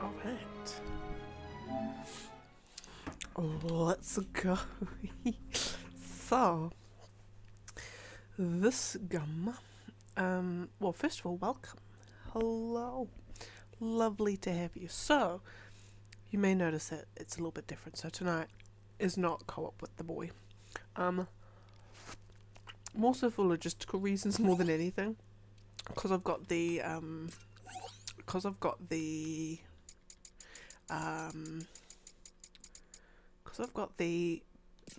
Alright. Let's go. So, this gum, well, first of all, welcome. Hello. Lovely to have you. So, you may notice that it's a little bit different. So tonight is not co-op with the boy. More so for logistical reasons more than anything. Because I've got the,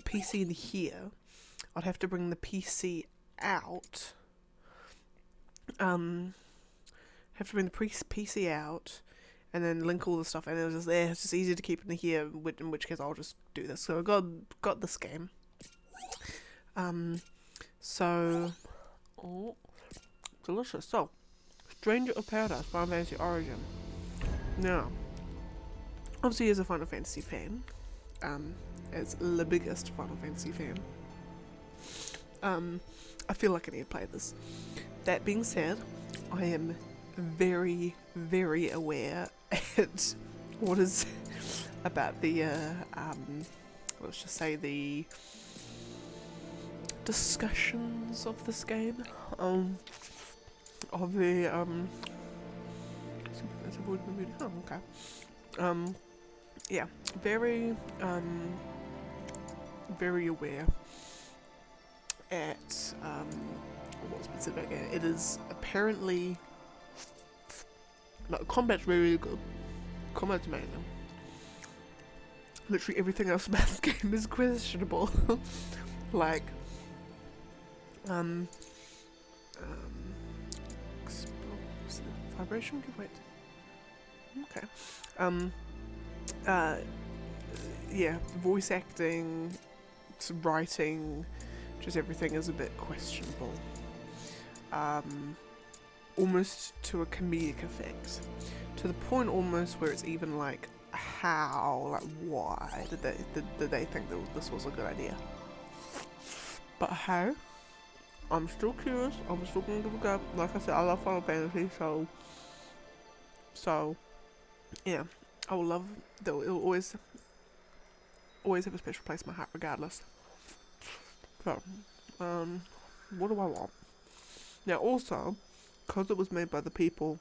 PC in here, I'd have to bring the PC out. PC out, and then link all the stuff, and it was just there. It's just easier to keep in here. In which case, I'll just do this. So I got this game. Delicious. So, Stranger of Paradise, Final Fantasy Origin. Now, obviously, as a Final Fantasy fan, as the biggest Final Fantasy fan, I feel like I need to play this. That being said, I am very, very aware at what is about the, let's just say the discussions of this game, yeah, very, very aware at, what's specific. It is apparently, like, combat's really good. Combat's amazing. Literally everything else about the game is questionable. Like, vibration? Wait. Okay. Yeah, voice acting, writing, just everything is a bit questionable. Almost to a comedic effect. To the point almost where it's even like, how, like, why did they think that this was a good idea? But hey, I'm still curious. I'm still gonna give it a go. Like I said, I love Final Fantasy, so yeah, I will love. It'll always have a special place in my heart, regardless. So, what do I want? Now, also, because it was made by the people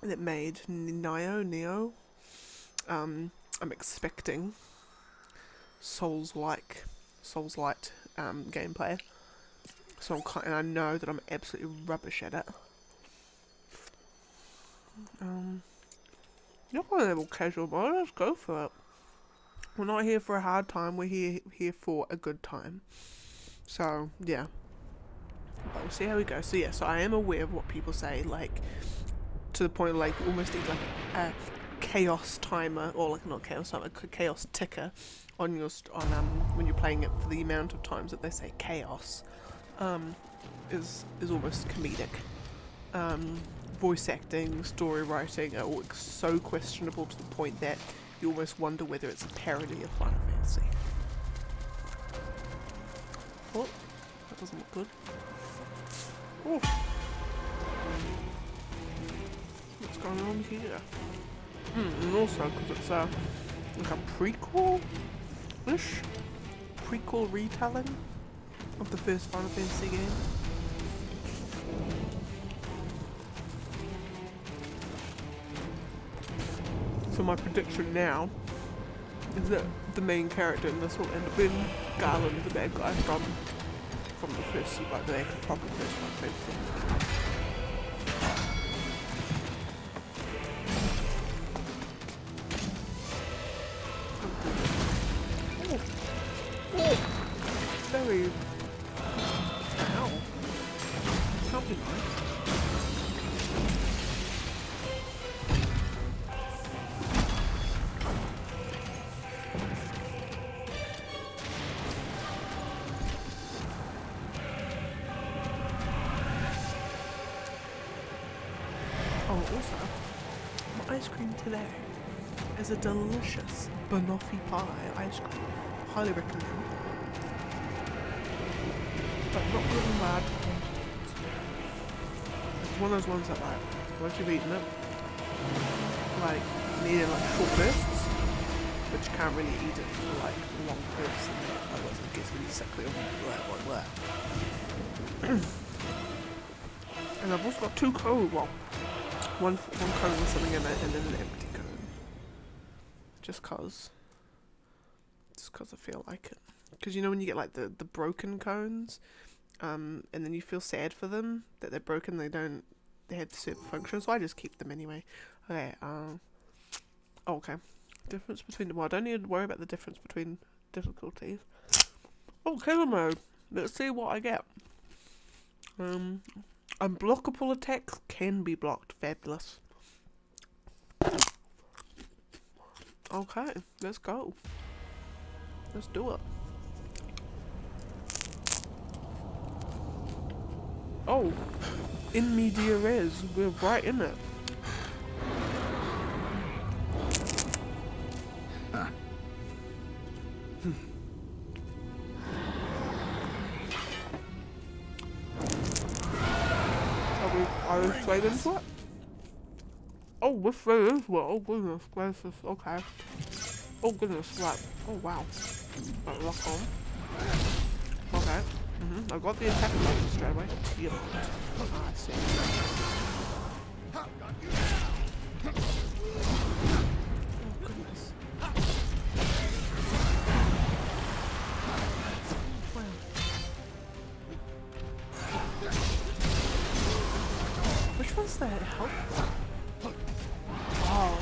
that made Neo, I'm expecting Souls-like gameplay. So and I know that I'm absolutely rubbish at it. You're going to level casual mode. Let's go for it. We're not here for a hard time. We're here for a good time. So yeah. But we'll see how we go. So yeah. So I am aware of what people say, like to the point of like almost need like a chaos timer, or like not chaos timer, a chaos ticker on your when you're playing it, for the amount of times that they say chaos. Is almost comedic. Voice acting, story writing are all so questionable to the point that you almost wonder whether it's a parody of Final Fantasy. Oh, that doesn't look good. Oh. What's going on here? And also, because it's like a prequel-ish? Prequel retelling of the first Final Fantasy game. So my prediction now is that the main character in this will end up being Garland, the bad guy from the first, like the proper first Final Fantasy. Very... Ow. Can't be nice. Oh, also, my ice cream today is a delicious banoffee pie ice cream. Highly recommend. But not really large quantities. It's one of those ones that, like, once you've eaten it, like you need it in like short bursts, but you can't really eat it for like long bursts, otherwise it gets really sickly or blah. And I've also got 2 cones, well, one cone with something in it and then an empty cone. Just cause I feel like it. Because you know when you get like the broken cones, and then you feel sad for them that they're broken, they have certain functions, so I just keep them anyway. Okay, okay. Difference between, well, I don't need to worry about the difference between difficulties. Oh, killer mode. Let's see what I get. Unblockable attacks can be blocked. Fabulous. Okay, let's go. Let's do it. Oh, in media res, we're right in it. Huh. Are we straight into it? Oh, we're straight into it. Oh goodness gracious. Okay. Oh goodness, right. Oh wow. Right, lock on. Okay. I got the attack button straight away. Yep. Ah, I see. Oh goodness. Wow. Which one's the help? Oh.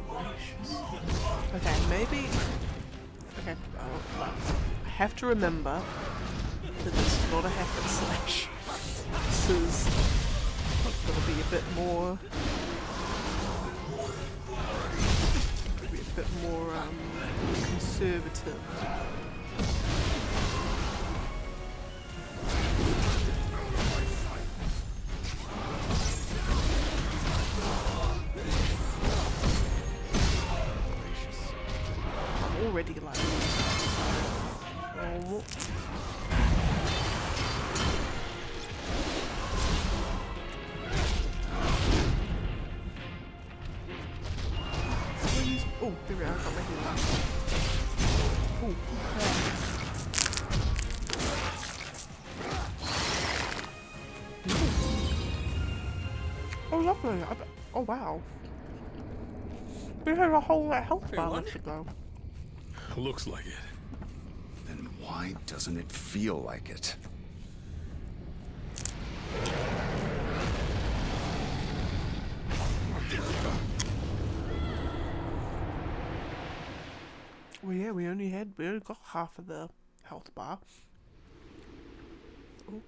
Gracious. Okay, maybe. Okay, I have to remember that this is not a hack and slash. This is gonna be a bit more. Conservative. I'm already like. Oh. Oh, there we are. I got my healer. Oh, oh, lovely. Oh, wow. We had a whole health bar left to go. Looks like it. Then why doesn't it feel like it? Well, yeah, we only got half of the health bar. Oh.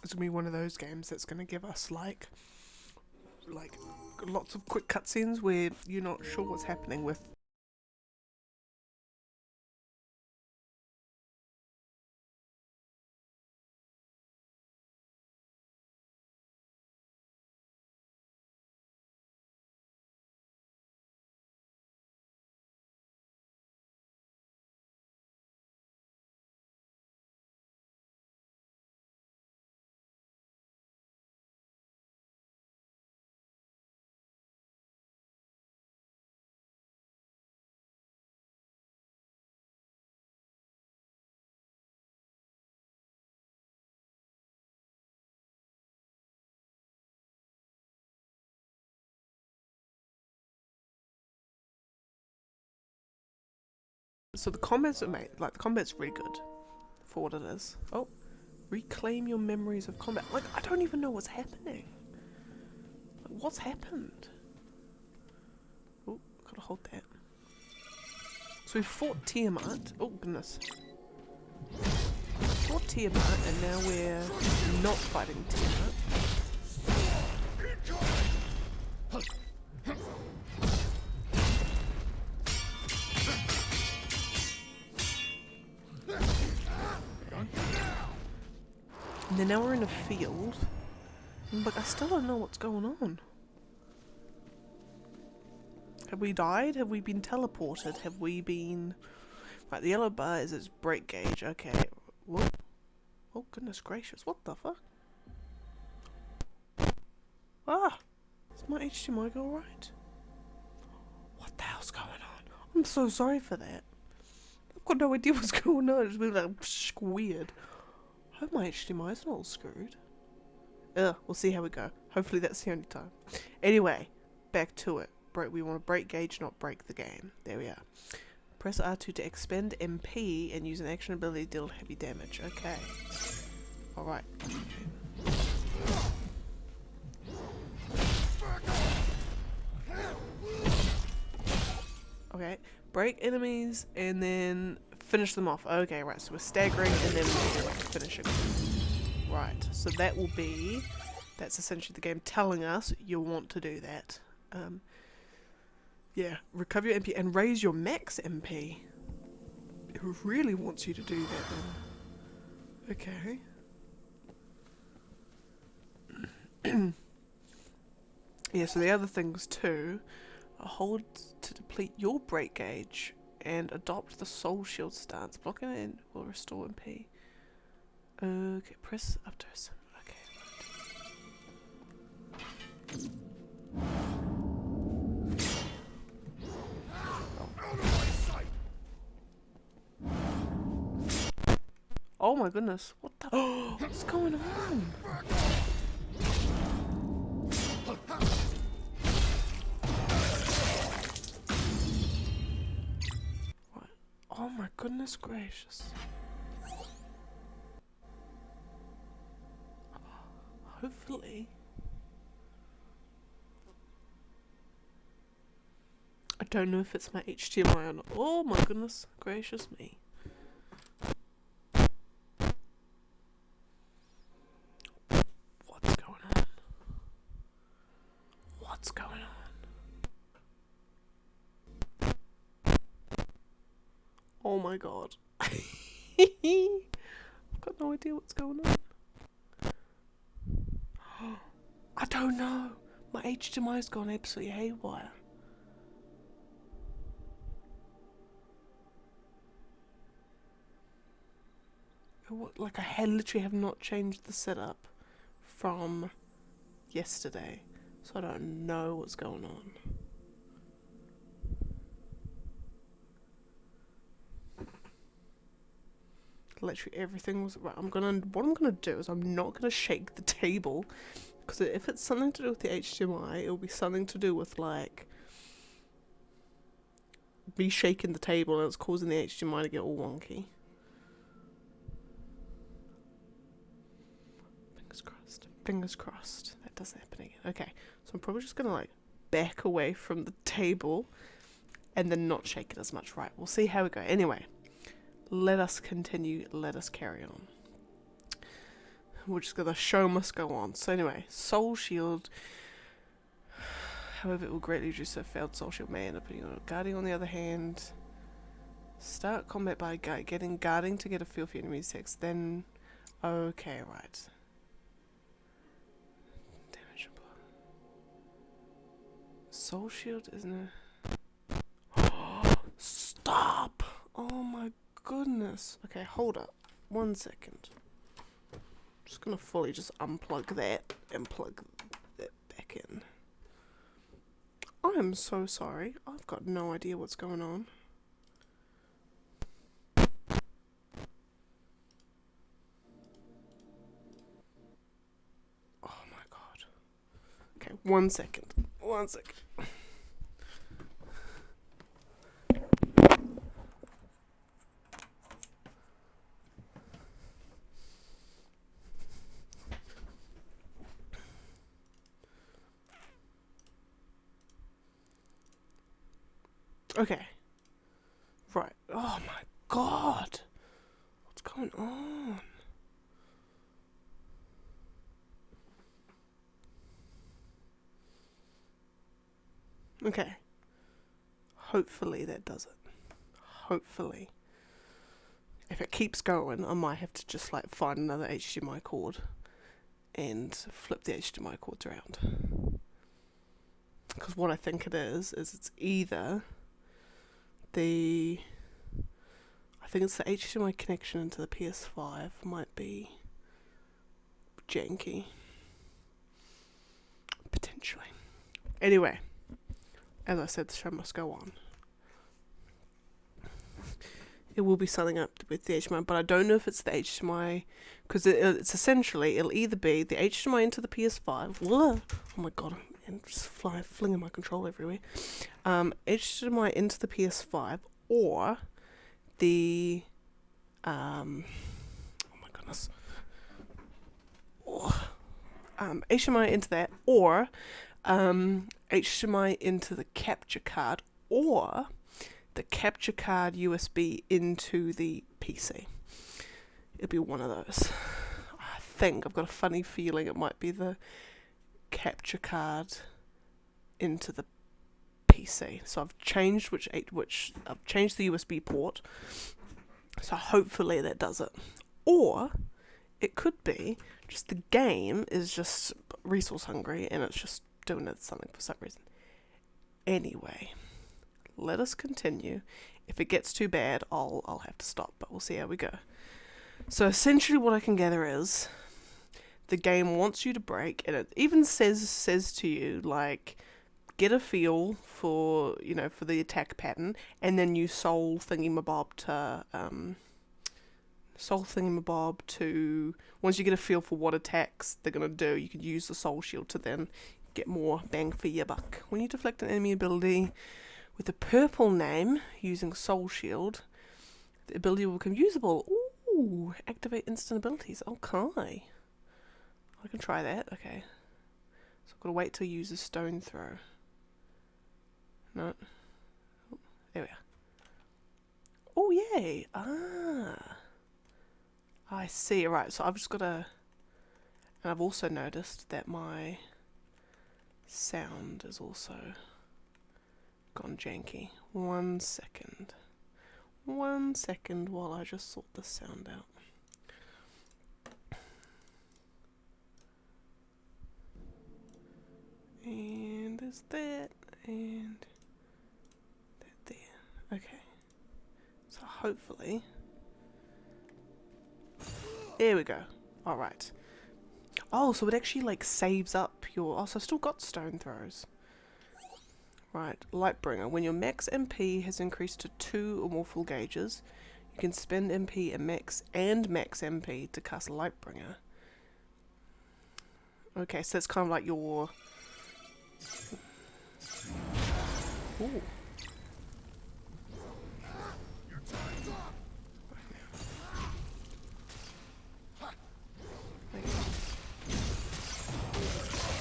It's gonna be one of those games that's gonna give us like lots of quick cutscenes where you're not sure what's happening with. So the combat's the combat's really good for what it is. Oh, reclaim your memories of combat. Like, I don't even know what's happening. Like, what's happened? Oh, gotta hold that. So we fought Tiamat. Oh goodness. We fought Tiamat and now we're not fighting Tiamat. And then now we're in a field, but I still don't know what's going on. Have we died? Have we been teleported? Have we been... Right, the yellow bar is its break gauge, okay. Whoa. Oh, goodness gracious. What the fuck? Ah! Is my HDMI go alright? What the hell's going on? I'm so sorry for that. I've got no idea what's going on. It's been like weird. I hope my HDMI isn't all screwed. Ugh, we'll see how we go. Hopefully that's the only time. Anyway, back to it. We want to break gauge, not break the game. There we are. Press R2 to expend MP and use an action ability to deal heavy damage. Okay. Alright. Okay. Break enemies and then finish them off. Okay, right. So we're staggering and then we're finishing. Right. So that will be... That's essentially the game telling us you want to do that. Yeah, recover your MP and raise your max MP. It really wants you to do that then. Okay. Yeah, so the other things too are hold to deplete your break gauge and adopt the soul shield stance. Blocking it in will restore MP. Okay, press up to some. Okay. Oh my goodness, what the what's going on? What? Oh my goodness gracious. Hopefully. I don't know if it's my HDMI or not. Oh my goodness gracious me. What's going on? What's going on? Oh my god. I've got no idea what's going on. I don't know. My HDMI's gone absolutely haywire. Like I literally have not changed the setup from yesterday, so I don't know what's going on. Literally everything was right. What I'm gonna do is I'm not gonna shake the table, because if it's something to do with the HDMI, it'll be something to do with like me shaking the table and it's causing the HDMI to get all wonky. Fingers crossed that doesn't happen again. Okay, so I'm probably just gonna like back away from the table and then not shake it as much. Right, we'll see how we go. Anyway, let us continue, let us carry on. We're just gonna, the show must go on. So anyway, soul shield, however, it will greatly reduce a failed soul shield may end up putting on guarding. On the other hand, start combat by getting guarding to get a feel for your enemy's attacks, then okay, right. Soul shield, isn't it? Stop! Oh my goodness. Okay, hold up. 1 second. Just gonna fully just unplug that and plug that back in. I am so sorry. I've got no idea what's going on. Oh my god. Okay, 1 second. 1 second. Okay. Right. Oh my god. What's going on? Okay. Hopefully that does it. Hopefully. If it keeps going, I might have to just like find another HDMI cord and flip the HDMI cords around. Because what I think it is it's either I think it's the HDMI connection into the PS5 might be janky. Potentially. Anyway, as I said, the show must go on. It will be something up with the HDMI, but I don't know if it's the HDMI, because it's essentially, it'll either be the HDMI into the PS5. Whoa, oh my god, I'm just flinging my controller everywhere. HDMI into the PS5, or the, oh my goodness. HDMI into that, or HDMI into the capture card, or the capture card USB into the PC. It'll be one of those. I think, I've got a funny feeling it might be the capture card into the PC. So I've changed I've changed the USB port. So hopefully that does it. Or it could be just the game is just resource hungry and it's just doing something for some reason. Anyway, let us continue. If it gets too bad, I'll have to stop, but we'll see how we go. So essentially what I can gather is the game wants you to break, and it even says to you, like, get a feel for, for the attack pattern, and then you soul thingy-mabob to, once you get a feel for what attacks they're going to do, you can use the soul shield to then get more bang for your buck. When you deflect an enemy ability with a purple name using soul shield, the ability will become usable. Ooh, activate instant abilities. Okay. I can try that. Okay. So I've got to wait till you use a stone throw. No. Oh, there we are. Oh, yay. Ah. I see. Right, so I've just got to... And I've also noticed that my sound is also gone janky. 1 second. 1 second while I just sort this sound out. And there's that, and that there. Okay. So hopefully... There we go. Alright. Oh, so it actually like saves up your... Oh, so I've still got stone throws. Right, Lightbringer. When your max MP has increased to 2 or more full gauges, you can spend MP and max MP to cast Lightbringer. Okay, so it's kind of like your... Ooh.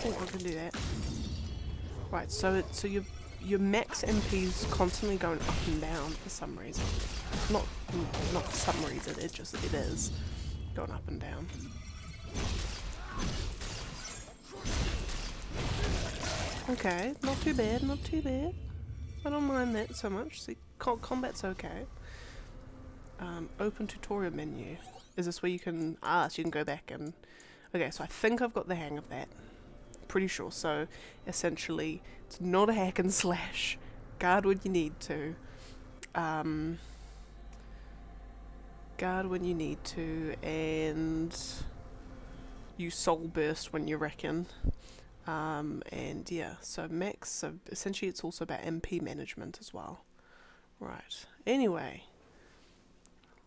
Oh, I can do that. Right, so your max MP is constantly going up and down for some reason. Not for some reason. It is going up and down. Okay, not too bad, not too bad. I don't mind that so much. See, combat's okay. Open tutorial menu. Is this where you can... so you can go back and... Okay, so I think I've got the hang of that. Pretty sure. So, essentially, it's not a hack and slash. Guard when you need to. Guard when you need to, and you soul burst when you reckon. And yeah, so max, so essentially it's also about MP management as well. Right, anyway,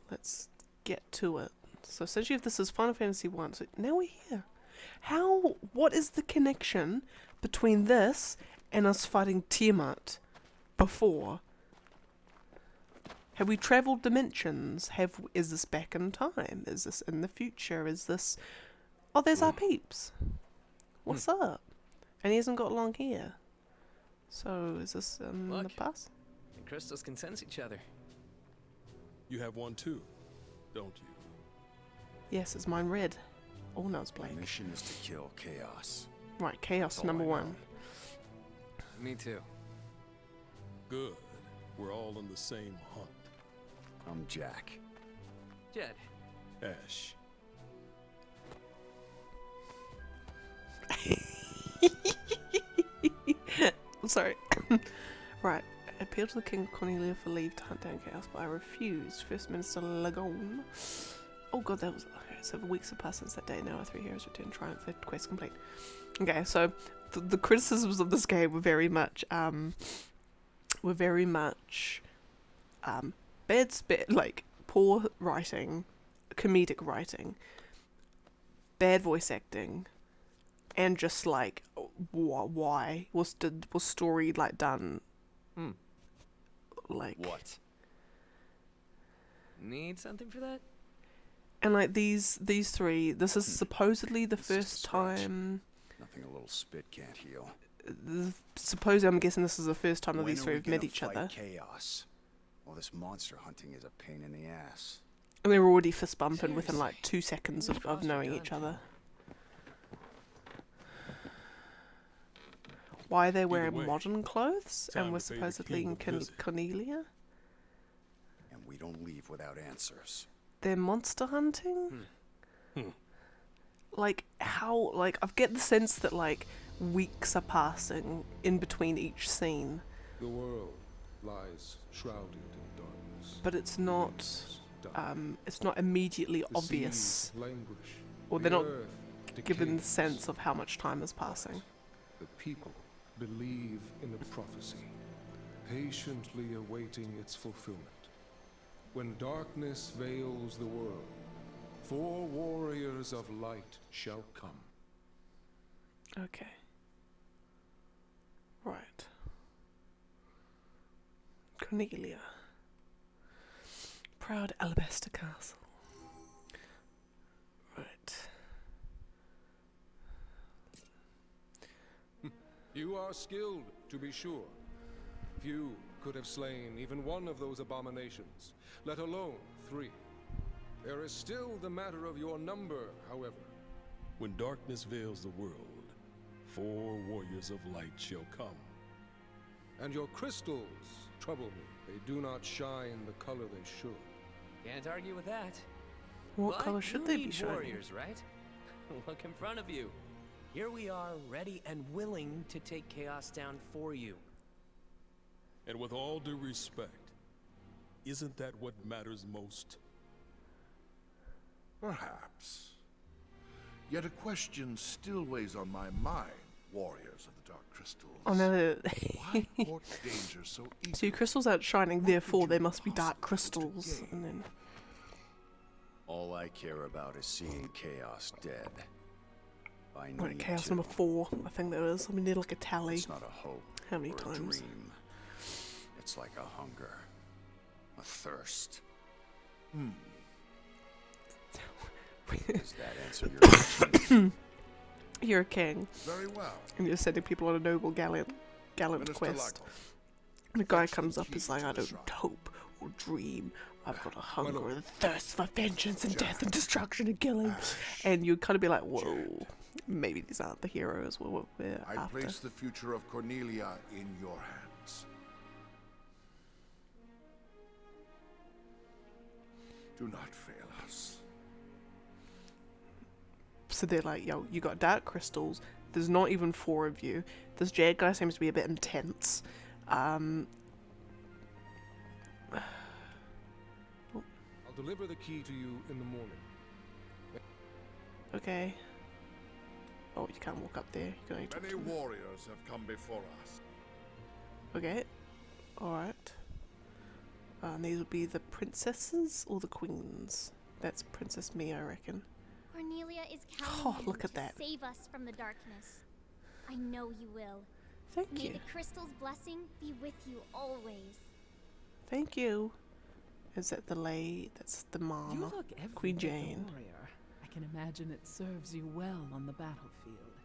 let's get to it. So essentially if this is Final Fantasy 1, so now we're here. What is the connection between this and us fighting Tiamat before? Have we travelled dimensions? Is this back in time? Is this in the future? Is this... Oh, there's our peeps. What's up? And he hasn't got long hair. So, is this in the past? The crystals can sense each other. You have one too, don't you? Yes, is mine red? Oh no, it's black. My mission is to kill Chaos. Right, Chaos number 1. Me too. Good. We're all on the same hunt. I'm Jack. Jed. Ash. I'm sorry. Right, appealed to the King of Cornelia for leave to hunt down chaos, but I refused. First Minister Lagone. Oh god, that was... Okay, 7 weeks have passed since that day. Now our 3 heroes return triumph. Their quest complete. Okay, so the criticisms of this game were very much... like, poor writing, comedic writing, bad voice acting, and just like why was story like done like What? Need something for that? and like these 3, this is supposedly the This is first strange. time Nothing a little spit can't heal. I'm guessing this is the first time that When these are 3 we have met gonna each fight other, chaos. Well, this monster hunting is a pain in the ass. and they were already fist bumping within Seriously, like 2 seconds who's of crossed knowing the each gun? other. Why are they wearing way, modern clothes time and we're to pay the supposedly king in a visit. Cornelia? And we don't leave without answers. They're monster hunting? Hmm. Like, how, like, I get the sense that, like, weeks are passing in between each scene, The world lies shrouded in darkness. but it's not, it's not immediately The obvious, seas languish. or The they're not earth given the decays. sense of how much time is passing. The people believe in a prophecy, patiently awaiting its fulfillment. When darkness veils the world, 4 warriors of light shall come. Okay. Right. Cornelia. Proud alabaster castle. Right. You are skilled, to be sure. Few could have slain even one of those abominations, let alone 3. There is still the matter of your number, however. When darkness veils the world, 4 warriors of light shall come. And your crystals trouble me. They do not shine the color they should. Can't argue with that. What But color should you they be need shining? warriors, right? Look in front of you. Here we are, ready and willing to take chaos down for you. And with all due respect, isn't that what matters most? Perhaps. Yet a question still weighs on my mind, warriors of the Dark Crystals. Oh no. Why court danger so easily? So your crystals aren't shining, What therefore could they you must be dark possibly hope to crystals. gain? And then All I care about is seeing chaos dead. I need right, chaos to. number 4, I think that is. We need like a tally. It's not a hope. How many or times? A dream. It's like a hunger, a thirst. Does that answer your question? You're a king, Very well. and you're sending people on a noble gallant Minister quest. Lagos. And the guy Fetch the comes up key is like, to I the don't shrine. hope or dream. I've got a hunger lord. and a thirst for vengeance and death and destruction and killing. Ash. And you kind of be like, whoa, maybe these aren't the heroes we're I after. place the future of Cornelia in your hands. Do not fail us. So they're like, yo, you got dark crystals. There's not even 4 of you. This Jade guy seems to be a bit intense. I'll deliver the key to you in the morning. Okay. Oh, you can't walk up there. You can only talk Many to them. warriors have come before us. Okay. Alright. And these will be the princesses or the queens? That's Princess Me, I reckon. Cornelia is counting Oh, on look you at to that. save us from the darkness. I know you will. Thank May you. the crystal's blessing be with you always. Thank you. Is that the lady? That's the You mama. look every Queen bit a Jane. warrior. I can imagine it serves you well on the battlefield.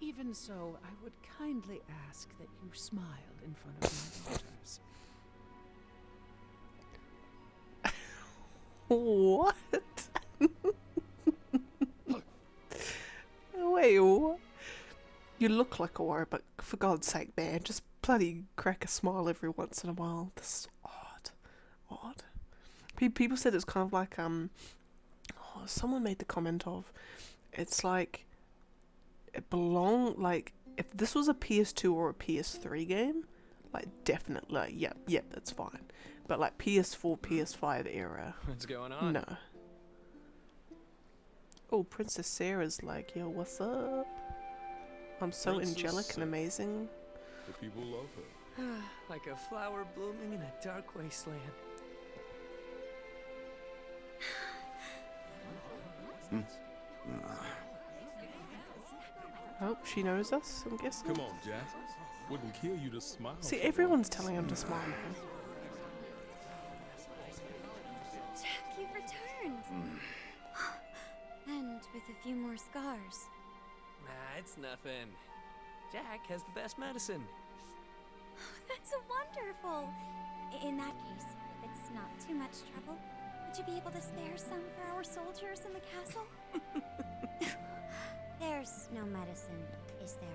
Even so, I would kindly ask that you smile in front of my daughters. What? Wait, what? You look like a warrior, but for God's sake, man, just bloody crack a smile every once in a while. This is odd. Odd. People said it's kind of like, someone made the comment of, it's like, it belonged, like, if this was a PS2 or a PS3 game, Like, definitely, like, yep, that's fine. But, like, PS4, PS5 era, What's going on? no. Oh, Princess Sarah's like, yo, what's up? I'm so Princess angelic and Sarah. amazing. The people love her. Like a flower blooming in a dark wasteland. Oh, she knows us, I'm guessing. Come on, Jack. Wouldn't kill you to smile. See, for everyone's once. telling him to smile now. Jack, you've returned. And with a few more scars. Nah, it's nothing. Jack has the best medicine. That's wonderful. In that case, if it's not too much trouble, would you be able to spare some for our soldiers in the castle? There's no medicine, is there?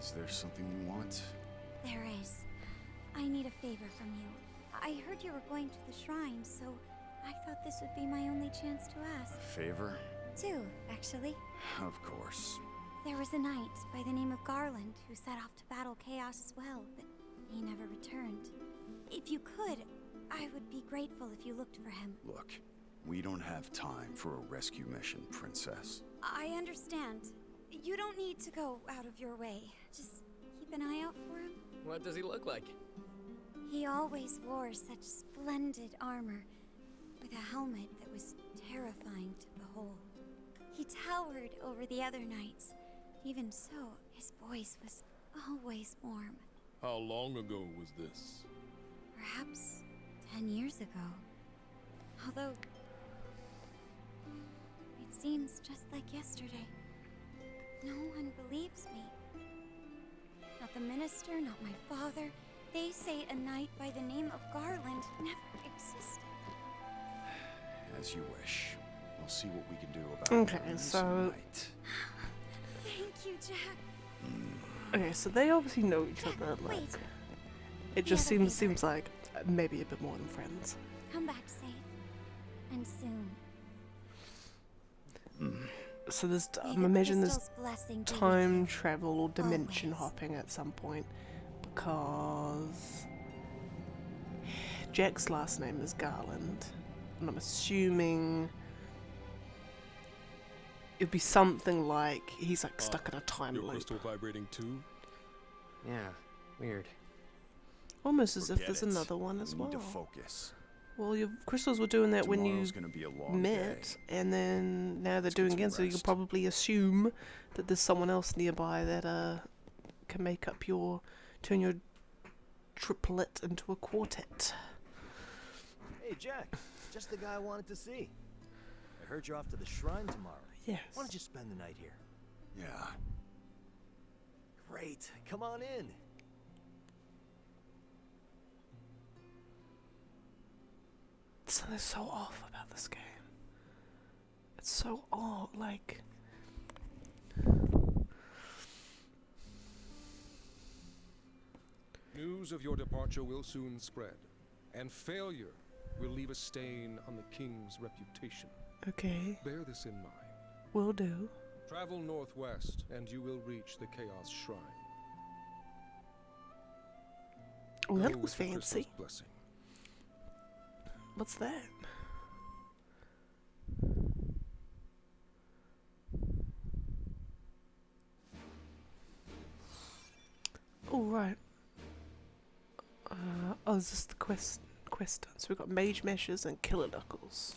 Is there something you want? There is. I need a favor from you. I heard you were going to the shrine, so I thought this would be my only chance to ask. Favor? Two, actually. Of course. There was a knight by the name of Garland who set off to battle Chaos as well, but he never returned. If you could, I would be grateful if you looked for him. Look, we don't have time for a rescue mission, Princess. I understand. You don't need to go out of your way. Just keep an eye out for him. What does he look like? He always wore such splendid armor, with a helmet that was terrifying to behold. He towered over the other knights. Even so, his voice was always warm. How long ago was this? Perhaps 10 years ago. Although, it seems just like yesterday. No one believes me. Not the minister, not my father. They say a knight by the name of Garland never existed. As you wish. We'll see what we can do about Okay, it so- tonight. Thank you, Jack. Okay, so they obviously know each other, like, Wait. it just The other seems favor. like maybe a bit more than friends. Come back safe. And soon. So there's, May I'm the imagining there's crystal's blessing be with time you. travel or dimension Always. hopping at some point, because Jack's last name is Garland, and I'm assuming it'd be something like he's like stuck in a time Your loop, crystal vibrating too? Yeah, weird. almost as if Forget there's it. another one as We well. need to focus. Well, your crystals were doing that when you Tomorrow's gonna be a long met, day. and then now they're Let's get doing some again. So you can rest. probably assume that there's someone else nearby that can make up turn your triplet into a quartet. Hey, Jack. Just the guy I wanted to see. I heard you're off to the shrine tomorrow. Yes. Why don't you spend the night here? Yeah. Great. Come on in. Something's so off about this game. It's so odd, like. News of your departure will soon spread, and failure will leave a stain on the king's reputation. Okay, Bear this in mind. will do. Travel northwest, and you will reach the Chaos Shrine. Oh, that Go looks with the crystal's fancy. blessing. What's that? Oh, right. Oh, is this the quest done? So we've got Mage Meshes and Killer Knuckles.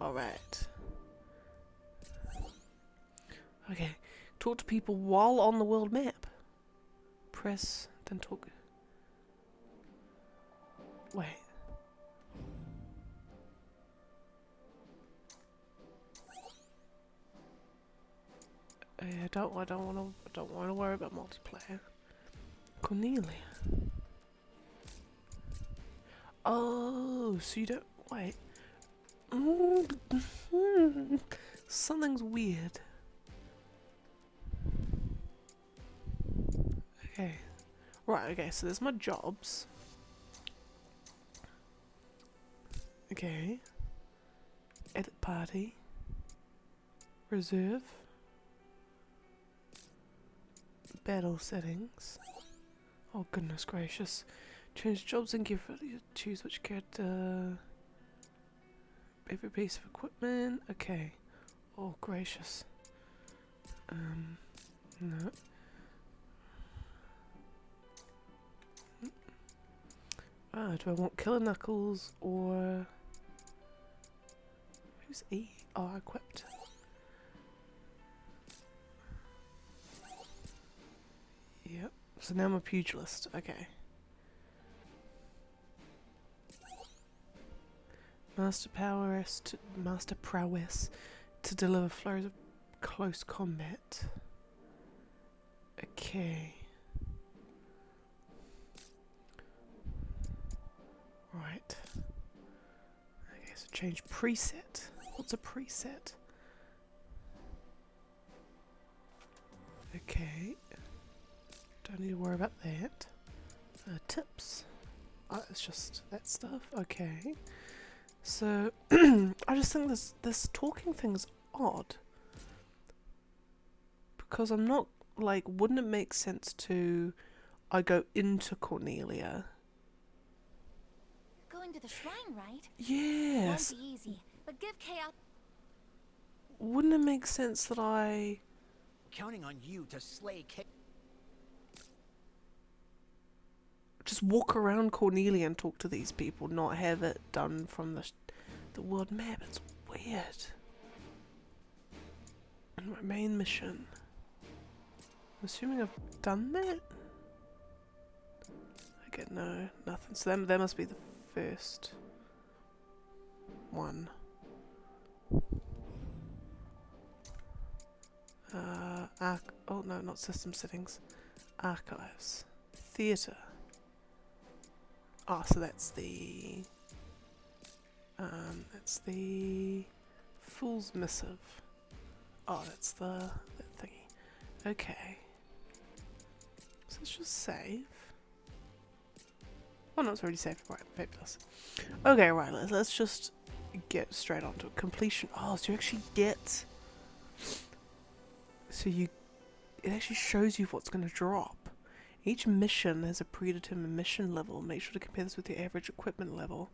Alright. Okay. Talk to people while on the world map. Press, then talk. Wait. I don't want to worry about multiplayer. Cornelia. Oh, so you don't wait. Something's weird. Okay. Right, okay, so there's my jobs. Okay. Edit party. Reserve. Battle settings. Oh goodness gracious. Change jobs and give choose which character. Every piece of equipment. Okay. Oh gracious. No. Do I want Killer Knuckles or who's E? Oh, equipped. Yep. So now I'm a pugilist. Okay. Master prowess to deliver flurries of close combat. Okay. Right. Okay, so change preset. What's a preset? Okay. Don't need to worry about that. Tips. Oh, it's just that stuff. Okay. So, I just think this talking thing's odd. Because I'm not, like, wouldn't it make sense to, I go into Cornelia? Going to the shrine, right? Yes. Won't be easy, but give Chaos. Wouldn't it make sense that I Counting on you to slay just walk around Cornelia and talk to these people, not have it done from the world map? It's weird. And my main mission. I'm assuming I've done that? Okay, no, nothing. So that must be the first one. Oh no, not system settings. Archives. Theatre. Ah, so that's the Fool's Missive. Oh, that's that thingy. Okay. So let's just save. Oh no, it's already saved. Right, fabulous. Okay, right, let's just get straight onto it. Completion. Oh, so you actually get. So it actually shows you what's going to drop. Each mission has a predetermined mission level. Make sure to compare this with your average equipment level.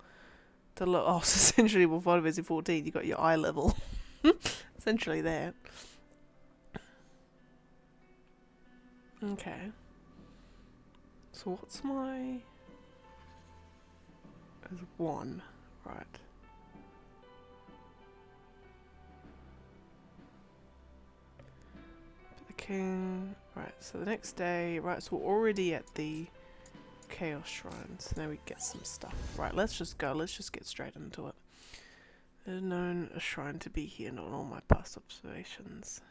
Oh, so essentially with Final Fantasy 14, you got your eye level. Essentially that. Okay. So what's my... There's 1. Right. King. Right, so the next day, right, so we're already at the Chaos Shrine, so now we get some stuff. Right, let's just get straight into it. There's known a shrine to be here, not all my past observations.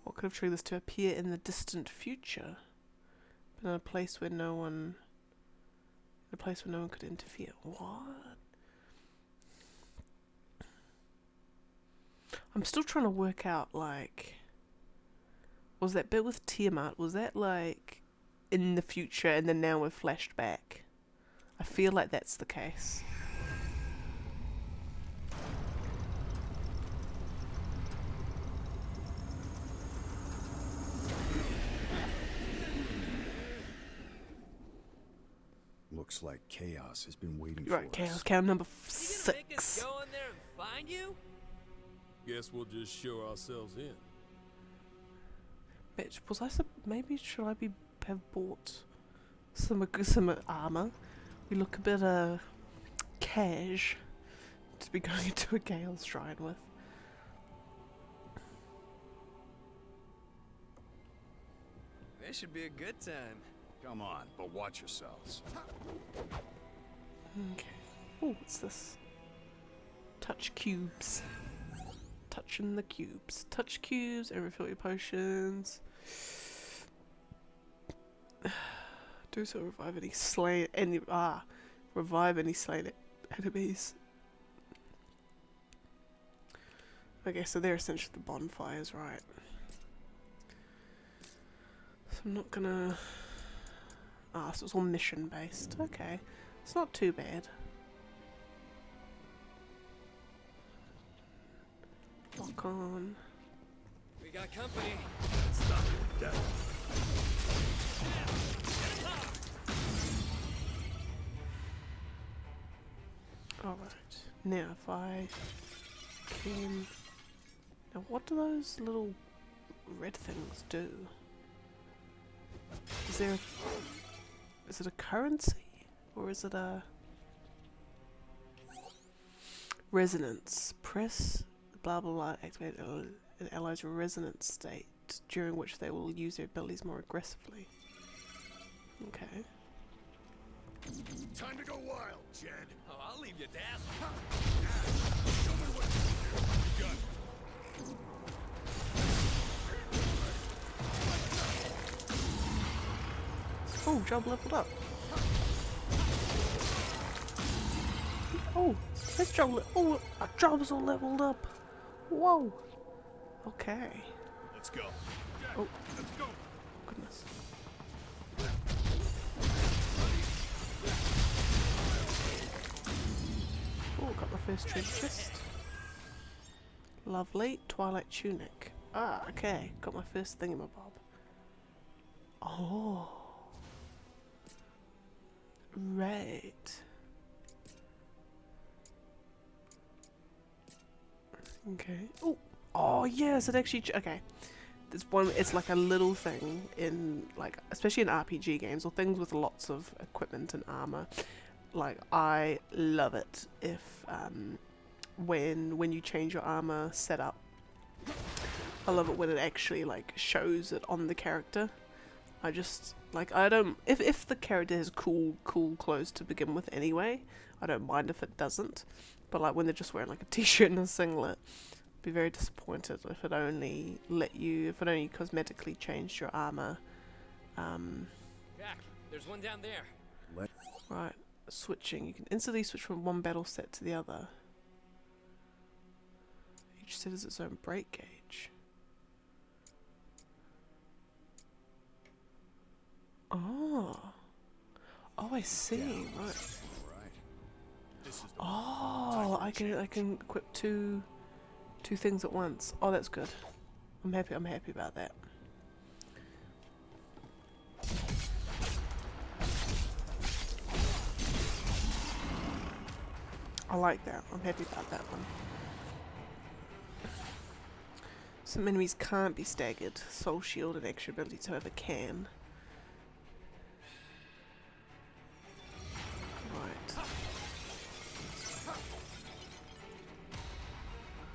What could have triggered this to appear in the distant future? But in a place where no one could interfere. What? I'm still trying to work out, like, was that bit with Tiamat, was that, like, in the future and then now we're flashed back? I feel like that's the case. Looks like Chaos has been waiting for Right, Chaos us. count number You gonna make us 6. go in there and find you? Guess we'll just show ourselves in. Bitch, maybe should I have bought some armor? We look a bit cash to be going into a Gale's Shrine with. This should be a good time. Come on, but watch yourselves. Okay. Oh, what's this? Touch cubes. Touching the cubes. Touch cubes and refill your potions. Do so revive any slain revive any slain enemies. Okay, so they're essentially the bonfires, right? So I'm not gonna... so it's all mission based. Okay. It's not too bad. Lock on. We got company. Let's death. Alright, now if I can... Now what do those little red things do? Is it a currency? Or is it a... Resonance. Press blah blah blah activate an ally's resonance state, during which they will use their abilities more aggressively. Okay. Time to go wild, Jed. Oh, I'll leave you to ask. Show me what you got. Oh, job leveled up. Oh, this job oh, our jobs all leveled up. Whoa. Okay. Let's go. Oh, Let's go. goodness. Oh, got my first treasure chest. Lovely. Twilight tunic. Ah, okay. Got my first thingamabob. Oh. Right. Okay. Oh. Oh yes, it actually. Okay. This one, it's like a little thing in, like, especially in RPG games or things with lots of equipment and armor. Like, I love it if when you change your armor setup. I love it when it actually like shows it on the character. I just like, I don't, if the character has cool clothes to begin with anyway, I don't mind if it doesn't. But like when they're just wearing like a t-shirt and a singlet, I'd be very disappointed if it only cosmetically changed your armor. Jack, there's one down there. Right, switching. You can instantly switch from one battle set to the other. Each set has its own break gauge. Oh. Oh, I see. Right. Oh, I can equip two things at once. Oh, that's good. I'm happy about that. I like that. I'm happy about that one. Some enemies can't be staggered. Soul shield and extra abilities, however, can. Right.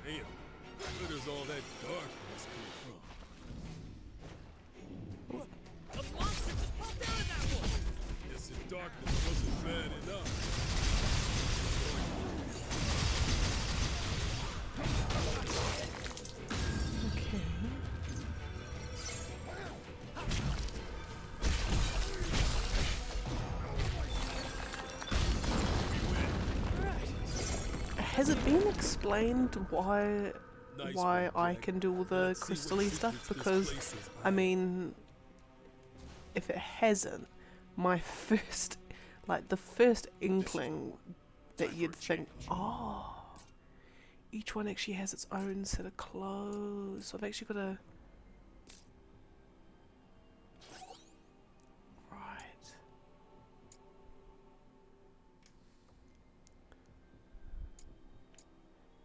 Damn, where does all that darkness come from? A monster just popped out of that one! Guess the darkness wasn't bad enough. Okay. Has it been explained why I can do all the crystal-y stuff? Because, I mean, if it hasn't, my first, like, the first inkling that you'd think, oh, each one actually has its own set of clothes. So I've actually got to... Right.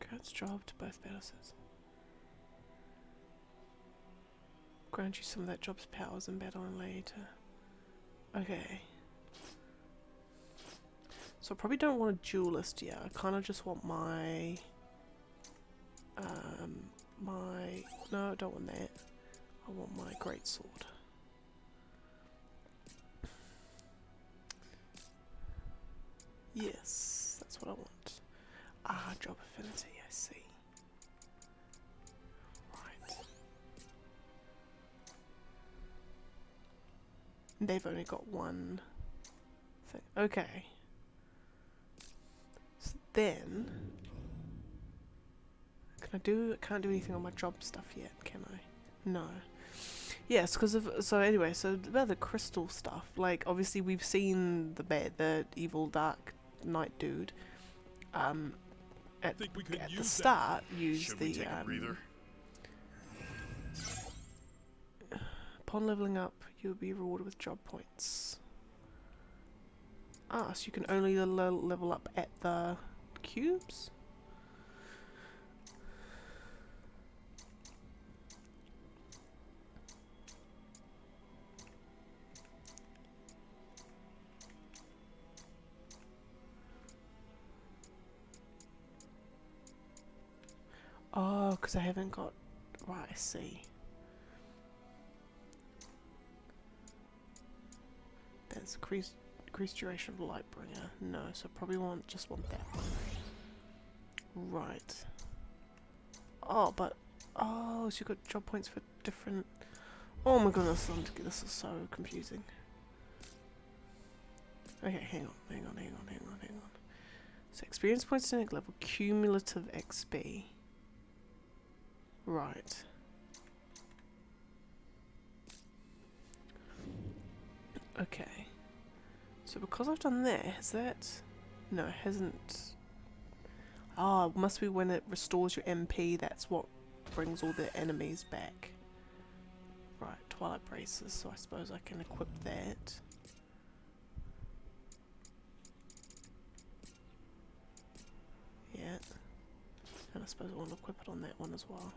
Grants job to both battle sets. Grant you some of that job's powers in battle and later. Okay. So I probably don't want a duelist yet. I kind of just want my... No, I don't want that. I want my greatsword. Yes, that's what I want. Ah, job affinity, I see. Right. They've only got one thing. Okay. So then... I can't do anything on my job stuff yet, can I? No. Yes, because of, so anyway, so about the crystal stuff, like, obviously we've seen the evil dark knight dude, at the start use the, Upon leveling up, you'll be rewarded with job points. Ah, so you can only level up at the cubes? Oh, because I haven't got... Right, I see. There's increased duration of Lightbringer. No, so probably just want that one. Right. Oh, but... Oh, so you got job points for different... Oh my goodness, this is so confusing. Okay, hang on. So experience points to next level, cumulative XP. Right. Okay. So because I've done that, has that... No, it hasn't... Oh, it must be when it restores your MP, that's what brings all the enemies back. Right, Twilight Braces, so I suppose I can equip that. Yeah. And I suppose I want to equip it on that one as well.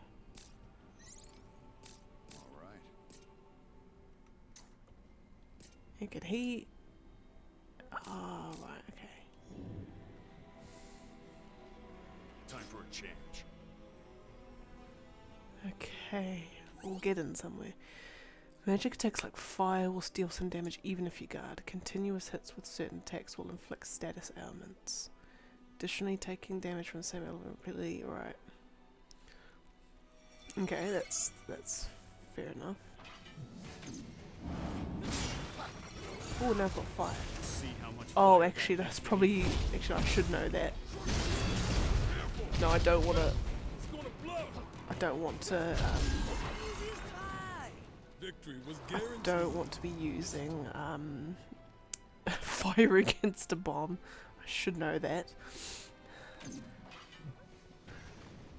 Alright. And can he... Oh, right, okay. Time for a change. Okay, we'll get in somewhere. Magic attacks like fire will deal some damage even if you guard. Continuous hits with certain attacks will inflict status ailments. Additionally, taking damage from the same element repeatedly. Right. Okay, that's fair enough. Oh, now I've got fire. Oh, actually, that's probably... Actually, I should know that. No, I don't want to... I don't want to... I don't want to be using fire against a bomb. I should know that.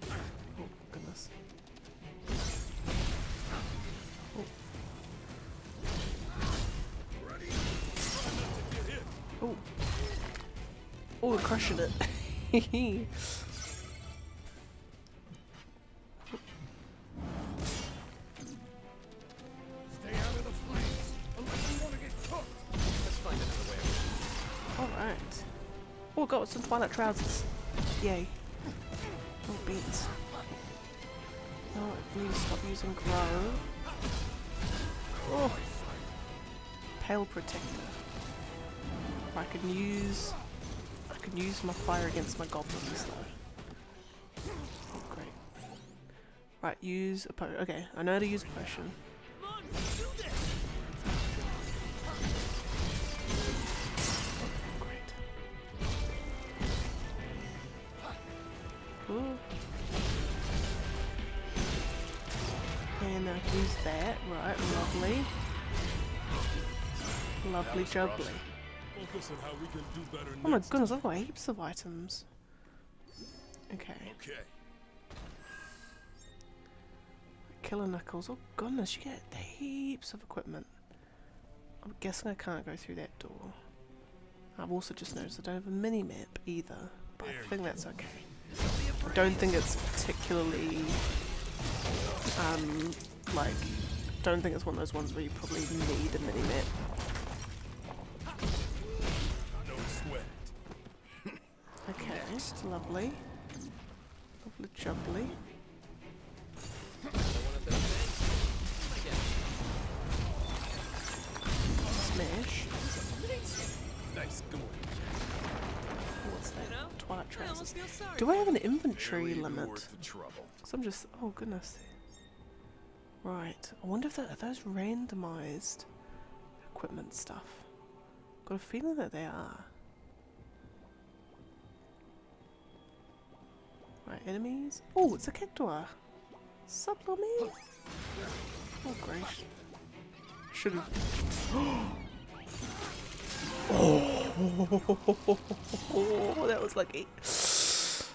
Oh, goodness. Oh. Oh, we're crushing it. Alright. Oh, got some Twilight trousers. Yay. Oh, beans. Oh, I need to stop using Grow. Oh. Pale Protector. I can use my fire against my goblins though. Oh, great. Right, use a potion. Okay, I know how to use a potion. Great. Ooh. And I can use that. Right, lovely. Lovely jubbly. Oh my goodness, I've got heaps of items. Okay. Killer Knuckles. Oh goodness, you get heaps of equipment. I'm guessing I can't go through that door. I've also just noticed I don't have a mini-map either, but I think that's okay. I don't think it's particularly, like, don't think it's one of those ones where you probably need a mini-map. Okay, lovely. Lovely jubbly. Smash. Nice, good one. What's that? Twilight trousers. Do I have an inventory limit? Because I'm just... Oh, goodness. Right. I wonder if are those randomized equipment stuff. Got a feeling that they are. Right, enemies. Oh, it's a Cactuar. Sup, little man? Oh, great. Should have. Oh, that was lucky. Because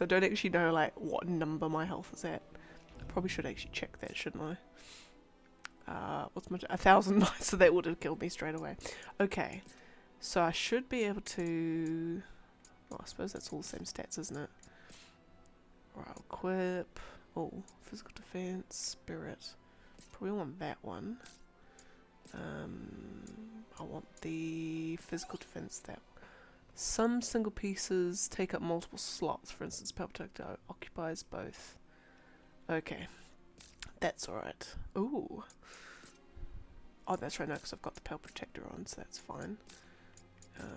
I don't actually know, like, what number my health is at. I probably should actually check that, shouldn't What's my 1,000 knights? So that would have killed me straight away. Okay, so I should be able to. Well, I suppose that's all the same stats, isn't it? Right, equip. Oh, physical defense, spirit. Probably want that one. I want the physical defense. That some single pieces take up multiple slots. For instance, Pale Protector occupies both. Okay, that's alright. Ooh. Oh, that's right, no, because I've got the Pale Protector on, so that's fine.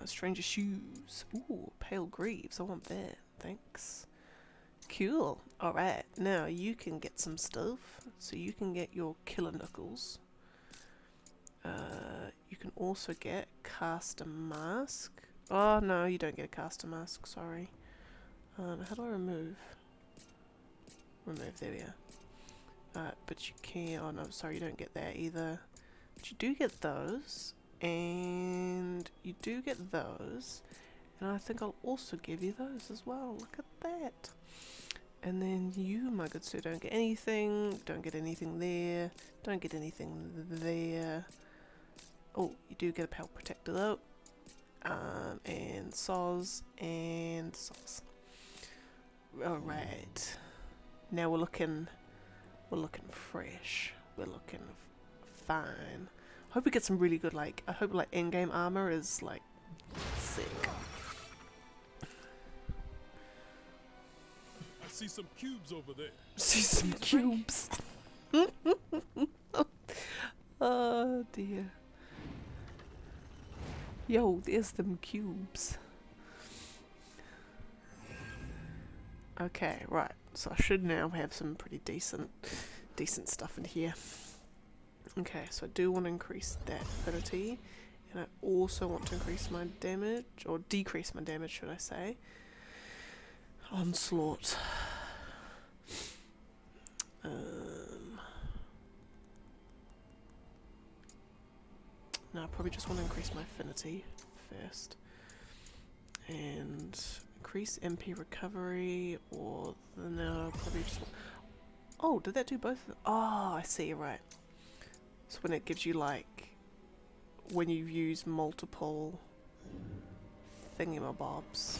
Stranger Shoes. Ooh, Pale Greaves. I want that. Thanks. Cool. Alright, now you can get some stuff. So you can get your Killer Knuckles. You can also get Caster Mask. Oh, no, you don't get a Caster Mask, sorry. How do I remove? Remove, there we are. But you can, oh no, sorry, you don't get that either. But you do get those, and you do get those, and I think I'll also give you those as well. Look at that. And then you, my good sir, don't get anything there, don't get anything there. Oh, you do get a Pale Protector though. And Soz, and Soz. Alright. Now we're looking fresh. We're looking fine. Hope we get some really good, like, I hope like in-game armor is like sick. I see some cubes over there. See some cubes. Oh dear. Yo, there's them cubes. Okay, right. So I should now have some pretty decent stuff in here. Okay, so I do want to increase that affinity, and I also want to increase my damage, or decrease my damage, should I say. Onslaught. No, I probably just want to increase my affinity first. And increase MP recovery, or no, probably just. Oh, did that do both? Oh, I see, right. So when it gives you, like, when you use multiple thingamabobs.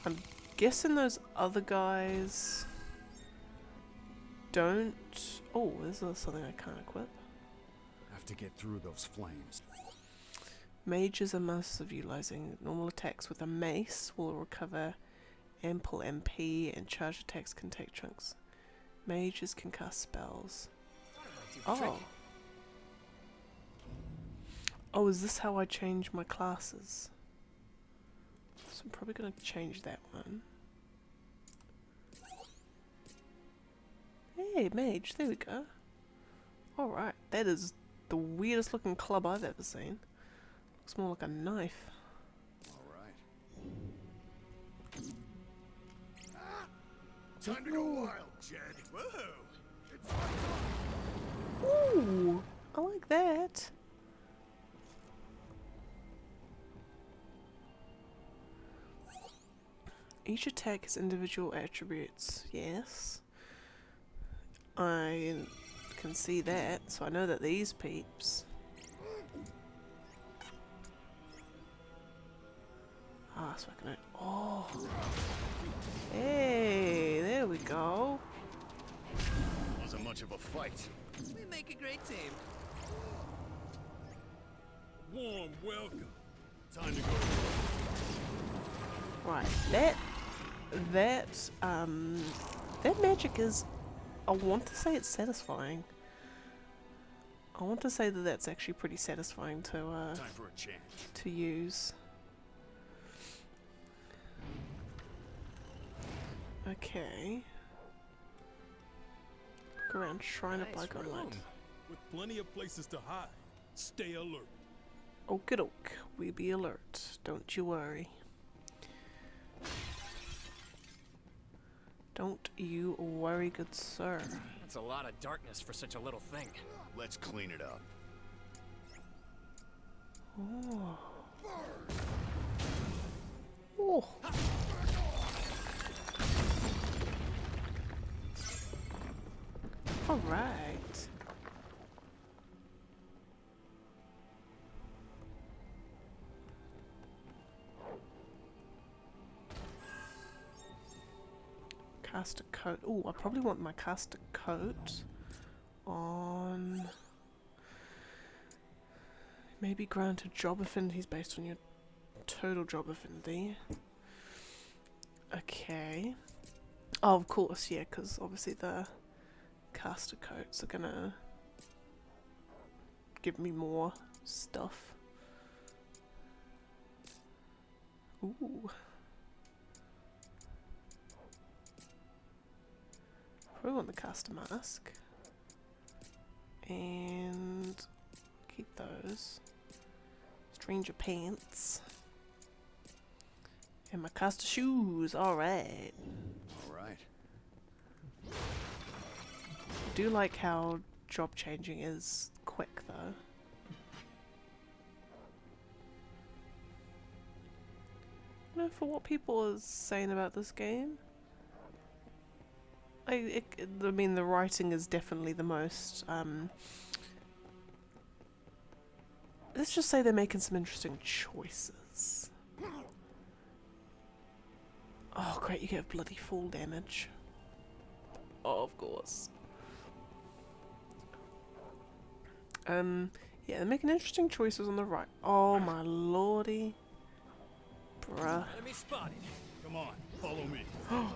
I'm guessing those other guys don't. Oh, this is something I can't equip. Have to get through those flames. Mages are masters of utilizing normal attacks with a mace will recover ample MP, and charge attacks can take chunks. Mages can cast spells. Oh. Oh, is this how I change my classes? So I'm probably going to change that one. Hey, mage, there we go. Alright, that is the weirdest looking club I've ever seen. Looks more like a knife. Time to go wild, Jed. Whoa! Ooh, I like that. Each attack has individual attributes. Yes. I can see that, so I know that these peeps. Ah, so I can. Oh. Hey, there we go. Wasn't much of a fight. We make a great team. Warm welcome. Time to go. Right, that magic is, I want to say it's satisfying. I want to say that that's actually pretty satisfying to Time for a change. to use. Okay. Look around, Shrine of Nice Bygone Light. room. With plenty of places to hide. Stay alert. Okie-doke, we be alert. Don't you worry. Don't you worry, good sir. That's a lot of darkness for such a little thing. Let's clean it up. Oh. Oh. All right. Caster coat. Oh, I probably want my caster coat on. Maybe granted job affinities based on your total job affinity. Okay. Oh, of course, yeah, because obviously the caster coats are gonna give me more stuff. Ooh. Probably want the caster mask. And keep those. Stranger pants. And my caster shoes. Alright. Alright. I do like how job changing is quick though. You know, for what people are saying about this game, I mean, the writing is definitely the most. Let's just say they're making some interesting choices. Oh, great! You get bloody fall damage. Oh, of course. Yeah, they're making interesting choices on the right. Oh my lordy. Bruh. Enemy spotted. Come on, follow me. Oh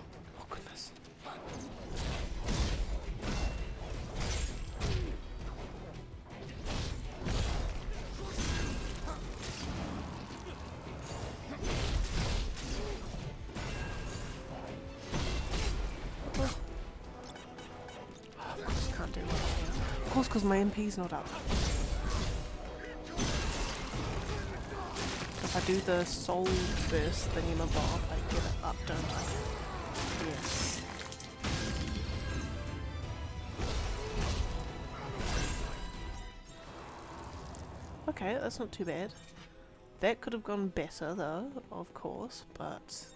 goodness. I just can't do it. Of course, because my MP's not up. If I do the soul burst thingamabob, I get it up, don't I? Yes. Okay, that's not too bad. That could have gone better though, of course, but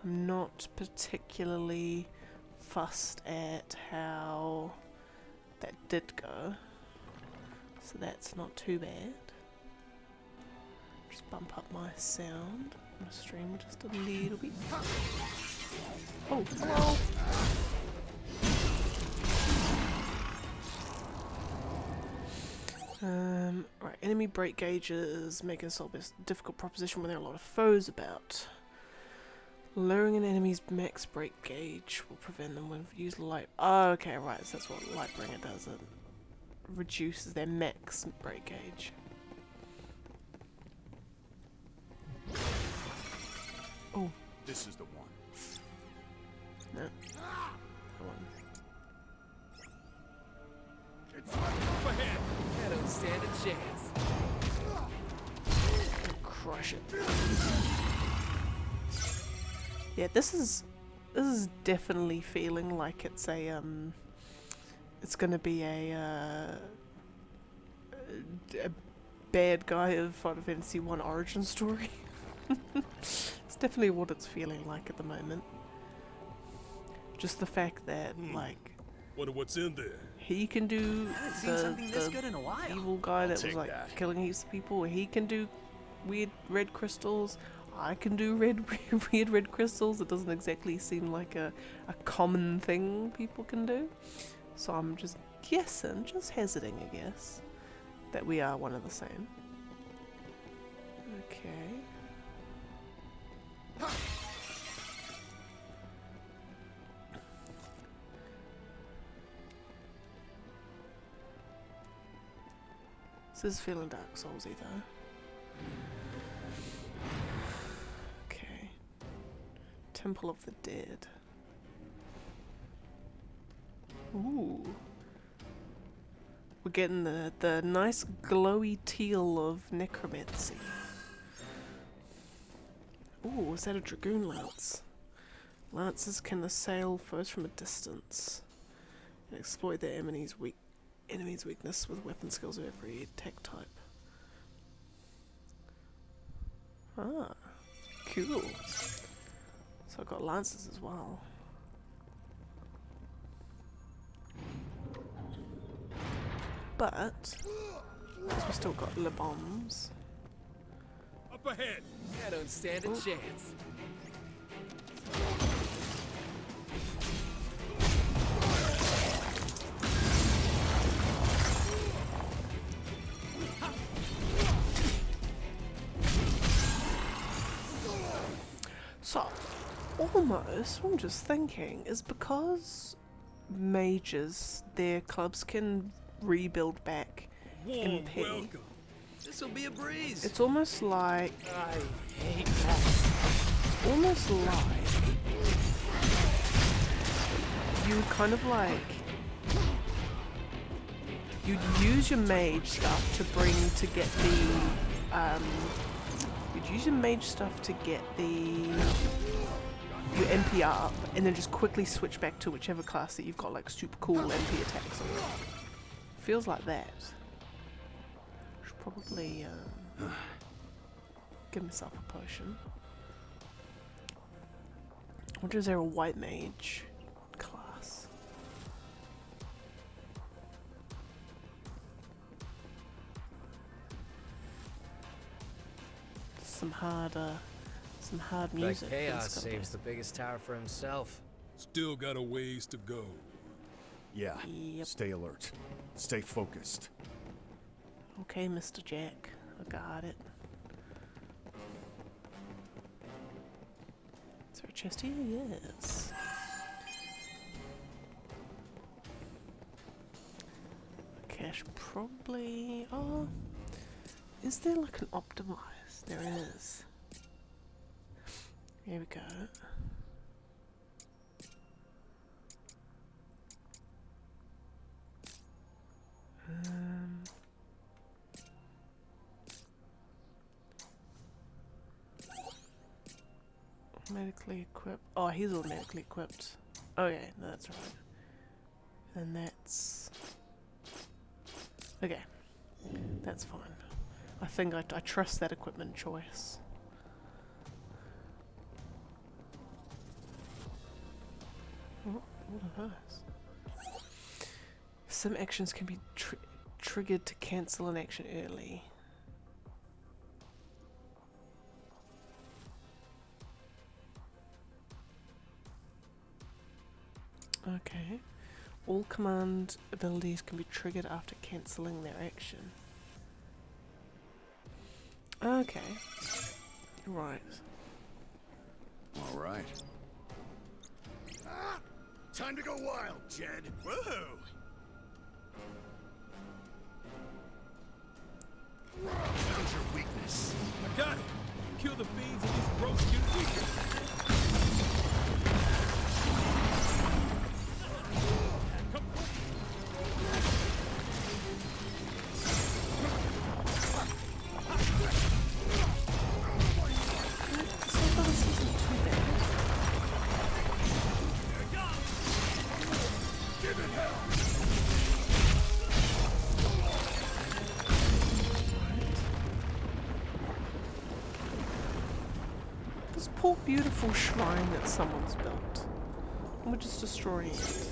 I'm not particularly fussed at how that did go. So that's not too bad. Just bump up my sound, my stream just a little bit. Oh, hello! Right, enemy break gauges make a sort of difficult proposition when there are a lot of foes about. Lowering an enemy's max break gauge will prevent them when used light. Oh, okay, right, so that's what Lightbringer does. It reduces their max break gauge. Oh. This is the one. No. That one. I don't stand a chance. Crush it. Yeah, this is definitely feeling like it's a it's gonna be a bad guy of Final Fantasy 1 origin story. It's definitely what it's feeling like at the moment. Just the fact that like Wonder what's in there. he can do haven't seen something this good in a while. evil guy that was take like that. killing heaps of people. He can do weird red crystals. I can do weird red crystals. It doesn't exactly seem like a common thing people can do. So I'm just guessing, just hazarding a guess, that we are one of the same. Okay. This is feeling Dark Soulsy though. Okay. Temple of the Dead. Ooh. We're getting the nice glowy teal of necromancy. Ooh, is that a dragoon lance? Lances can assail foes from a distance and exploit their enemy's weakness with weapon skills of every tech type. Ah, cool. So I've got lances as well. But, because we've still got le bombs. Up ahead. I don't stand a chance. So, almost, I'm just thinking, is because mages, their clubs can rebuild back Warm MP. welcome. This'll be a breeze. It's almost like, I hate that. almost like, you would kind of like, you'd use your mage stuff to bring, to get the, you'd use your mage stuff to get the, your MP up, and then just quickly switch back to whichever class that you've got like super cool MP attacks on. Feels like that. Should probably give myself a potion. I wonder, is there a white mage class? Some hard music. But Chaos that's gonna saves the biggest tower for himself. Still got a ways to go. Yeah. Yep. Stay alert. Stay focused. Okay, Mr. Jack, I got it. Is there a chest here? Yes. Okay, I should probably... Oh, is there like an optimize? There is. Here we go. Automatically equipped. Oh, he's automatically equipped. Okay, no, that's right. And that's... Okay, that's fine. I think I trust that equipment choice. Oh, what are those? Some actions can be triggered to cancel an action early. Okay. All command abilities can be triggered after cancelling their action. Okay. Right. All right. Time to go wild, Jed. Whoa! How's your weakness? I got it. Kill the fiends and these ropes get weaker. This poor beautiful shrine that someone's built. And we're just destroying it.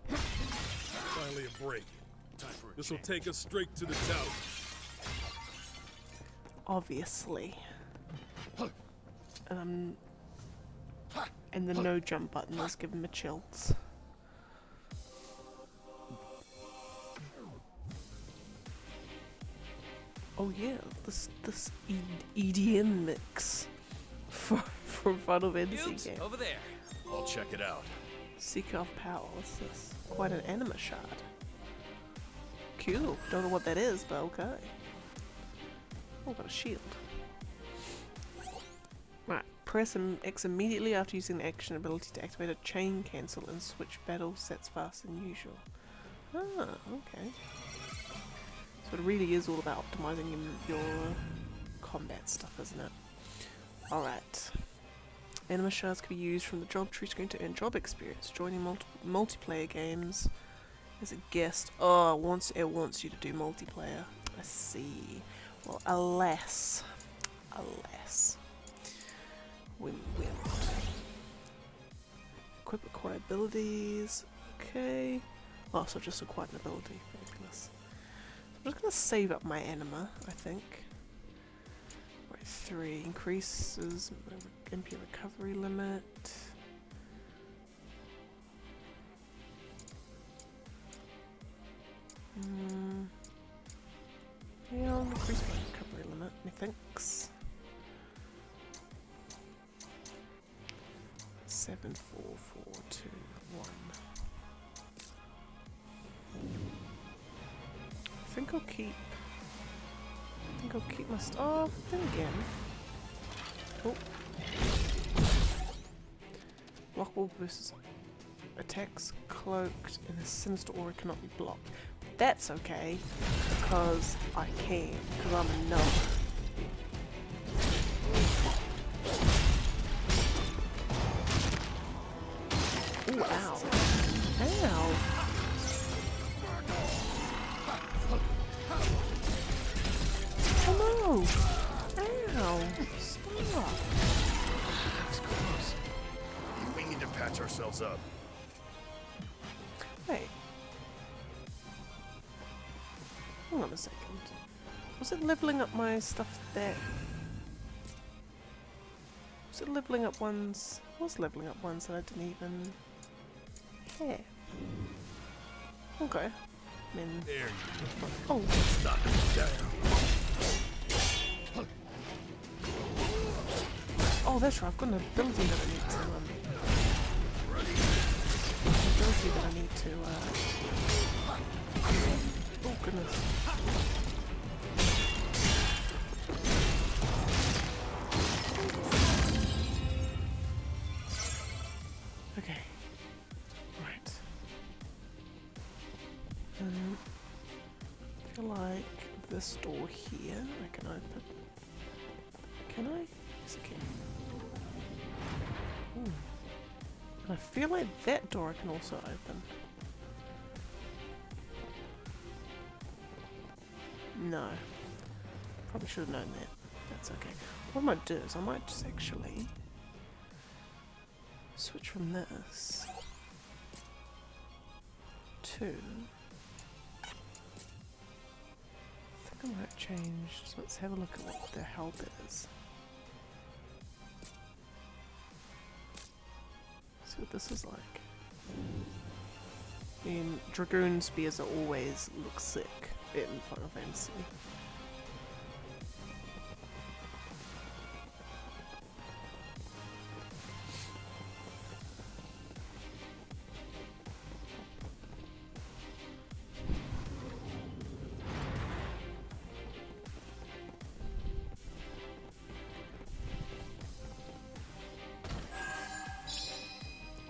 Finally a break. Time for a This will change. take us straight to the tower. Obviously. And the no jump button is giving me chills. Oh yeah, this EDM mix for Final Fantasy Cubes, game. over there. I'll check it out. Seeker of Power, what's this? Quite an anima shard. Cool, don't know what that is, but okay. Oh, got a shield. Right, press X immediately after using the action ability to activate a chain cancel and switch battle sets faster than usual. Ah, okay. So it really is all about optimizing your combat stuff, isn't it? Alright. Anima shards can be used from the job tree screen to earn job experience. Joining multiplayer games as a guest. Oh, it wants you to do multiplayer. I see. Well, alas. We will. Equip acquired abilities. Okay. Oh, so just acquired an ability. Fabulous. I'm just gonna save up my anima, I think. Right, 3 increases MP recovery limit. Yeah, I'll increase my recovery limit, methinks. 7, 4, 4, 2, 1. I think I'll keep my oh, then again. Oh. Block wall versus attacks cloaked in a sinister aura cannot be blocked. That's okay, because I can, because I'm a gnome. Ooh, ow. Ow. Oh no! Ow! Stop! That's close. We need to patch ourselves up. Wait. Hang on a second. Was it leveling up my stuff there? Was it leveling up ones? Was leveling up ones that I didn't even have? Okay. I mean, There you go. oh. Knock it down. Oh, that's right. I've got an ability that I need to. Ability that I need to. Oh goodness. Okay. Right. I feel like this door here I can open. Can I? Yes, I can. Ooh. And I feel like that door I can also open. No. Probably should have known that. That's okay. What I might do is I might just actually switch from this to... I think I might change... So let's have a look at what the hell that is. See what this is like. I mean, Dragoon Spears are always look sick in Final Fantasy.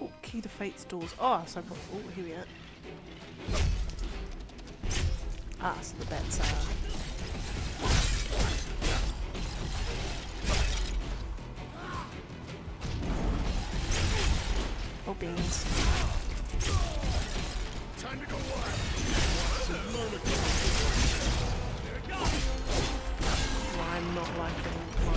Oh, key to Fate's doors. Oh, so oh, here we are. Ah, so the bats are... Oh, beans. Time to go wild. Well, I'm not liking my...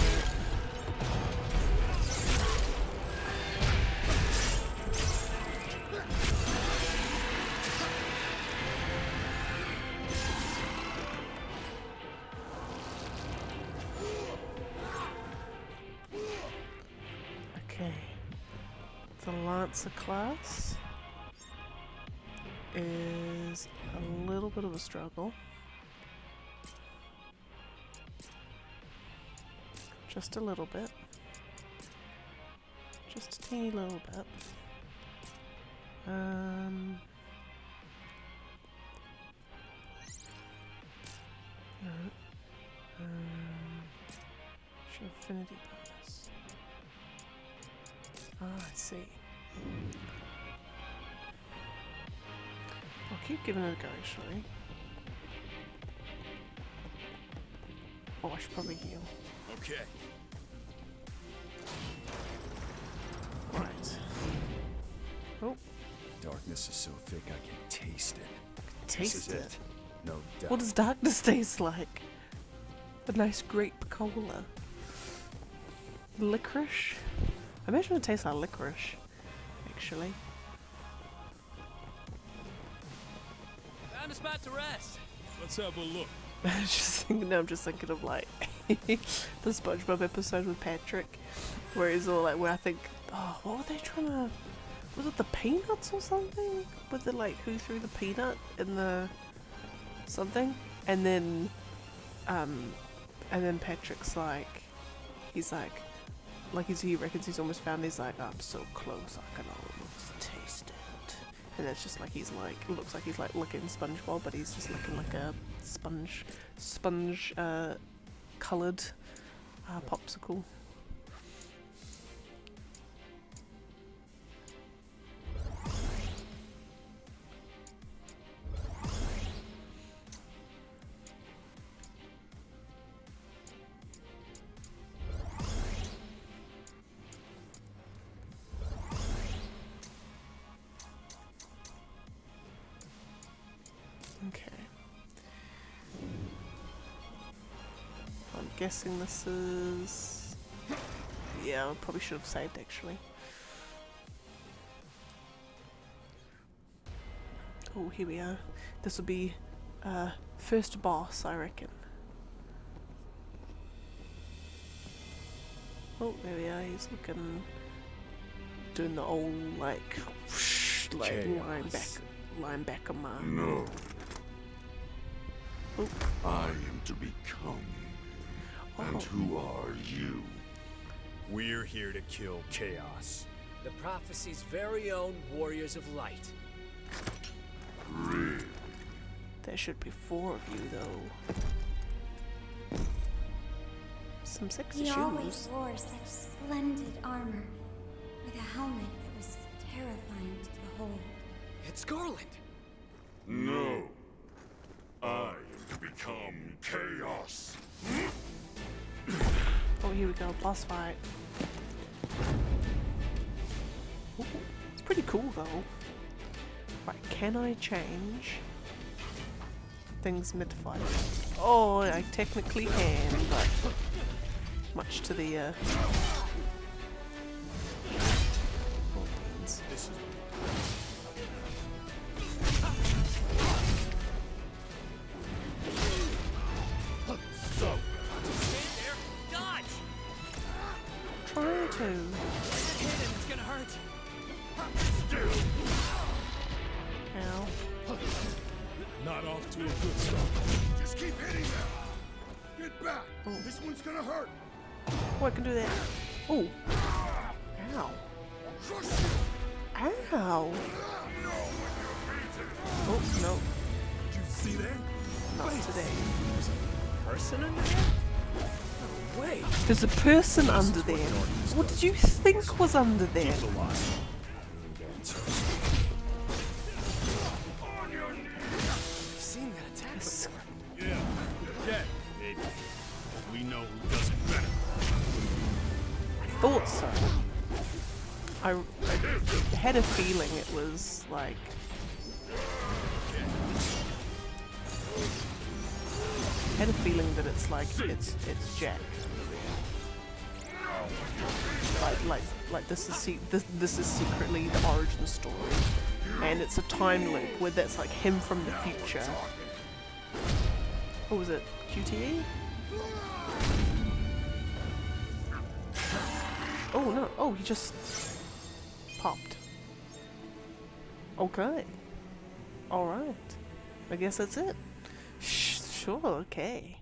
Okay. The Lancer class is a little bit of a struggle. Just a little bit. Just a teeny little bit. No. Show affinity bonus. Ah, I see. I'll keep giving it a go, actually. Oh, I should probably heal. Okay. Right. Oh, Darkness is so thick I can taste it. taste it. No doubt. What does darkness taste like? A nice grape cola. Licorice? I imagine it tastes like licorice, actually. Found a spot to rest. Let's have a look. I'm just thinking of like the SpongeBob episode with Patrick, where he's all like, where I think, oh, what were they trying to? Was it the peanuts or something? Was it like who threw the peanut in the something? And then And then Patrick's like, he reckons he's almost found. He's like, I'm so close, I can almost taste it. And it's just like he's like, it looks like he's like licking SpongeBob, but he's just looking like a sponge coloured popsicle. Okay. I'm guessing this is... Yeah, I probably should have saved actually. Oh, here we are. This will be first boss, I reckon. Oh, there we are. He's looking, doing the old like, whoosh, like linebacker man. No, Oh, I am to become. And who are you? We're here to kill Chaos. The prophecy's very own Warriors of Light. Really? there should be 4 of you though. Some sexy He shoes. always wore such splendid armor, with a helmet that was terrifying to behold. It's Garland! No. I am to become Chaos. Oh, here we go, boss fight. Ooh, it's pretty cool though. Right, can I change things mid-fight? Oh, I technically can, but much to the This is So, Stand there! Dodge! trying to. Hit him, it's gonna hurt! still. Ow. Not off to a good start. Just keep hitting them. Get back. This one's gonna hurt. Oh, I can do that. Oh. Ow. Crush you. Ow. Oh, no. Did you see that? Not today. Person under there? No way! There's a person under there. What did you think was under there? alive. I've seen that attack Yes. before. Yeah, dead, maybe. We know who does it better. I thought so. I had a feeling it was like... I had a feeling that it's like, it's Jack. Like this is this is secretly the origin story. And it's a time loop where that's like him from the future. What was it? QTE? Oh no, oh he just popped. Okay. Alright. I guess that's it. Sure, okay.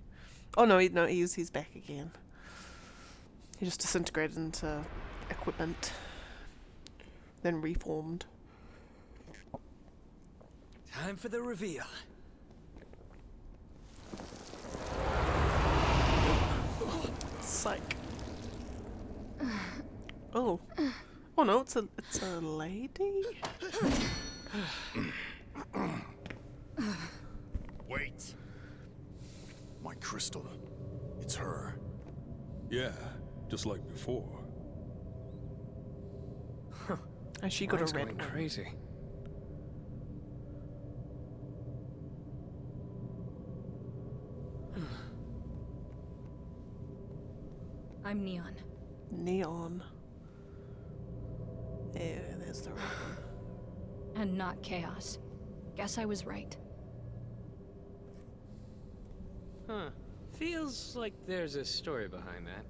Oh no, he's back again. He just disintegrated into equipment. Then reformed. Time for the reveal. Psych. Oh. Oh no, it's a lady? Wait. My crystal. It's her. Yeah, just like before. And she got Mine's a red going one. crazy. I'm Neon. Neon. There's the red one. And not Chaos. Guess I was right. Huh. Feels like there's a story behind that.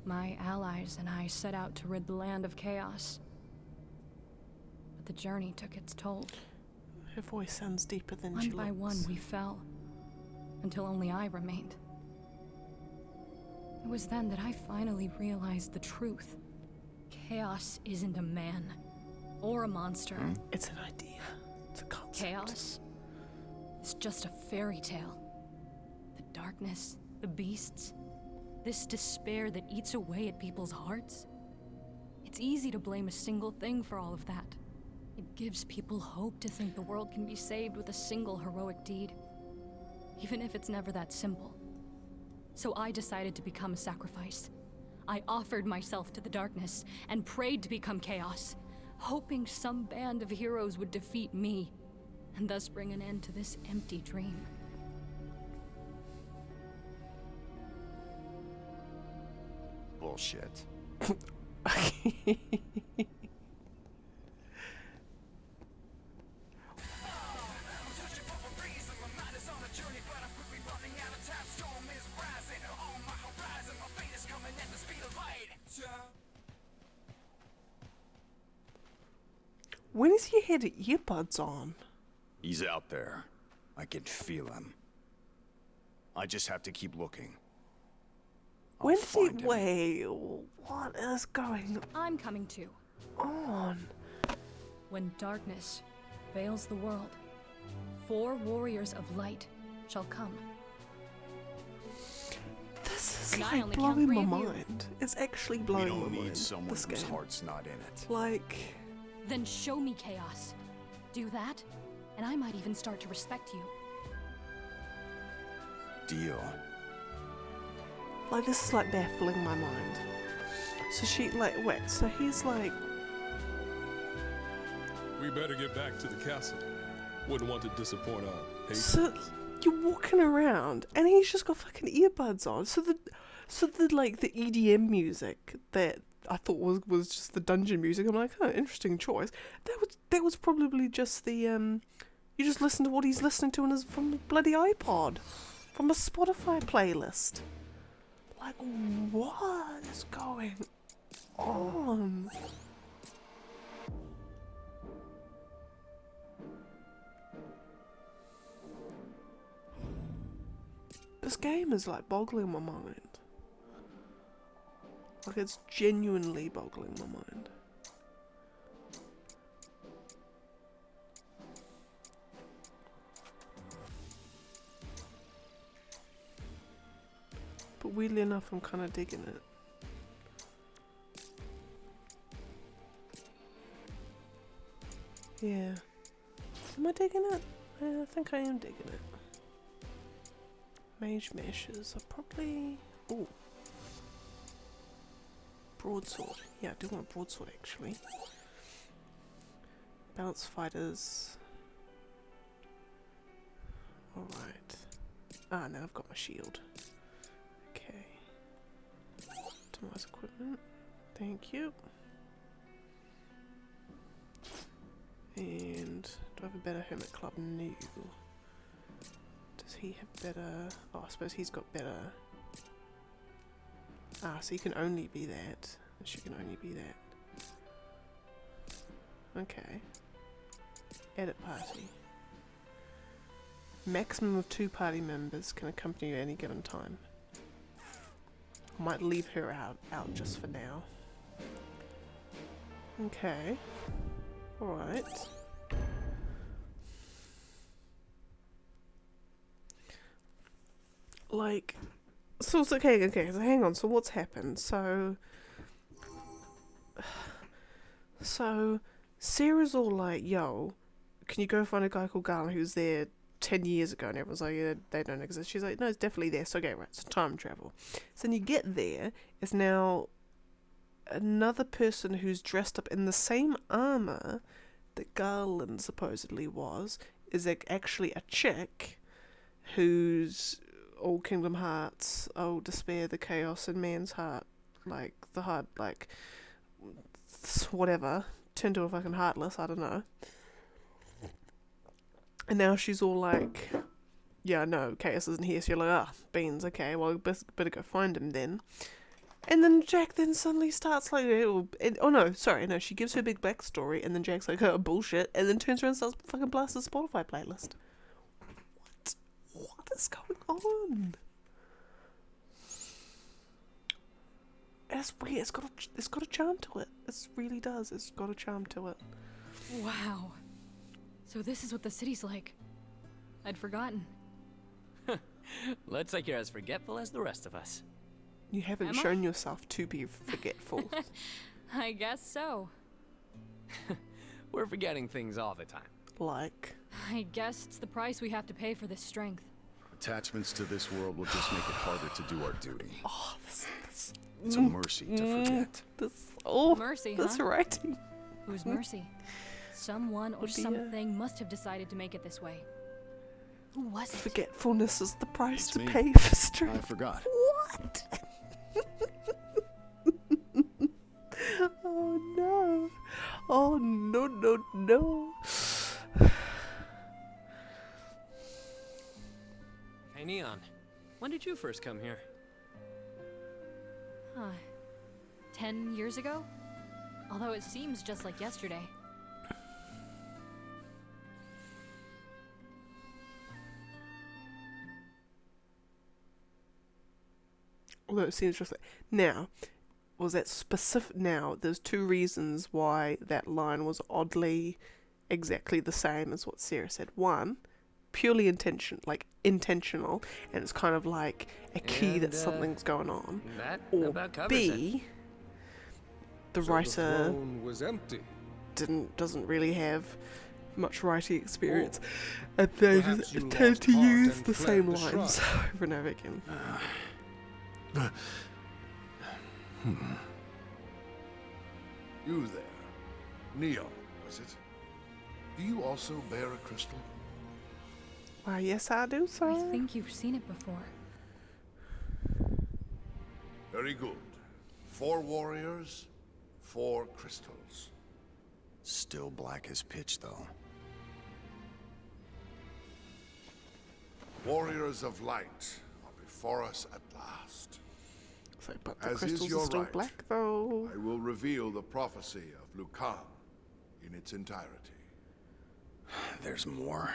My allies and I set out to rid the land of Chaos. But the journey took its toll. Her voice sounds deeper than One she by looks. one we fell. until only I remained. It was then that I finally realized the truth. Chaos isn't a man or a monster. It's an idea. It's a concept. Chaos is just a fairy tale. The darkness, the beasts, this despair that eats away at people's hearts. It's easy to blame a single thing for all of that. It gives people hope to think the world can be saved with a single heroic deed, even if it's never that simple. So I decided to become a sacrifice. I offered myself to the darkness and prayed to become chaos, hoping some band of heroes would defeat me and thus bring an end to this empty dream. Bullshit. When is he had earbuds on? He's out there. I can feel him. I just have to keep looking. When did he... Wait, what is going I'm coming too. on? When darkness veils the world, 4 warriors of light shall come. This is And I like only count blowing 3 my of you. mind. It's actually We blowing my don't mind. need someone This whose game. heart's not in it. Like... Then show me chaos. Do that, and I might even start to respect you. Deal. Like, this is like baffling my mind. So she, like, wait, so he's like... We better get back to the castle. Wouldn't want to disappoint our patrons. So you're walking around and he's just got fucking earbuds on. So the like the EDM music that I thought was just the dungeon music. I'm like, oh, interesting choice. That was probably just the you just listen to what he's listening to from a bloody iPod, from a Spotify playlist. Like, what is going on? This game is like boggling my mind. Like, it's genuinely boggling my mind. But weirdly enough, I'm kind of digging it. Yeah. Am I digging it? I think I am digging it. Mage meshes are probably... Ooh. Broadsword. Yeah, I do want a broadsword actually. Balance fighters. Alright. Ah, now I've got my shield. Okay. Optimize equipment. Thank you. And do I have a better Hermit Club? No. Does he have better... Oh, I suppose he's got better... Ah, so he can only be that. And she can only be that. Okay. Edit party. Maximum of 2 party members can accompany you at any given time. I might leave her out just for now. Okay. Alright. Like, so it's okay, so hang on, so what's happened? So Sarah's all like, yo, can you go find a guy called Garland who's there 10 years ago? And everyone's like, yeah, they don't exist. She's like, no, it's definitely there. So okay, right, so time travel. So then you get there, it's now another person who's dressed up in the same armor that Garland supposedly was, is actually a chick who's all Kingdom Hearts, oh despair, the chaos in man's heart, like the heart, like whatever, turned to a fucking heartless, I don't know. And now she's all like, yeah, no, Chaos isn't here. So you're like, ah, beans, okay, well, better go find him then. And then Jack then suddenly starts like, oh no, sorry, no, she gives her big backstory, and then Jack's like, oh, bullshit, and then turns around and starts fucking blasting the Spotify playlist. What is going on? on. It's weird. It's got a charm to it. It really does. It's got a charm to it. Wow. So this is what the city's like. I'd forgotten. Looks like you're as forgetful as the rest of us. You haven't Am I? shown yourself to be forgetful. I guess so. We're forgetting things all the time. Like, I guess it's the price we have to pay for this strength. Attachments to this world will just make it harder to do our duty. oh, It's a mercy to forget. Mercy, this huh? writing. Whose mercy? Someone or Would be, something must have decided to make it this way. Who was it? Forgetfulness is the price It's to me. pay for I strength. forgot. What? Oh no. Oh no, no, no. Hey, Neon. When did you first come here? Huh. 10 years ago? Although it seems just like yesterday. Although it seems just like now, was that specific? Now, there's two reasons why that line was oddly exactly the same as what Sarah said. One, purely intentional, and it's kind of like a key that And, something's going on. That Or about covers B, the So writer The throne was empty. doesn't really have much writing experience, and they Perhaps just you tend lost to heart use and the fled same the lines shrine. over and over again. You there. Neon, was it? Do you also bear a crystal? Why, yes, I do, sir. I think you've seen it before. Very good. 4 warriors, 4 crystals. Still black as pitch, though. Warriors of light are before us at last. So, but the As is crystals your are still right. black, though. I will reveal the prophecy of Lucan in its entirety. There's more.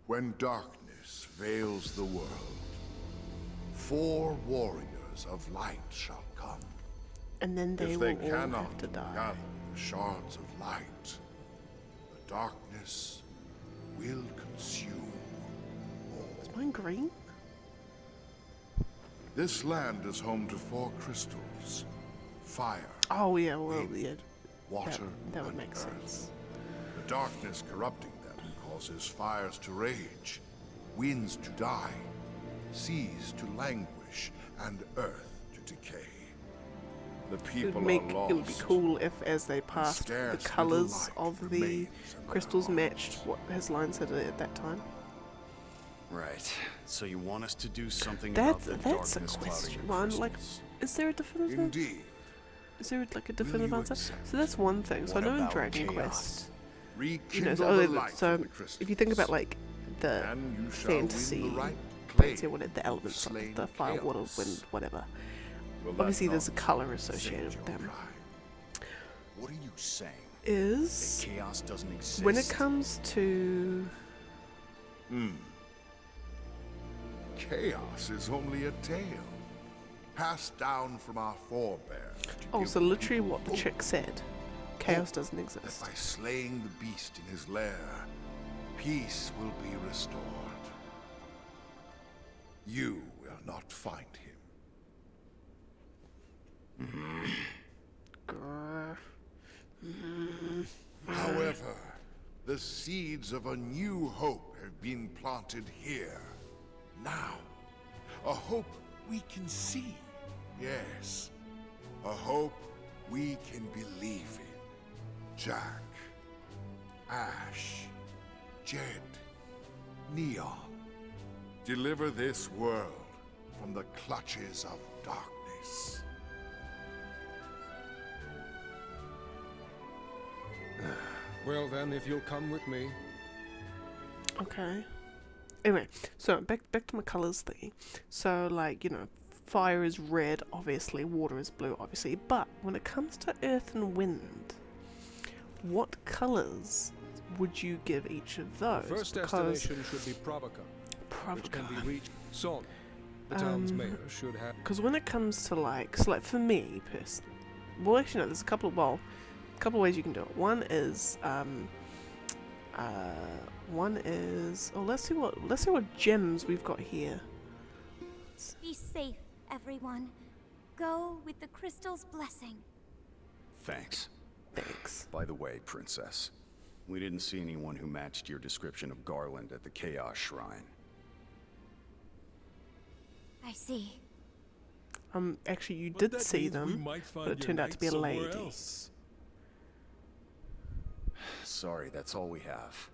When darkness veils the world, 4 warriors of light shall come. And then they If will they all cannot have to die. gather the shards of light, the darkness will consume all. Is mine green? This land is home to 4 crystals: fire, Oh yeah, well wind, yeah. water, That would and make earth. sense. The darkness corrupting them causes fires to rage, winds to die, seas to languish, and earth to decay. The people are lost. It would be cool if, as they passed, the scarce little colours light of the remains in their crystals hearts. matched what his line said at that time. Right. So you want us to do something That's about the a darkness clouding question. your One, like, crystals? is there a definitive? Indeed. Is there like a definitive you answer? accept? So that's one thing. So I What know in about Dragon chaos? Quest, Rekindle so, the light so in the crystals. if you think about like the and you shall fantasy, win the right fantasy claim or whatever, the elements slain of the fire, water, chaos. wind, whatever. Will that Obviously, there's a not color associated save with your them. pride? What are you saying? Is That chaos doesn't exist? when it comes to Chaos is only a tale, passed down from our forebears. to oh, give so literally what the hope chick said, chaos doesn't that exist. by slaying the beast in his lair, peace will be restored. You will not find him. Grr. However, the seeds of a new hope have been planted here, now. A hope we can see, yes. A hope we can believe in. Jack, Ash, Jed, Neon. Deliver this world from the clutches of darkness. Well then, if you'll come with me. Okay. Anyway, so back to my colours thingy. So like, you know, fire is red, obviously, water is blue, obviously, but when it comes to earth and wind, what colours would you give each of those? First Because destination should be Provoca. which can be reached. Son, the town's mayor should have. Because when it comes to like, so like for me personally, well actually no, there's a couple of ways you can do it. One is let's see what gems we've got here. Be safe, everyone. Go with the crystal's blessing. Thanks. Thanks. By the way, Princess, we didn't see anyone who matched your description of Garland at the Chaos Shrine. I see. Actually you But did that see means we them, might find but it your turned out to knight be a somewhere lady. else. Sorry, that's all we have.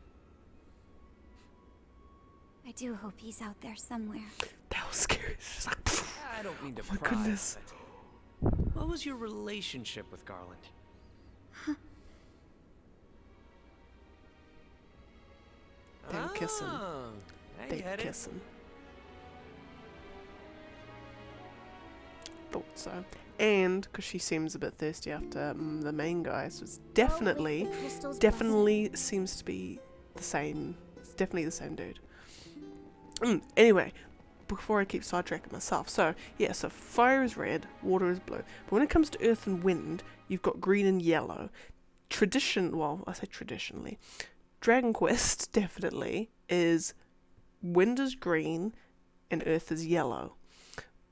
I do hope he's out there somewhere. That was scary. It's just like, I don't mean to my pry, goodness. but what was your relationship with Garland? They were kissing. Oh, I They get it. kissing. Thought so. And because she seems a bit thirsty after the main guy, so it's definitely, seems to be the same. It's definitely the same dude. Anyway, before I keep sidetracking myself, so yeah, so fire is red, water is blue. But when it comes to earth and wind, you've got green and yellow. I say traditionally, Dragon Quest definitely is wind is green and earth is yellow.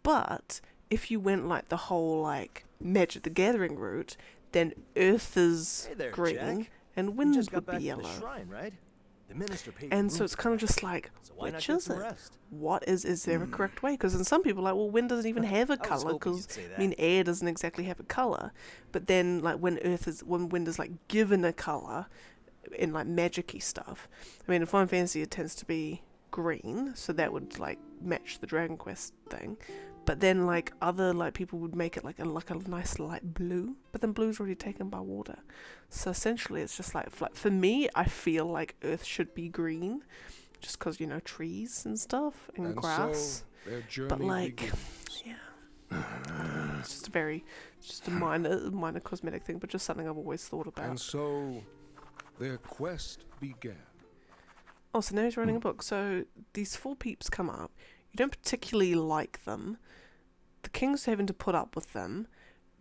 But if you went like the whole like Magic the Gathering route, then earth is Hey there, green Jack. and You wind just got would back be from the yellow. shrine, right? The minister paid And your so room it's kind of just like, so why not which get is some it? rest? What is there a correct way? Because then some people are like, well, wind doesn't even have a I was color, hoping because you'd say I mean, that. air doesn't exactly have a color. But then like when wind is like given a color in like magic-y stuff. I mean, in Final Fantasy it tends to be green, so that would like match the Dragon Quest thing. But then like other like people would make it like a nice light blue, but then blue's already taken by water. So essentially it's just like for me, I feel like earth should be green, just because, you know, trees and stuff and grass. So their journey But like, begins. yeah, it's just a minor cosmetic thing, but just something I've always thought about. And so their quest began. Oh, so now he's writing a book. So these four peeps come up. You don't particularly like them. The king's having to put up with them.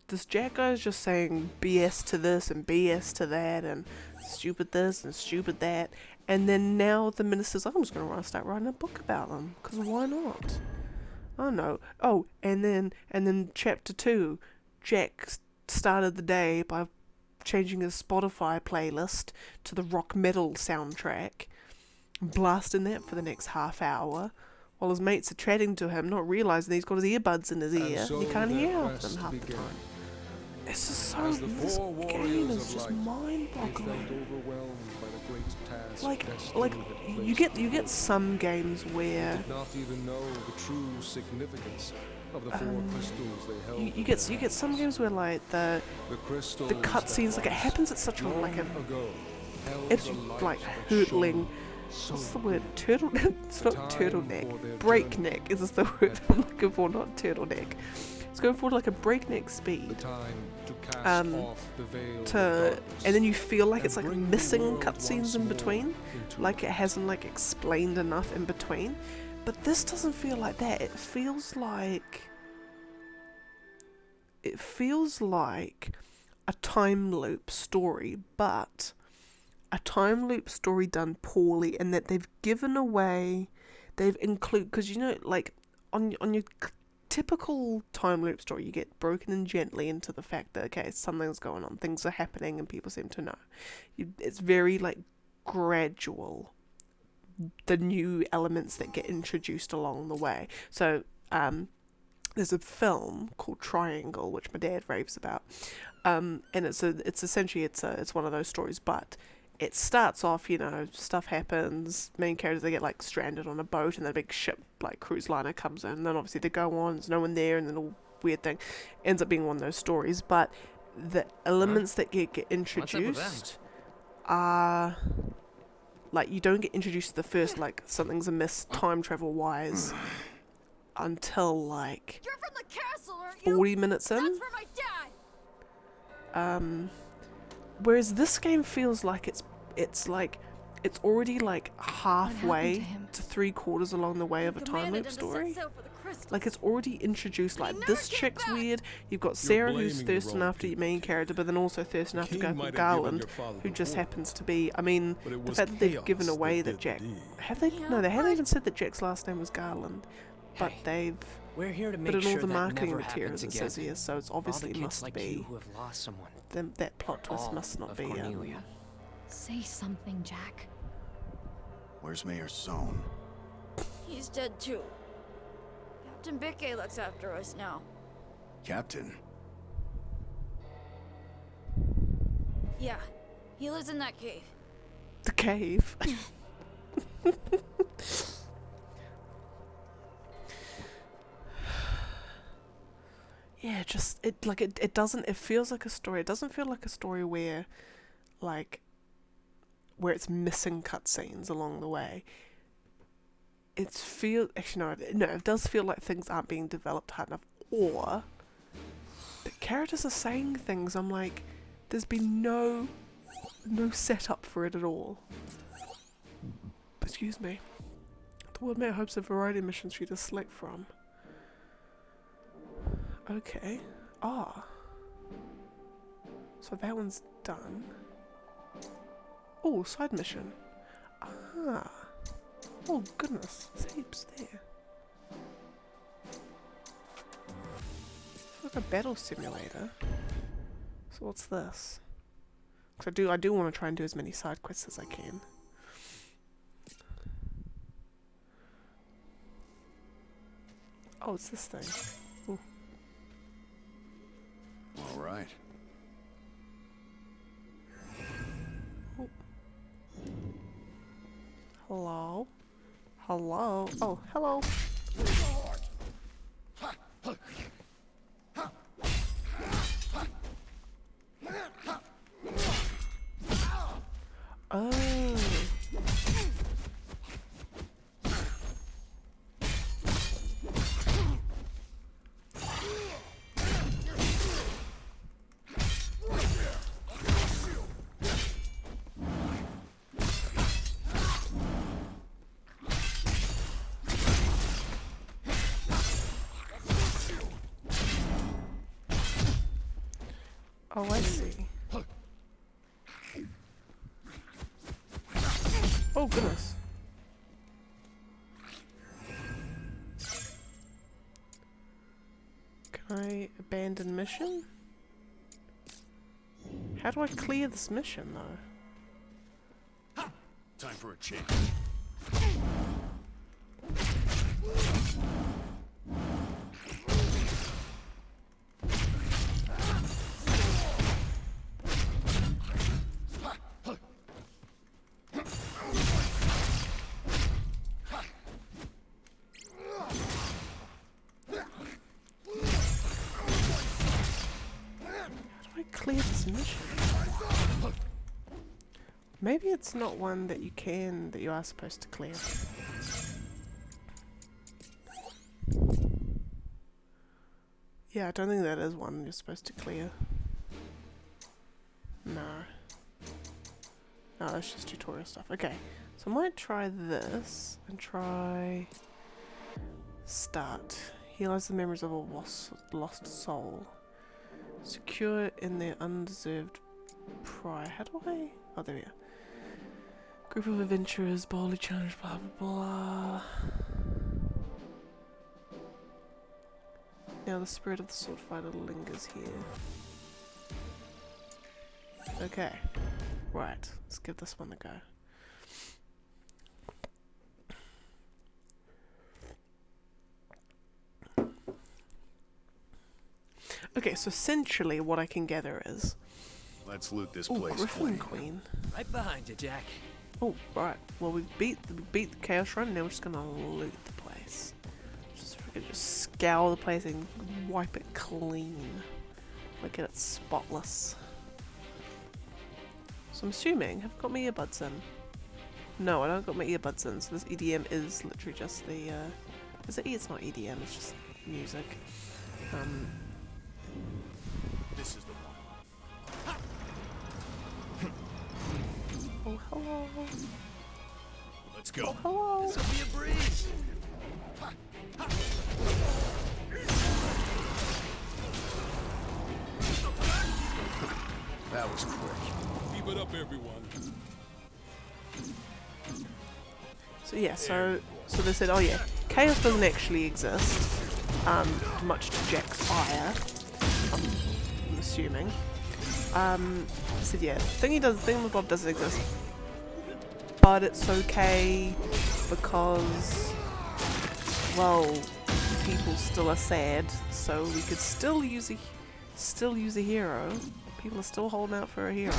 This Jack guy is just saying BS to this and BS to that and stupid this and stupid that. And then now the minister's like, I'm just going to start writing a book about them. Because why not? Oh no. Oh, and then chapter 2, Jack started the day by changing his Spotify playlist to the rock metal soundtrack, blasting that for the next half hour, while his mates are chatting to him, not realising he's got his earbuds in his ear. so You can't their hear out of quest them half the began. time. It's just so. As the This four game warriors is of just light, they felt mind-boggling. overwhelmed by the great task Like destiny had you placed get before some games where them. Did not even know the true significance of the four crystals they held. you in get their hands. some games where like the crystals cutscenes, like it that happens at such a long like a ago held it's the light like that hurtling. shone so What's the word? Turtle? It's The not time turtleneck. for their Breakneck is the word I'm looking for, not turtleneck. It's going forward like a breakneck The speed. time to cast off the veil of darkness And then you feel like and it's like bring the missing world cutscenes once in more between, into like it hasn't like explained enough in between. But this doesn't feel like that. It feels like a time loop story, but a time loop story done poorly, in that they've given away, they've included, because you know, like on your typical time loop story, you get broken in gently into the fact that, okay, something's going on, things are happening, and people seem to know. It's very like gradual, the new elements that get introduced along the way. So there's a film called Triangle, which my dad raves about, and it's essentially one of those stories, but it starts off, you know, stuff happens, main characters, they get like stranded on a boat, and then a big ship, like cruise liner, comes in, and then obviously they go on, there's no one there, and then all weird thing ends up being one of those stories. But the elements that get introduced are like, you don't get introduced to the first, like, something's amiss time travel wise until like You're from the castle, aren't you? 40 minutes in. That's for my dad. Whereas this game feels like it's like it's already like halfway him? to 3/4 along the way of a time loop story. Like, it's already introduced, like, this chick's weird. You've got Sarah, who's blaming the thirsting wrong after your people. main character, but then also thirsting after a king guy might called have Garland, given your father who the just war, happens to be. I mean, but it the was fact that they've given chaos away that that did Jack. the deed. Have they? No, they haven't even said that Jack's last name was Garland. But Hey, they've. We're here to But make in all sure the that marketing never materials happens it again. says here, so it's For all the obviously kids must like be. you who have lost someone. That plot twist All must not of be. Cornelia. Say something, Jack. Where's Mayor Sohn? He's dead too. Captain Bickey looks after us now. Captain? Yeah, he lives in that cave. The cave. Yeah, just it doesn't. It feels like a story. It doesn't feel like a story where, like, where it's missing cutscenes along the way. Actually no, it does feel like things aren't being developed hard enough, or the characters are saying things. I'm like, there's been no setup for it at all. Excuse me. The World Mayor hopes a variety of missions for you to select from. Okay. Ah. So that one's done. Oh, side mission. Ah. Oh goodness, there's heaps there. It's like a battle simulator. So what's this? Because I do want to try and do as many side quests as I can. Oh, it's this thing. Ooh. All right. Oh. Hello? Hello? Oh, hello. Oh. Oh, I see. Oh, goodness. Can I abandon mission? How do I clear this mission, though? Time for a change. Clear this mission. Maybe it's not one that you are supposed to clear. Yeah, I don't think that is one you're supposed to clear. No. No, that's just tutorial stuff. Okay, so I might try this and try start. Heals the memories of a lost soul. Secure in their undeserved pride. How do I? Oh, there we go. Group of adventurers, boldly challenged, blah blah blah. Now the spirit of the sword fighter lingers here. Okay. Right. Let's give this one a go. Okay, so essentially what I can gather is... Let's loot this Oh, place Griffin clean. Queen. Right behind you, Jack. Oh, right. Well, we beat the Chaos Shrine, now we're just gonna loot the place. Just freaking just scour the place and wipe it clean. Like, get it spotless. So I'm assuming, have I got my earbuds in? No, I don't got my earbuds in, so this EDM is literally just the, it's not EDM, it's just music. This is the one. Oh, hello. Let's go. Hello. This'll be a breeze. That was quick. Keep it up, everyone. So yeah, so they said, oh yeah, chaos doesn't actually exist, much to Jack's fire, I'm assuming. They said yeah, thingamabob doesn't exist, but it's okay because, well, people still are sad, so we could still use a hero. People are still holding out for a hero.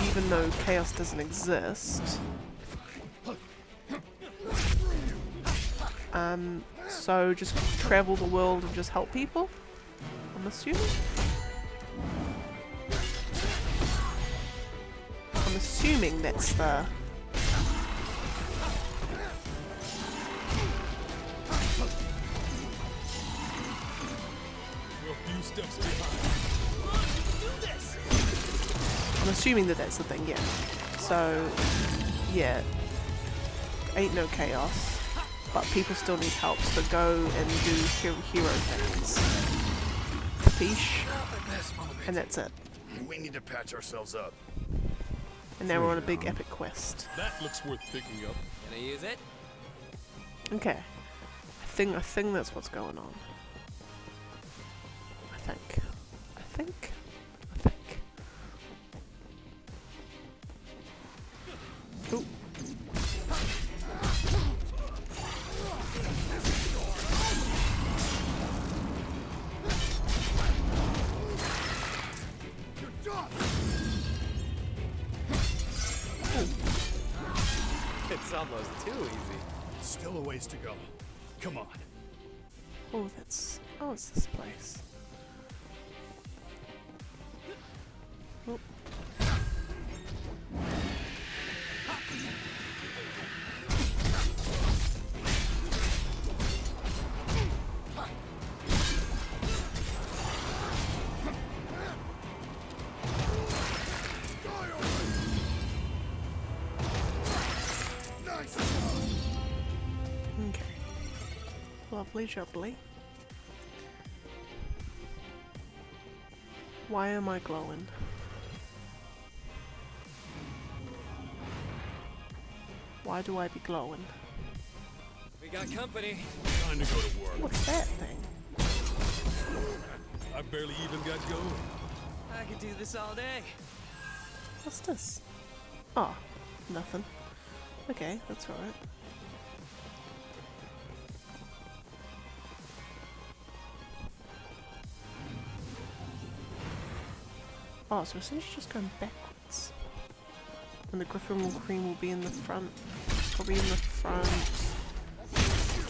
Even though chaos doesn't exist. So just travel the world and just help people? I'm assuming? I'm assuming that's the... We're a few steps behind. I'm assuming that that's the thing, yeah. So, yeah. Ain't no chaos. But people still need help, so go and do hero things. Capiche? And that's it. We need to patch ourselves up. And now we're on a big epic quest. That looks worth picking up. Can I use it? Okay. I think that's what's going on. I think. Ooh. It's almost too easy. Still a ways to go. Come on. Oh, it's this place. Oh. Okay. Lovely jubbly. Why am I glowing? Why do I be glowing? We got company. Time to go to work. What's that thing? I barely even got going. I could do this all day. What's this? Oh, nothing. Okay, that's alright. Oh, so essentially just going backwards. And the Griffin Cream will be in the front. Probably in the front.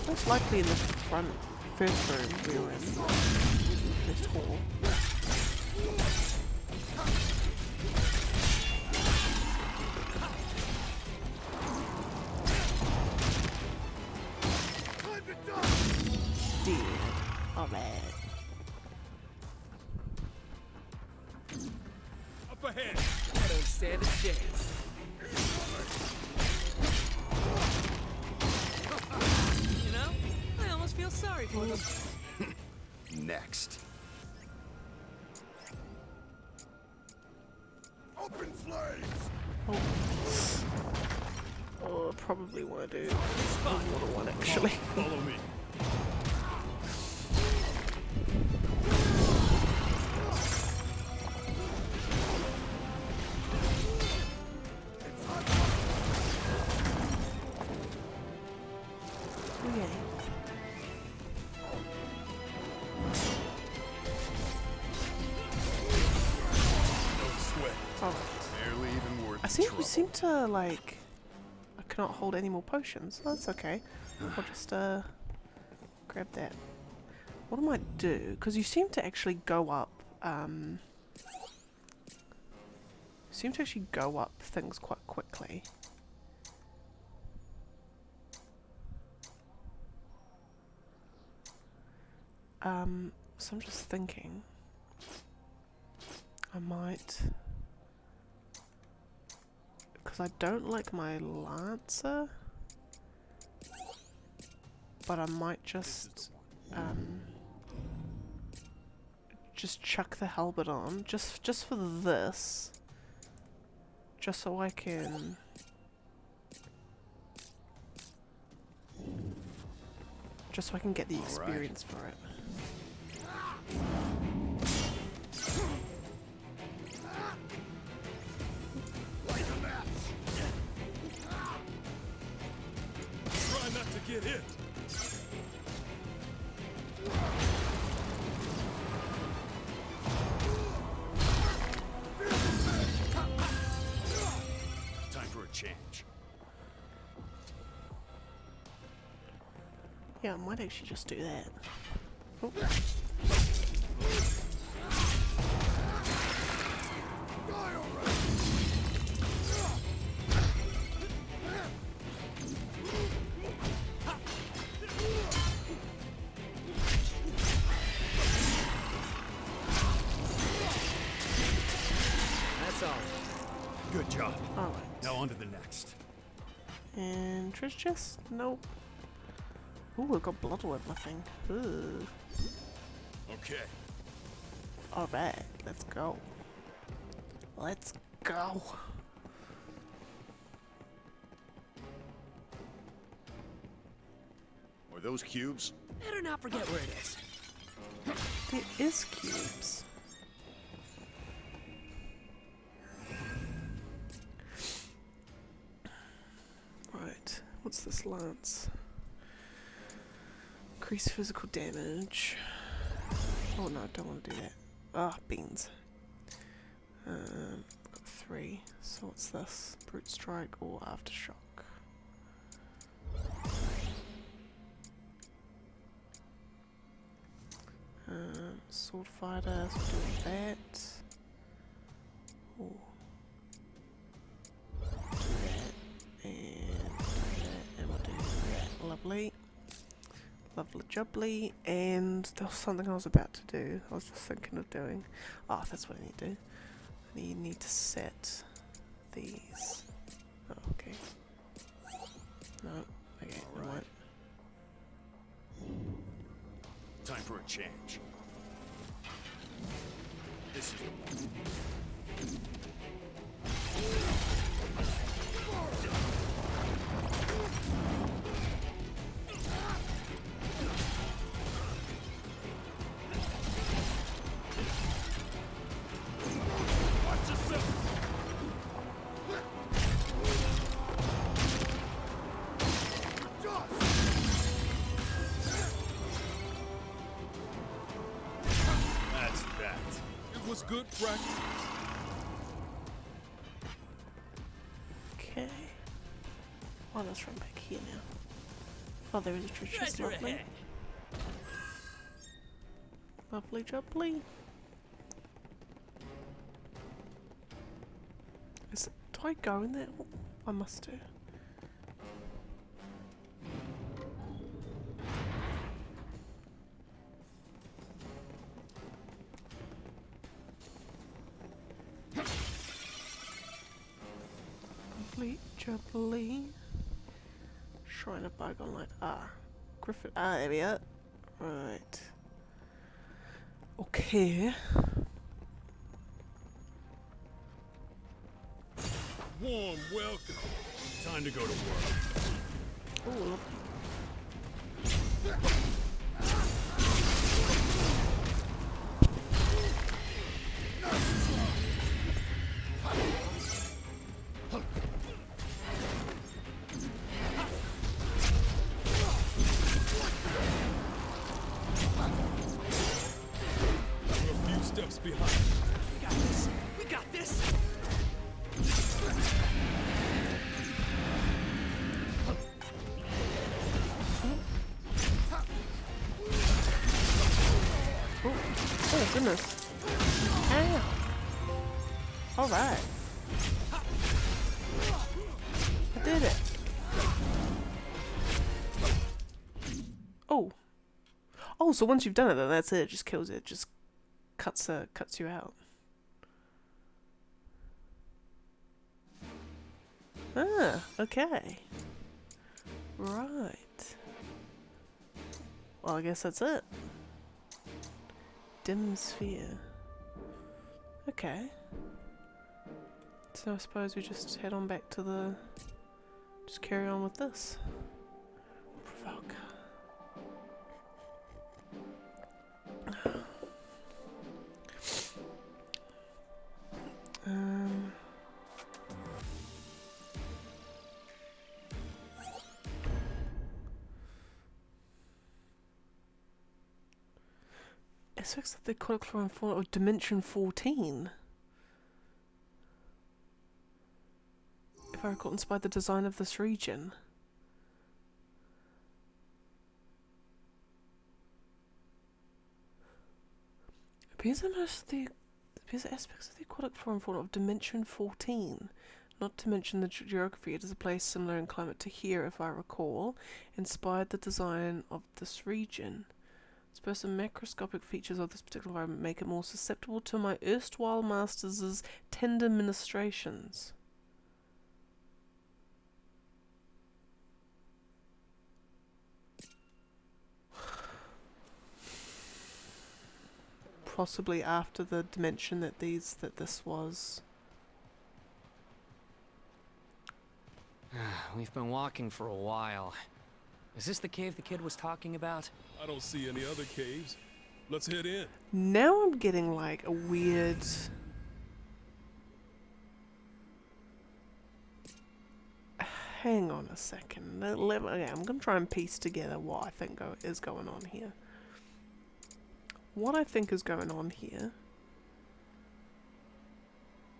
Most likely in the front first room we were in. First hall. Dead. Alright. Up ahead. I don't stand a chance. You know, I almost feel sorry for them. Next. Open flames! Oh, I probably want to do another one actually. Follow me. Okay. No sweat. Alright. Barely even worth I the seem trouble. to like I cannot hold any more potions. That's okay. I'll just grab that. What I might do, because you seem to actually go up things quite quickly. So I'm just thinking I might because I don't like my Lancer. But I might just chuck the halberd on, just for this. Just so I can... Just so I can get the experience for it. Try not to get hit. Time for a change. Yeah, I might actually just do that. Oh. That's all. Good job. Alright. Now on to the next. And treasure chest? Nope. Ooh, I've got blood on my thing. Ooh. Okay. Alright, let's go. Let's go. Are those cubes? Better not forget where it is. There is cubes. Right, what's this lance? Increase physical damage. Oh no, I don't want to do that. Ah, beans. Got 3. So what's this? Brute strike or aftershock? Sword fighter, so we're doing that. Ooh. Do that, and we'll do that. Lovely. Lovely jubbly. And there was something I was about to do. I was just thinking of doing. Oh, that's what I need to do. I need to set these. Oh, okay. No, okay, All right. right. Time for a change. This is the one. Watch yourself. That's that. It was good practice. Okay. Oh, let's run back here now. Oh, there is a treasure chest. Treasure Lovely. ahead. Lovely jubbly. Do I go in there? I must do. Lovely jubbly. Shrine of Bygone Light. Ah. Griffin. Ah, there we are. Right. Okay. Warm welcome. Time to go to work. Oh, lovely. We're a few steps behind. We got this. We got this. Oh, goodness. Ow. Alright. I did it. Oh. Oh, so once you've done it, then that's it. It just kills it. It just cuts you out. Ah, okay. Right. Well, I guess that's it. Dim sphere. Okay. So I suppose we just head on back to the... Just carry on with this. Provoke. Aspects of the Codiclorian fauna of Dimension 14. If I recall, inspired the design of this region. Appears aspects of the aquatic flora and fauna of Dimension 14. Not to mention the geography, it is a place similar in climate to here, if I recall. Inspired the design of this region. Suppose the macroscopic features of this particular environment make it more susceptible to my erstwhile masters' tender ministrations. Possibly after the dimension that this was. We've been walking for a while. Is this the cave the kid was talking about? I don't see any other caves. Let's head in. Now I'm getting like a weird... Hang on a second. Okay, I'm going to try and piece together what I think is going on here. What I think is going on here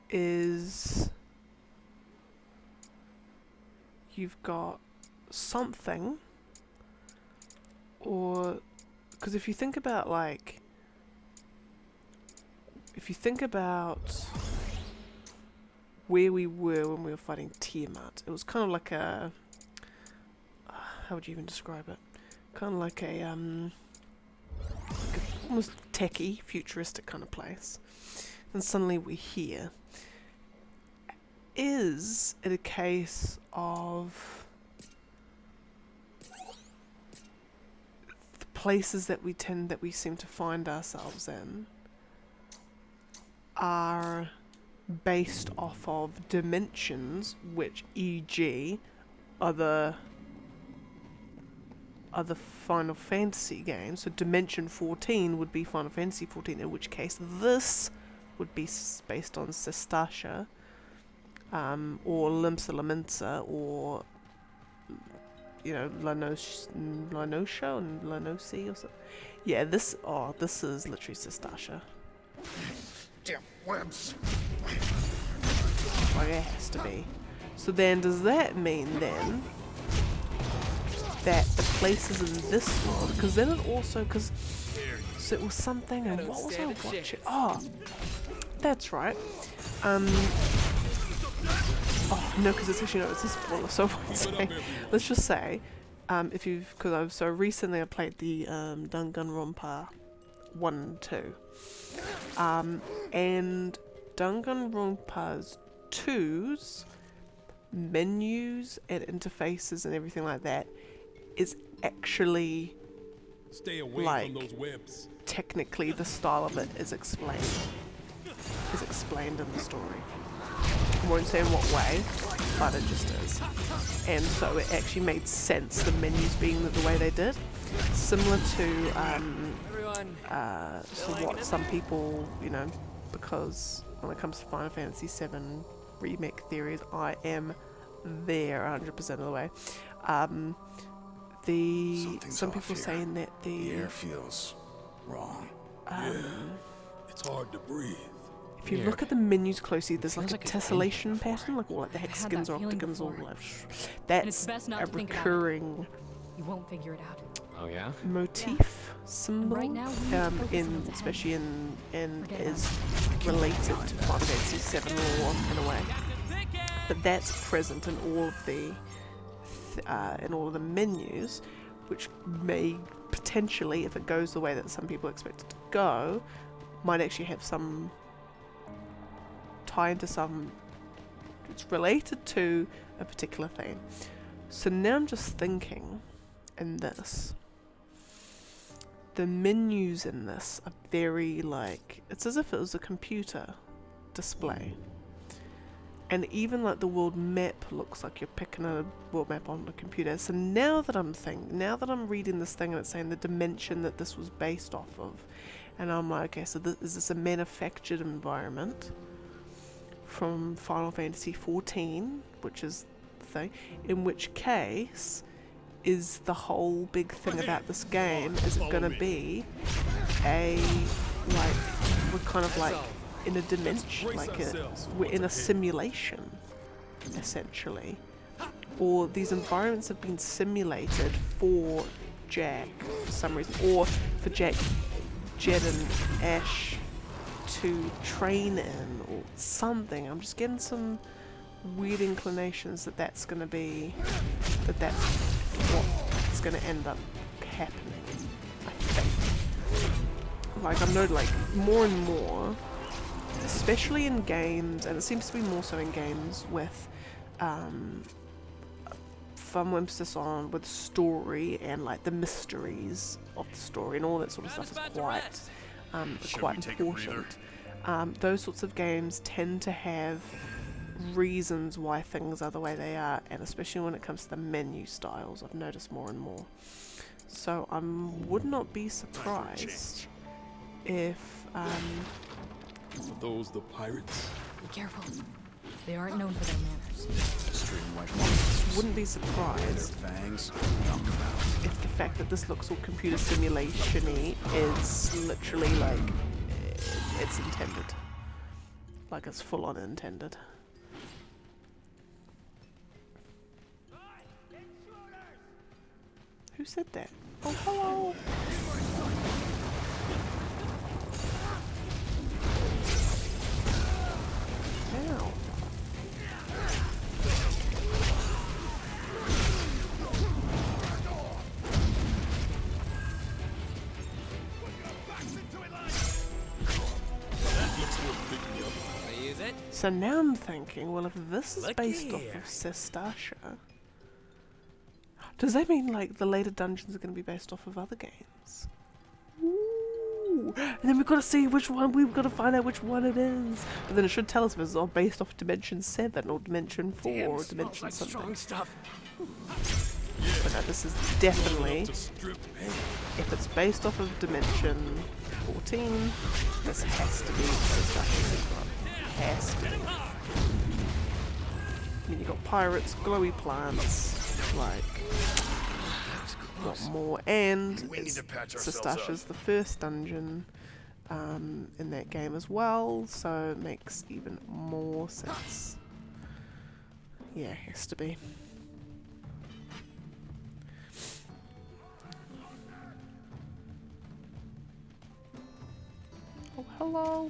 is you've got something, or because if you think about like, if you think about where we were when we were fighting Tiamat, it was kind of like a, how would you even describe it? Kind of like a almost techie, futuristic kind of place. And suddenly we're here. Is it a case of the places that we seem to find ourselves in are based off of dimensions, which, e.g., other Final Fantasy games? So Dimension 14 would be Final Fantasy 14, in which case this would be based on Sestasha, or Limsa Laminsa, or, you know, Lanosha and Lanosi or something. Yeah, this is literally Sestasha. Damn webs. Like, it has to be. So then, does that mean then that the places in this world, because then it also, so it was something, and what was I watching? Oh, that's right. Oh no, because it's actually, no, it's a spoiler, so I won't say. Let's just say, because recently I played the Danganronpa 1 and 2, and Danganronpa 2's menus and interfaces and everything like that is actually, Stay away like, from those webs. technically the style of it is explained in the story. I won't say in what way, but it just is. And so it actually made sense, the menus being the way they did. Similar to so what some people, you know, because when it comes to Final Fantasy VII remake theories, I am there 100% of the way. Some people saying that The air feels wrong. It's hard to breathe. if you look at the menus closely, there's like a tessellation pattern, like all like the hexagons or octagons, all like that's a recurring You won't figure it out. Oh yeah? motif symbol, Right now, we need to focus on what's especially in Forget is related to Final Fantasy VII lore in a way. But that's present in all of the menus, which may potentially, if it goes the way that some people expect it to go, might actually have some tie into some it's related to a particular theme. So now I'm just thinking in this, the menus in this are very like, it's as if it was a computer display. And even like the world map looks like you're picking a world map on the computer. So now that I'm reading this thing and it's saying the dimension that this was based off of, and I'm like, okay, so is this a manufactured environment from Final Fantasy XIV, which is the thing, in which case is the whole big thing about this game, is it going to be a, like, we're kind of like in a dimension, like we're in a simulation, essentially. Or these environments have been simulated for Jack for some reason, or for Jack, Jed and Ash to train in, or something. I'm just getting some weird inclinations that that's going to be, that's what's going to end up happening, I think. Like, I'm noting, like, more and more, especially in games, and it seems to be more so in games with fun emphasis on with story and like the mysteries of the story and all that sort of stuff is quite important. Those sorts of games tend to have reasons why things are the way they are, and especially when it comes to the menu styles, I've noticed more and more. So I would not be surprised if Are those the pirates? Be careful. They aren't known for their manners. wouldn't be surprised Fangs. if the fact that this looks all computer simulation-y is literally like it's intended. Like it's full on intended. Who said that? Oh, hello! Ow. So now I'm thinking, well, if this is based off of Sestasha, does that mean like the later dungeons are going to be based off of other games? Ooh. And then we've got to see which one, we've got to find out which one it is. But then it should tell us if it's all based off Dimension 7 or Dimension 4 or Dimension like something. strong stuff. But no, this is definitely, if it's based off of Dimension 14, this has to be Sestasha Secret. Has to be. I mean, you got pirates, glowy plants, like, what more? And Sestasha's the first dungeon in that game as well, so it makes even more sense. Yeah, it has to be. Oh, hello.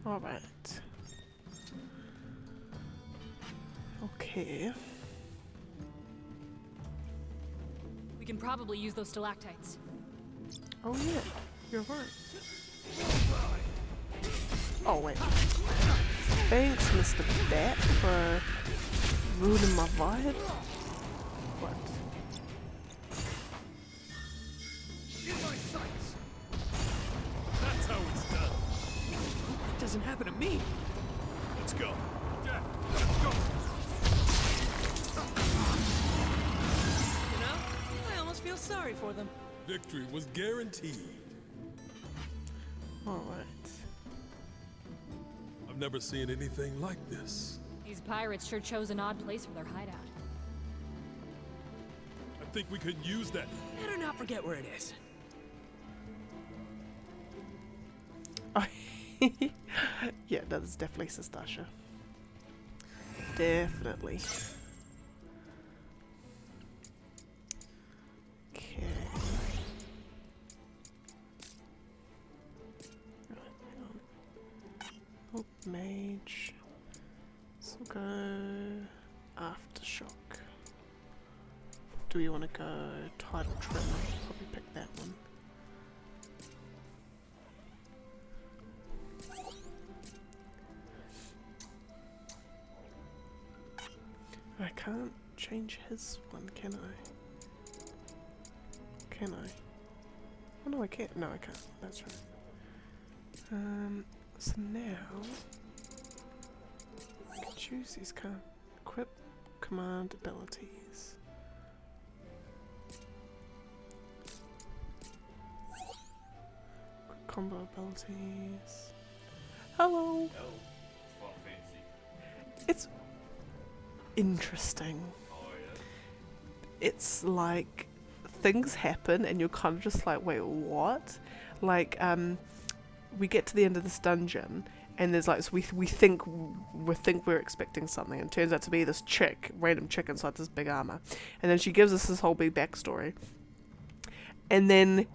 All right. Okay. We can probably use those stalactites. Oh yeah, you're right. Oh wait. Thanks, Mr. Bat, for ruining my vibe. What? That's how it's done. It doesn't happen to me. Let's go. Jack, let's go. You know, I almost feel sorry for them. Victory was guaranteed. Alright. I've never seen anything like this. These pirates sure chose an odd place for their hideout. I think we could use that. Better not forget where it is. Yeah, that is definitely Sestasha. Definitely. Okay. Mage. So we'll go Aftershock. Do we want to go Tidal Trim? Probably pick that one. I can't change his one, can I? Can I? Oh no, I can't. No, I can't. That's right. So now I can choose these equip command abilities. Combo abilities. Hello. It's interesting. It's like things happen and you're kind of just like, wait, what? Like, we get to the end of this dungeon and there's like, so we think we're expecting something, and it turns out to be this random chick inside this big armor, and then she gives us this whole big backstory, and then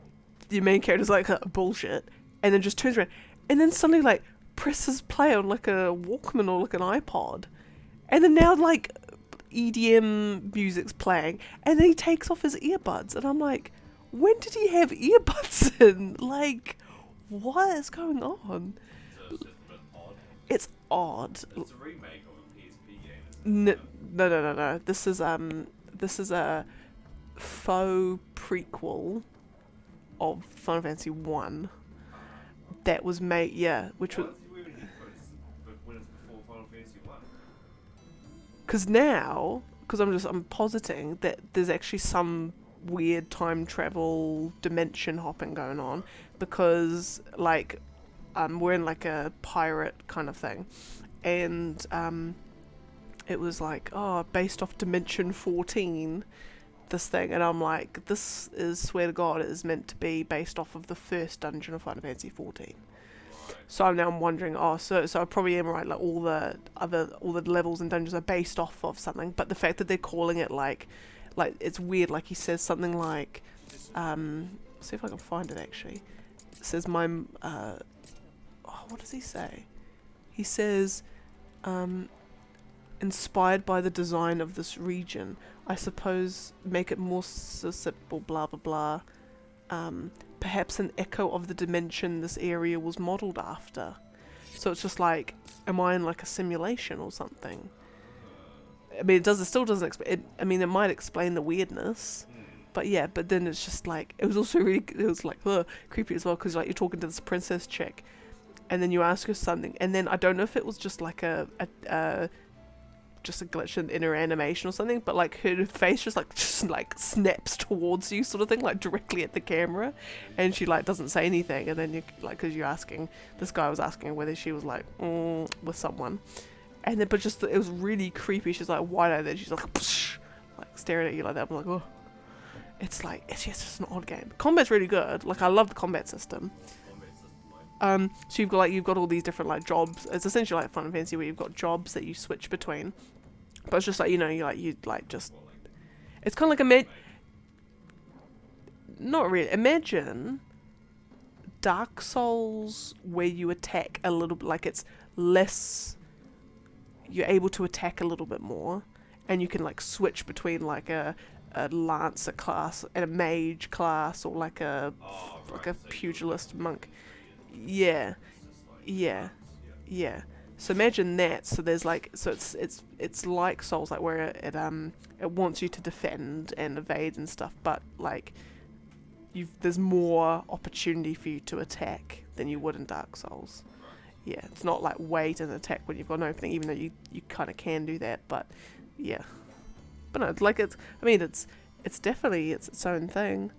the main character's like, bullshit, and then just turns around and then suddenly like presses play on like a Walkman or like an iPod, and then now like EDM music's playing, and then he takes off his earbuds, and I'm like, when did he have earbuds in? Like, what is going on? So it's just a bit odd. It's odd. It's a remake of a PSP game, isn't it? No. This is a faux prequel of Final Fantasy 1 that was made, which was. When it's before Final Fantasy 1. Because I'm positing that there's actually some weird time travel dimension hopping going on, because like we're in like a pirate kind of thing, and it was like, based off Dimension 14, this thing, and I'm like, this is, swear to God, it is meant to be based off of the first dungeon of Final Fantasy 14. So I'm wondering, so I probably am right, like all the levels and dungeons are based off of something, but the fact that they're calling it like it's weird, like he says something like, see if I can find it actually. It says what does he say? He says, inspired by the design of this region, I suppose make it more susceptible, blah blah blah. Perhaps an echo of the dimension this area was modelled after. So it's just like, am I in like a simulation or something? I mean, it still doesn't explain. I mean, it might explain the weirdness, but yeah. But then it's just like, it was also really, it was like creepy as well, because like you're talking to this princess chick, and then you ask her something, and then I don't know if it was just like just a glitch in her animation or something, but like her face just like snaps towards you, sort of thing, like directly at the camera, and she like doesn't say anything, and then you like, because you're asking, this guy was asking whether she was like with someone, and then but just it was really creepy. She's like wide-eyed, then she's like psh, like staring at you like that. I'm like, oh, it's just an odd game. Combat's really good. Like, I love the combat system. So you've got all these different like jobs. It's essentially like Final Fantasy, where you've got jobs that you switch between. But it's just like, it's kind of like not really. Imagine Dark Souls where you attack a little bit, like it's less, you're able to attack a little bit more, and you can like switch between like a lancer class and a mage class, or like a pugilist monk. Yeah. So imagine that. So there's like, so it's like Souls, like where it wants you to defend and evade and stuff, but like there's more opportunity for you to attack than you would in Dark Souls. Yeah, it's not like wait and attack when you've got an opening, even though you kind of can do that. But yeah, but no, like it's definitely its own thing.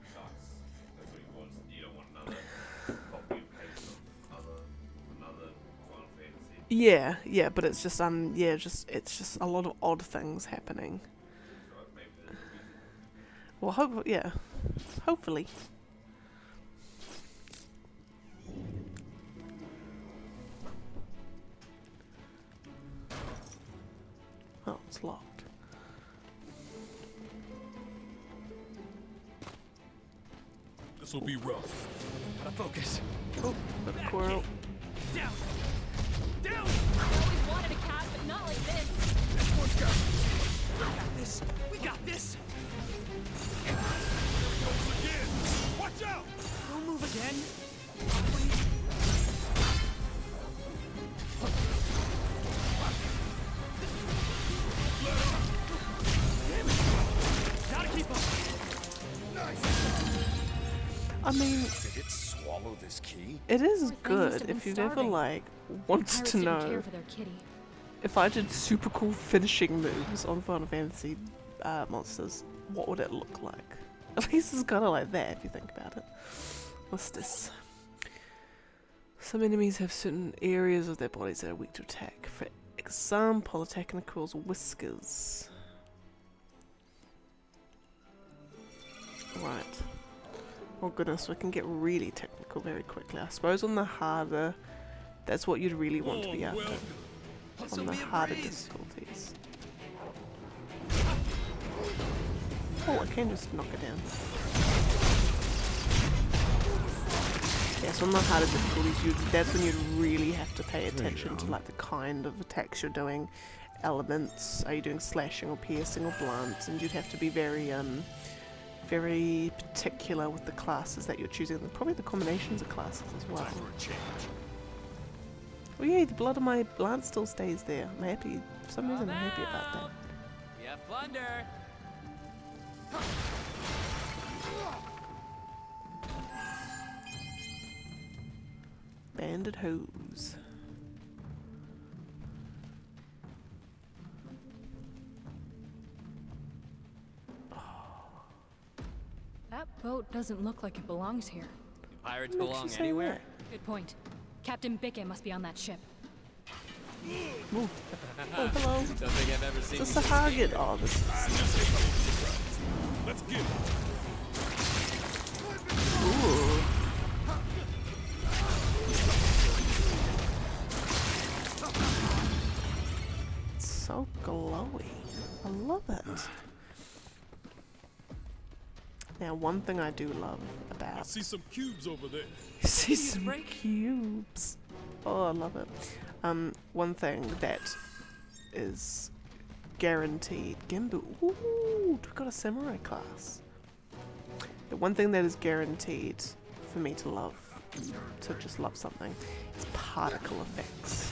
Yeah, but it's just it's just a lot of odd things happening. Well, hopefully. Oh, it's locked. This'll be rough. Gotta focus. Oh, got a squirrel. Down! Down! I mean, Did it swallow this key? it is Poor thing must good have been if you've ever starving. like wanted Pirates to didn't know care for their kitty. if I did super cool finishing moves on Final Fantasy monsters, what would it look like? At least it's kind of like that if you think about it. What's this? Some enemies have certain areas of their bodies that are weak to attack. For example, attacking across whiskers. Right. Oh goodness, we can get really technical very quickly. I suppose on the harder, that's what you'd really want to be after. On the harder difficulties. Oh, I can just knock it down. Yes, on the harder difficulties, that's when you'd really have to pay attention to like the kind of attacks you're doing, elements. Are you doing slashing or piercing or blunt? And you'd have to be very very particular with the classes that you're choosing, and probably the combinations of classes as well. Oh yeah, the blood of my plant still stays there. I'm happy. For some reason, I'm happy about that. We have plunder. Banded hose. That boat doesn't look like it belongs here. Pirates What makes belong you say anywhere. that? Good point. Captain Bickey must be on that ship. Ooh. Oh, hello. Don't think I've ever seen Is you this a so target? Oh, this is... Let's get it. Ooh. It's so glowy. I love it. Now, one thing I do love I about... see some cubes over there. See some cubes. Oh, I love it. One thing that is guaranteed... Gembu. Ooh, we've got a samurai class. One thing that is guaranteed for me to love, to just love something, is particle effects.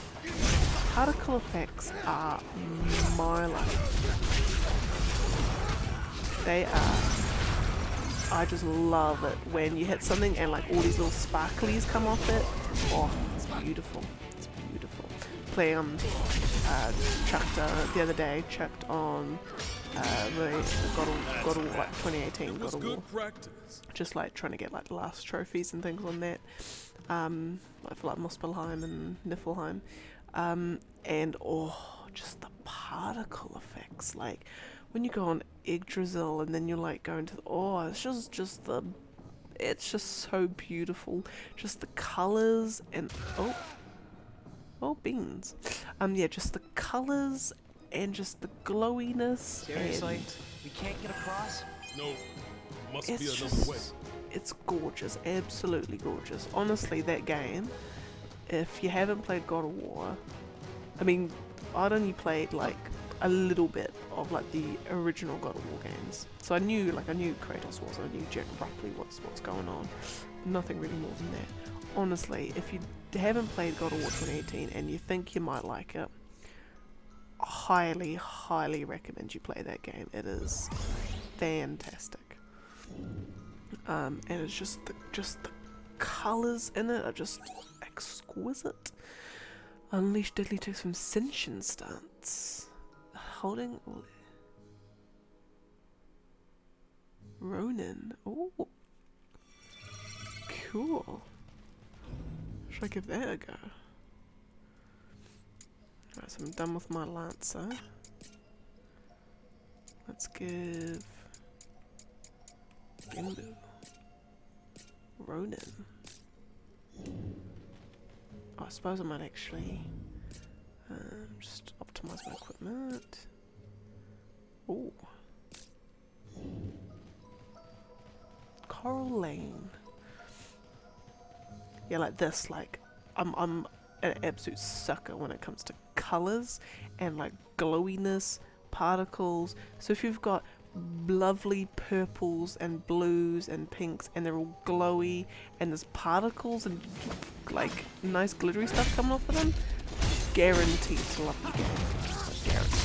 Particle effects are my life. They are. I just love it when you hit something and like all these little sparklies come off it. Oh, it's beautiful. It's beautiful. Playing chucked the other day, chucked on the God of War, like 2018 God of War. Good practice. Just like trying to get like the last trophies and things on that. Like for like Muspelheim and Niflheim. And oh, just the particle effects. Like when you go on Yggdrasil and then you're like going to it's it's just so beautiful. Just the colours and beans. Yeah, just the colours and just the glowiness. Seriously, we can't get across. No, must It's be another just, way. it's gorgeous, absolutely gorgeous. Honestly, that game, if you haven't played God of War, I mean, I'd only played like a little bit of like the original God of War games, so I knew Kratos was, I knew roughly what's going on. Nothing really more than that. Honestly, if you haven't played God of War 2018 and you think you might like it, highly recommend you play that game. It is fantastic. And it's just the colours in it are just exquisite. Unleash deadly attacks from Senshin stance. Holding Ronin. Oh, cool. Should I give that a go? Alright, so I'm done with my Lancer. Let's give Genbu Ronin. Oh, I suppose I might actually just optimize my equipment. Ooh. Coral Lane. Yeah, like this, like I'm an absolute sucker when it comes to colours and like glowiness, particles. So if you've got lovely purples and blues and pinks and they're all glowy and there's particles and like nice glittery stuff coming off of them, guaranteed to love the game. Guaranteed.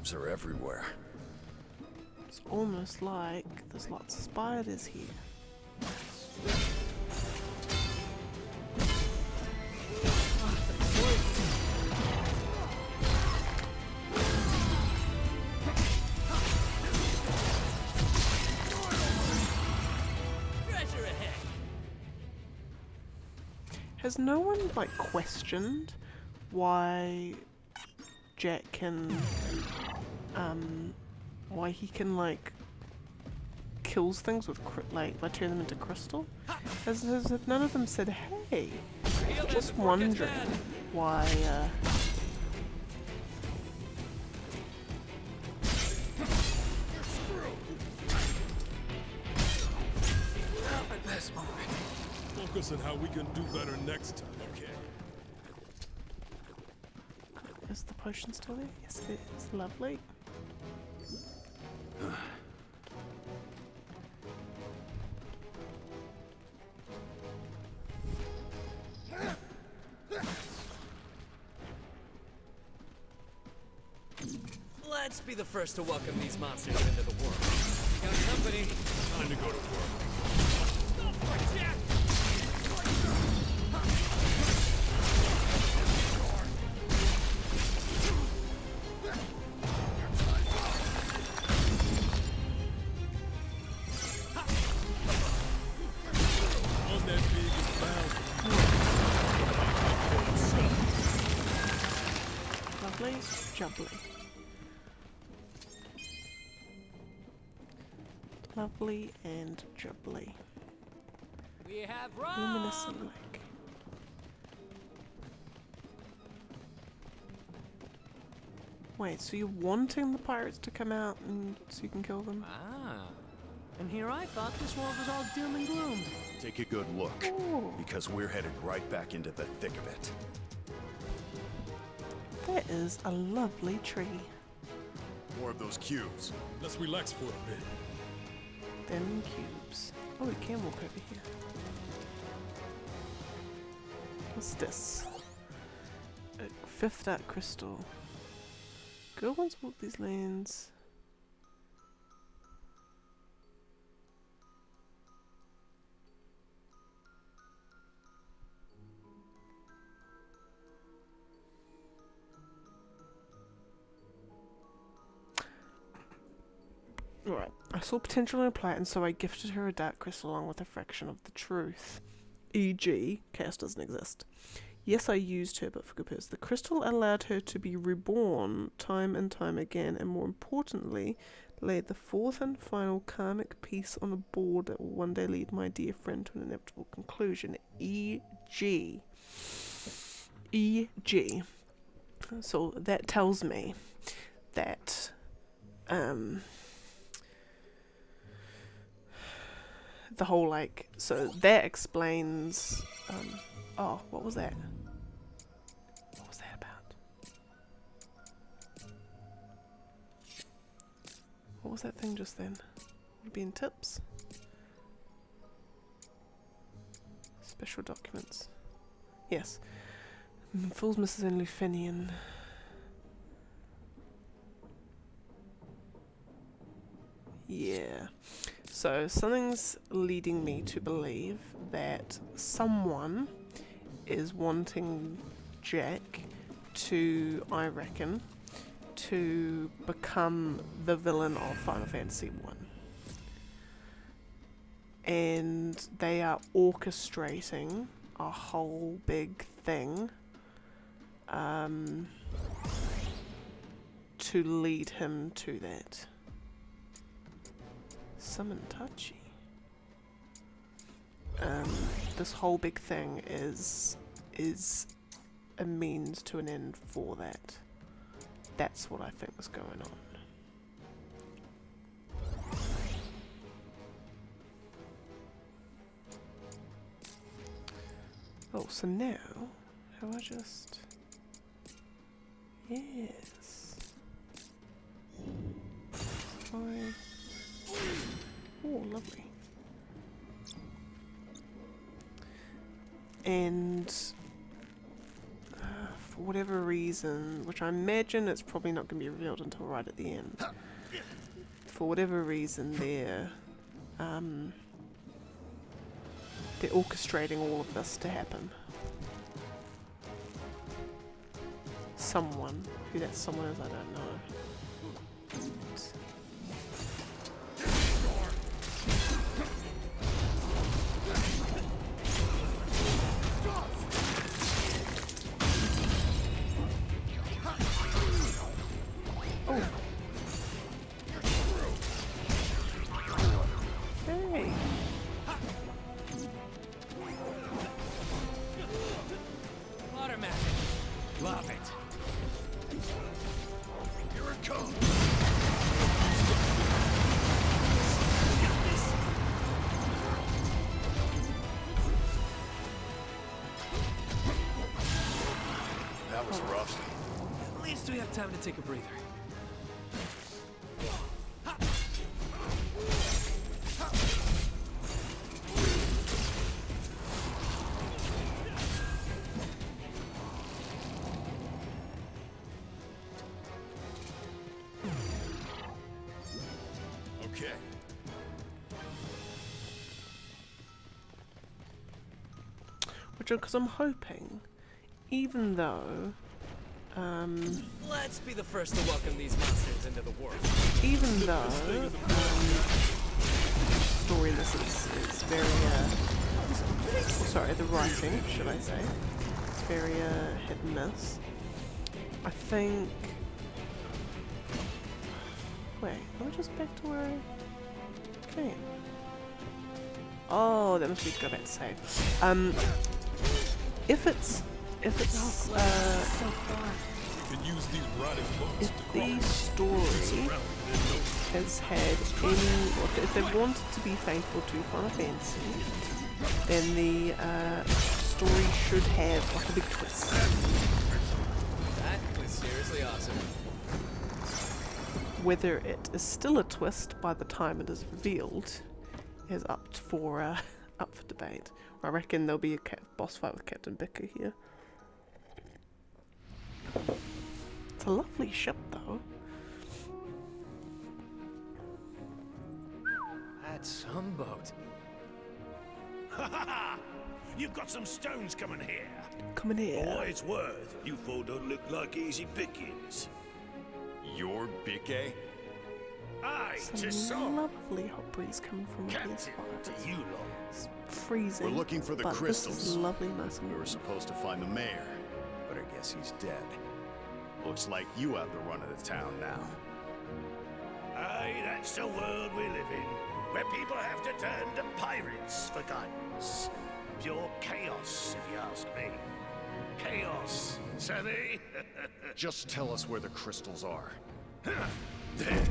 Crabs are everywhere. It's almost like there's lots of spiders here. Treasure ahead. Has no one like questioned why Jack can why he can like kills things with like by turning them into crystal? As if none of them said, hey, just wondering why Focus on how we can do better next time, okay? is the potion still there? Yes it is. Lovely. Let's be the first to welcome these monsters into the world. Got company. Time to go to work. Go for it, Jack! On that big is bound. Lovely. Jubbly. Lovely and jubbly. We have Luminescent rum! lake. Wait, so you're wanting the pirates to come out and so you can kill them? Ah. And here I thought this world was all doom and gloom. Take a good look, Ooh. because we're headed right back into the thick of it. That is a lovely tree. More of those cubes. Let's relax for a bit. Them cubes. Oh, we can walk over here. What's this? A fifth dark crystal. Girl once walked these lands. Alright, I saw potential in a plat and so I gifted her a dark crystal along with a fraction of the truth. E.g., chaos doesn't exist. Yes, I used her, but for good purpose. The crystal allowed her to be reborn time and time again, and more importantly, laid the fourth and final karmic piece on a board that will one day lead my dear friend to an inevitable conclusion. E.g. E.g. So that tells me that, the whole like, so that explains, oh, what was that? What was that about? What was that thing just then? Would it be in tips? Special documents. Yes. Fools Mrs. and Lufenian. Yeah. So something's leading me to believe that someone is wanting Jack to, I reckon, to become the villain of Final Fantasy 1. And they are orchestrating a whole big thing to lead him to that. Summon touchy. This whole big thing is a means to an end for that. That's what I think is going on. Oh, so now, how I just... Yes. Oh, lovely. And... for whatever reason, which I imagine it's probably not going to be revealed until right at the end. For whatever reason, they're orchestrating all of this to happen. Someone, who that someone is, I don't know. Hey. Water magic. Love it. Here it comes. That was rough. At least we have time to take a breather. Okay. Because I'm hoping, even though, Let's be the first to welcome these monsters into the world. even though, story this is very, sorry, the writing, should I say, it's very, hit and miss. I think, wait, let me just back to where I came. Oh, that must be to go back to save. If it's You can use these rotting bones if to the crawl story around and no has had any, or if they wanted to be faithful to Final Fantasy, then the story should have like a big twist. That was seriously awesome. Whether it is still a twist by the time it is revealed is up for debate. I reckon there'll be a boss fight with Captain Bicker here. It's a lovely ship, though. That's some boat. Ha ha ha! You've got some stones coming here. Coming here. For what it's worth, you four don't look like easy pickings. Your Bikke? Aye, to Some some. lovely hot breeze coming from the Captain, PS5. to you lot. It's freezing. We're looking for the but crystals. This is lovely, nice and We were warm. supposed to find the mayor, but I guess he's dead. Looks like you have the run of the town now. Aye, that's the world we live in, where people have to turn to pirates for guidance. Pure chaos, if you ask me. Chaos, savvy? Just tell us where the crystals are. There.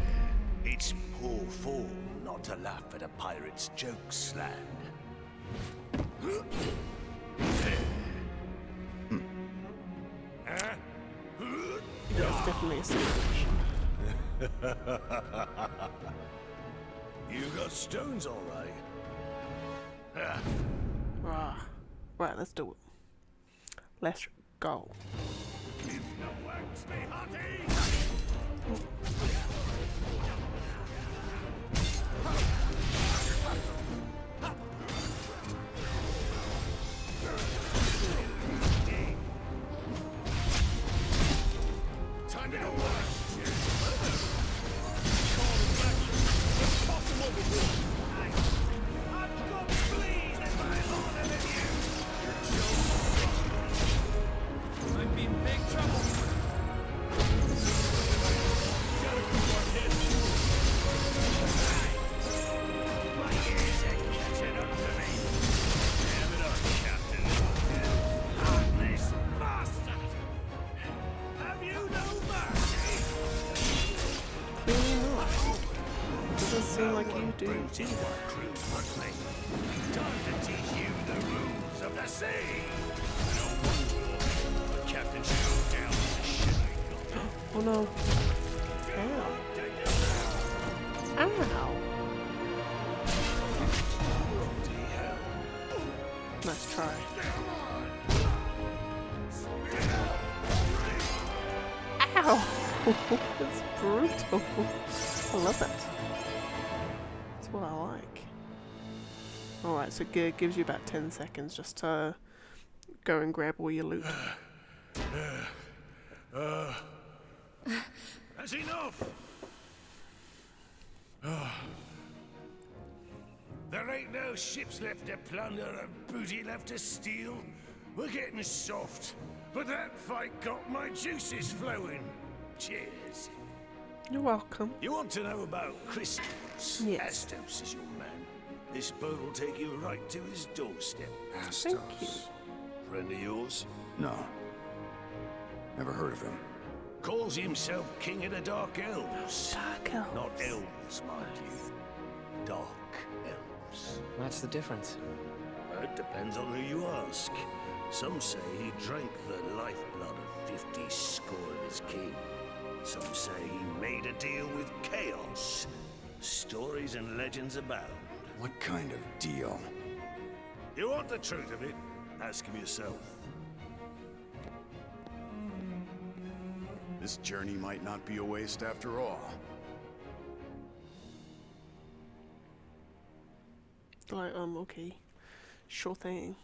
It's poor form not to laugh at a pirate's jokes, lad. Yeah, it's definitely a situation. You got stones, all right. Right, let's do it. Let's go. Time to go work. I've got fleas in my honor than you. Might be in big trouble. Gotta keep our heads. My ears are catching up to me. Damn it up, Captain. Heartless bastard. Have you no mercy? Clearly not. Doesn't seem like you do. Brutes in my crew, Huntley. Time to teach you the rules of the sea. No one will. But Captain should go down with the shit I got. Oh no. Ow. Ow. Nice try. Wow! It's brutal. I love it. That's what I like. Alright, so it gives you about 10 seconds just to go and grab all your loot. That's enough! There ain't no ships left to plunder and booty left to steal. We're getting soft, but that fight got my juices flowing. Cheers. You're welcome. You want to know about crystals? Yes. Astos is your man. This boat will take you right to his doorstep. Thank you. Friend of yours? No. Never heard of him. Calls himself King of the Dark Elves. Dark elves. Not elves, mind you. Dark elves. What's the difference? It depends on who you ask. Some say he drank the lifeblood of 50 score of his kin. Some say he made a deal with chaos. Stories and legends abound. What kind of deal? You want the truth of it? Ask him yourself. This journey might not be a waste after all. Like, okay. Sure thing.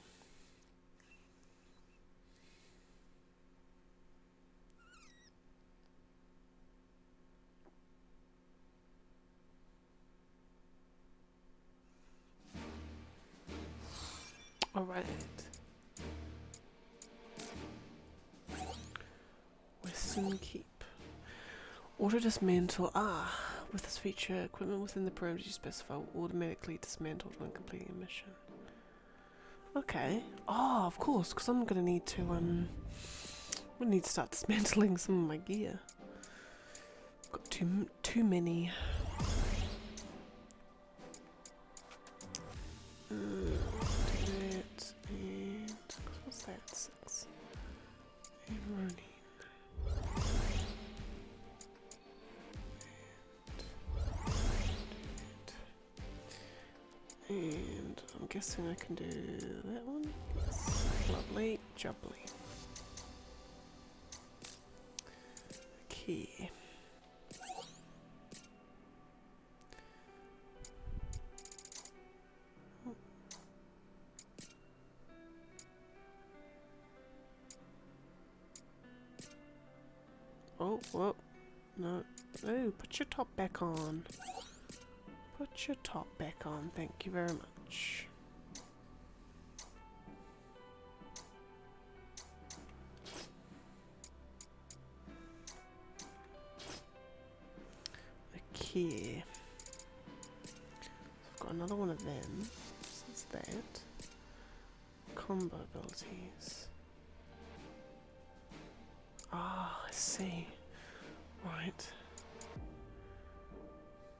Alright. Western Keep. Auto dismantle. With this feature, equipment within the parameters you specify will automatically dismantle when completing a mission. Okay. Oh, of course, because I'm gonna need to we need to start dismantling some of my gear. Got too many. It and what's that? 6. And running. And I'm guessing I can do that one. Yes. Lovely, jubbly. Okay. Oh, whoa. No. Oh, put your top back on. Put your top back on. Thank you very much. Okay. So I've got another one of them. This is that. Combo abilities. Ah, I see. Right.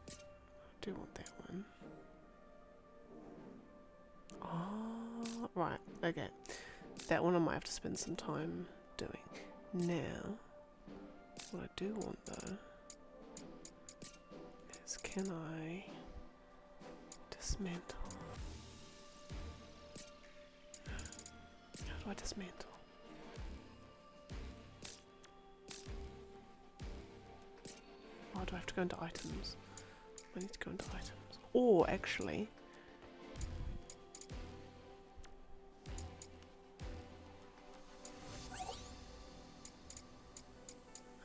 I do want that one. Oh, right. Okay. That one I might have to spend some time doing. Now, what I do want though is can I dismantle? How do I dismantle? Oh, do I have to go into items? I need to go into items. Or actually,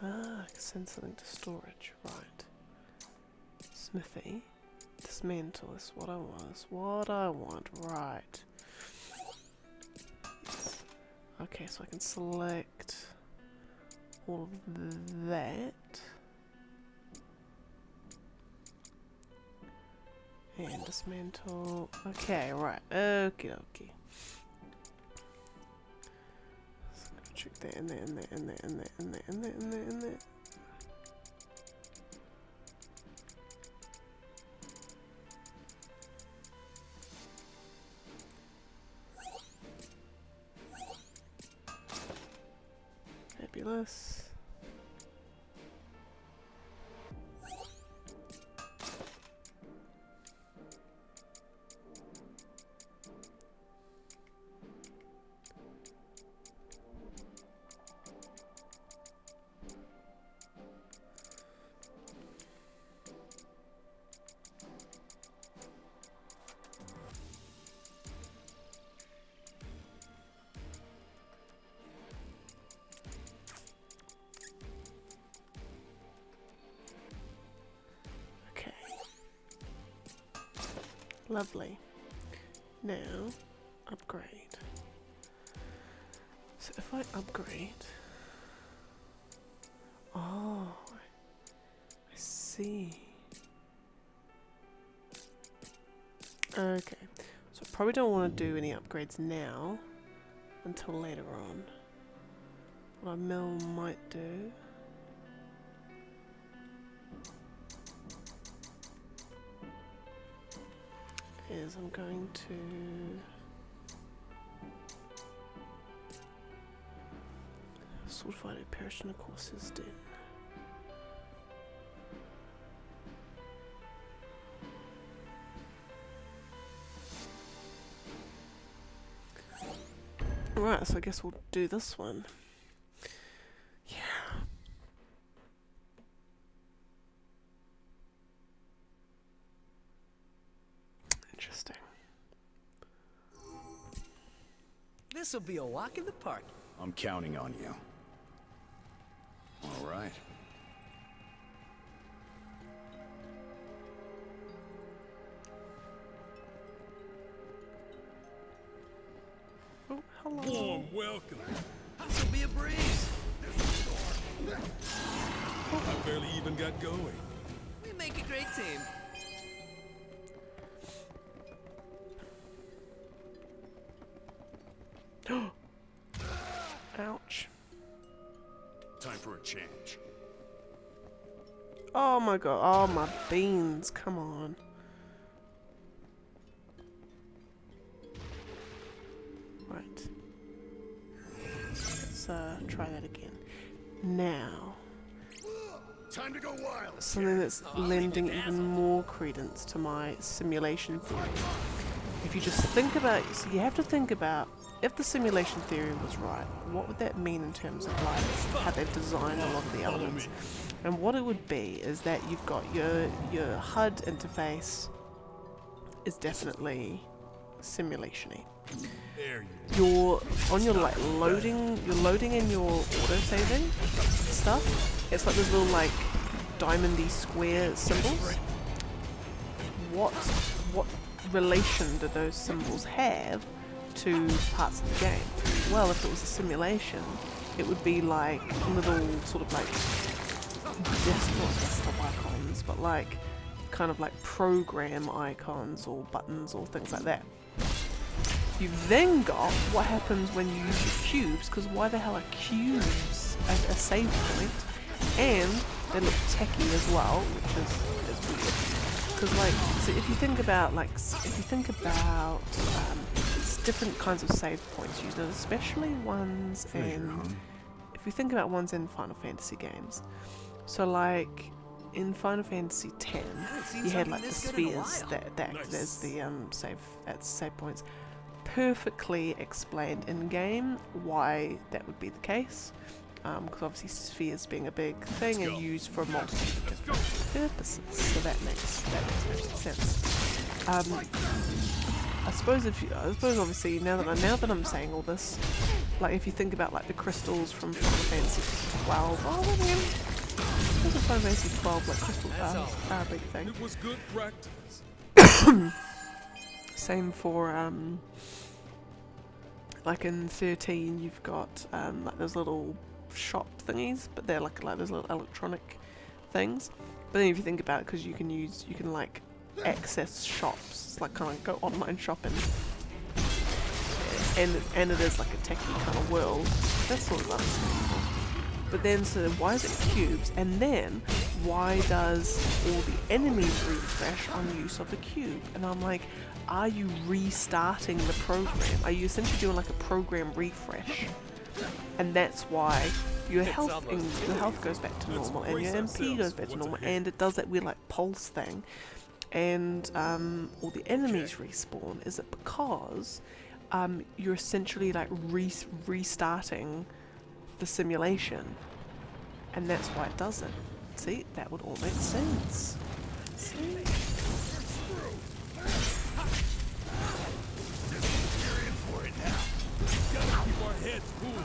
I can send something to storage, right? Smithy, dismantle is what I want. Is what I want, right? Yes. Okay, so I can select all of that. And dismantle. Okay, right. Okay, okay. So I'm gonna check that in there, in there, in there, in there, in there, in there, in there, in there. Fabulous. Lovely. Now, upgrade. So if I upgrade... Oh, I see. Okay, so I probably don't want to do any upgrades now until later on. What a mill might do. Is I'm going to Swordfighter Perishing courses den. Right, so I guess we'll do this one. Yeah. Interesting. This'll be a walk in the park. I'm counting on you. All right. Oh, hello. Warm welcome. This'll be a breeze. I barely even got going. We make a great team. Ouch. Time for a change. Oh my god. Oh my beans. Come on. Right. Let's try that again. Now. Time to go wild. Something that's lending even more credence to my simulation theory. If you just think about, so you have to think about, if the simulation theory was right, what would that mean in terms of like how they've designed a lot of the elements? And what it would be is that you've got your HUD interface is definitely simulation-y. You're on your like loading in your auto-saving stuff. It's like those little like diamondy square symbols. What relation do those symbols have to parts of the game? Well, if it was a simulation, it would be like little sort of like desktop icons, but like kind of like program icons or buttons or things like that. You've then got what happens when you use your cubes, because why the hell are cubes a save point? And they look techy as well, which is weird. Because like, so if you think about different kinds of save points used, especially ones in, if you think about ones in Final Fantasy games. So like in Final Fantasy X, you had like the spheres that acted as the save points. Perfectly explained in game why that would be the case, because obviously spheres being a big thing and used for a multitude of different purposes, so that makes perfect sense. I suppose obviously now that I'm saying all this, like if you think about like the crystals from Final Fantasy 12, wasn't Final Fantasy 12 like crystals are a big thing. It was good practice. Same for like in 13 you've got like those little shop thingies, but they're like those little electronic things. But then if you think about it, because you can like access shops, it's like kind of go online shopping, and it is like a techie kind of world. That's sort of understandable. But then, so why is it cubes? And then, why does all the enemies refresh on use of a cube? And I'm like, are you restarting the program? Are you essentially doing like a program refresh? And that's why your health goes back to normal, and your MP goes back to normal, and it does that weird like pulse thing. And all the enemies respawn. Is it because you're essentially like restarting the simulation, and that's why it does it? See, that would all make sense. See? For it now. Gotta keep our heads cool.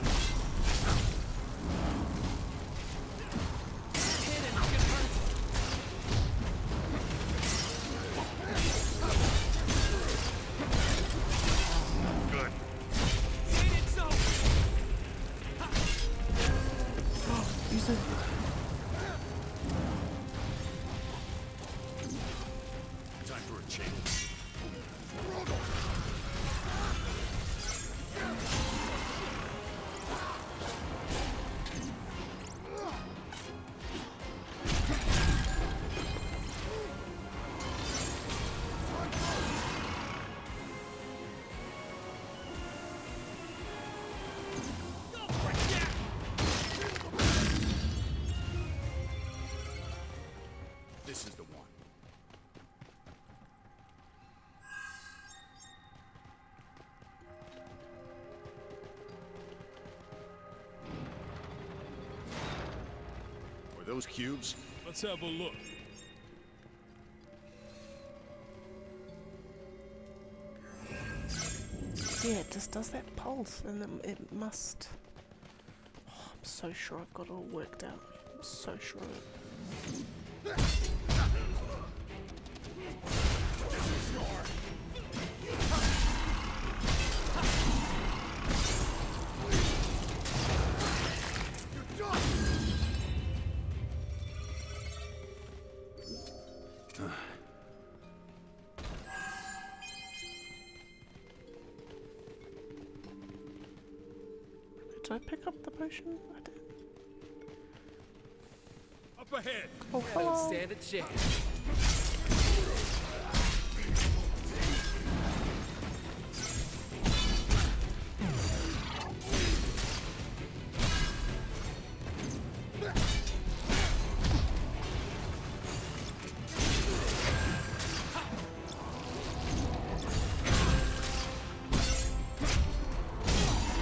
those cubes? Let's have a look. Yeah, it just does that pulse, and it must. Oh, I'm so sure I've got it all worked out. I'm so sure. Did I pick up the potion? I did. Up ahead. Oh, Don't hello. stand a chance.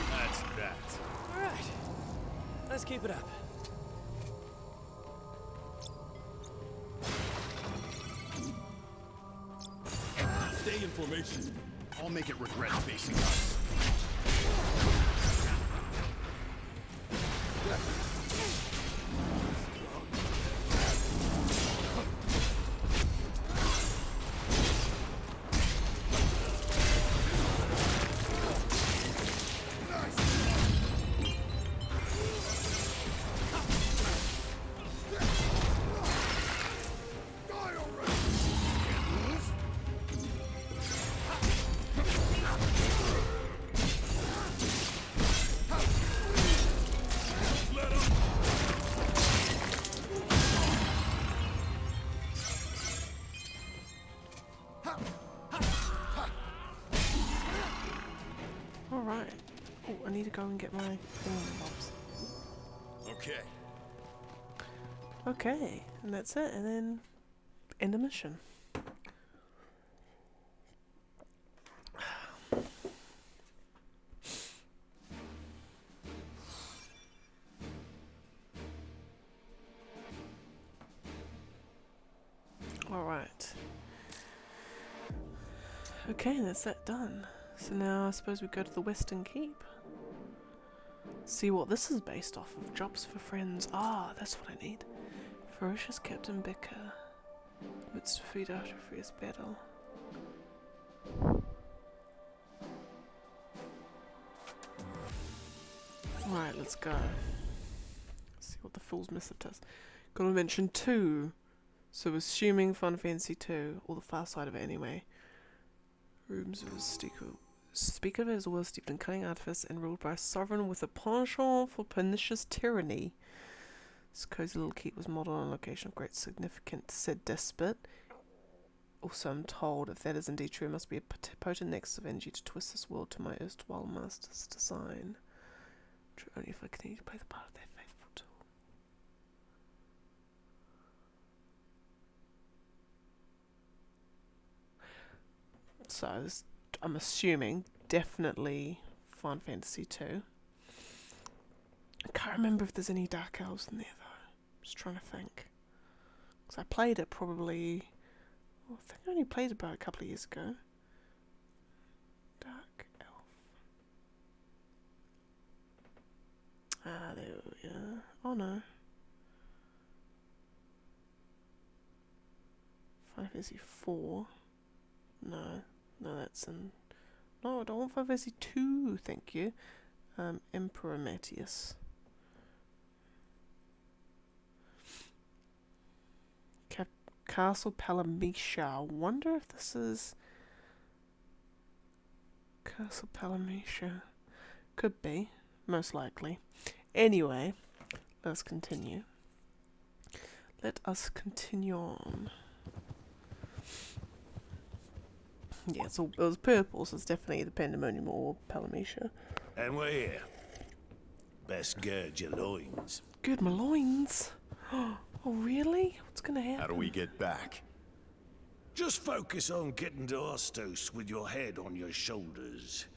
That's that. All right. Let's keep it up. Stay in formation. I'll make it regret facing us. Alright. Oh, I need to go and get my thingamabobs. Okay. Okay, and that's it, and then end of mission. Alright. Okay, that's that done. So now I suppose we go to the Western Keep. See what this is based off of. Jobs for friends. Ah, that's what I need. Ferocious Captain Bicker. Let's defeat after a fierce battle. Right, let's go. See what the Fool's Missive does. Gotta mention 2. So assuming Final Fantasy 2, or the far side of it anyway. Rooms of speak of it as a world steeped in cunning artifice and ruled by a sovereign with a penchant for pernicious tyranny. This cozy little keep was modelled on a location of great significance, said Despot. Also, I'm told, if that is indeed true, it must be a potent nexus of energy to twist this world to my erstwhile master's design. True only if I continue to play the part of their faithful tool. So, I'm assuming definitely Final Fantasy 2. I can't remember if there's any Dark Elves in there though. Just trying to think. Because I played it probably... I think I only played it about a couple of years ago. Dark Elf. Ah, there we are. Oh no. Final Fantasy 4. No. No, that's in... No, I don't want Final Fantasy 2, thank you. Emperor Matthias. Castle Palamisha. I wonder if this is... Castle Palamisha. Could be. Most likely. Anyway, let's continue. Let us continue on. Yeah, so it was purple, so it's definitely the Pandemonium or Palamisha. And we're here. Best gird your loins. Good, my loins. Oh, really? What's gonna happen? How do we get back? Just focus on getting to Ostos with your head on your shoulders.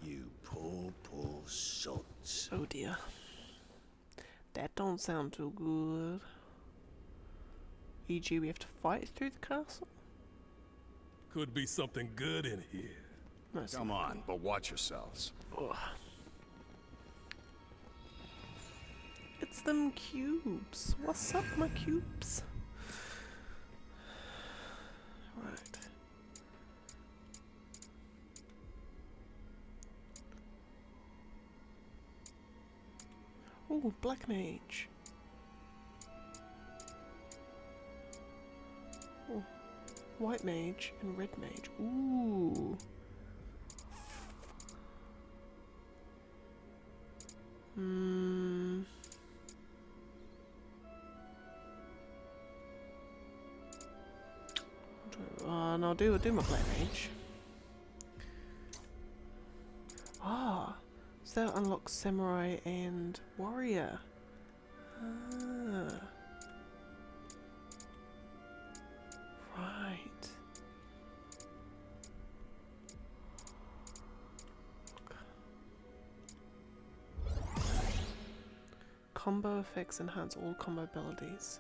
You poor, poor sots. Oh dear. That don't sound too good. E.g., we have to fight through the castle? Could be something good in here. No, it's Come not. on, but watch yourselves. Ugh. It's them cubes. What's up, my cubes? Right. Oh, Black Mage. Oh, White Mage and Red Mage. Ooh. Hmm. No, I'll do my Black Mage. Ah, so that unlocks Samurai and Warrior. Ah. Right. Combo effects enhance all combo abilities.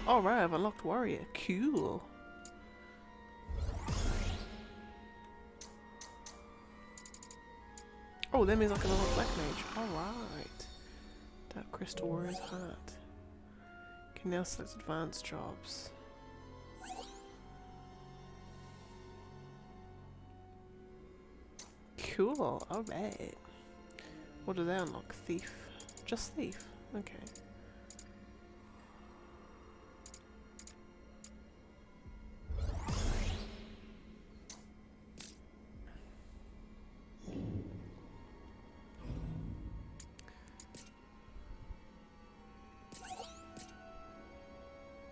Alright, I've unlocked Warrior. Cool. Oh, that means I can unlock Black Mage. Alright. Dark Crystal Warrior's Heart. Can now select advanced jobs. Cool, alright. What do they unlock? Thief. Just Thief. Okay.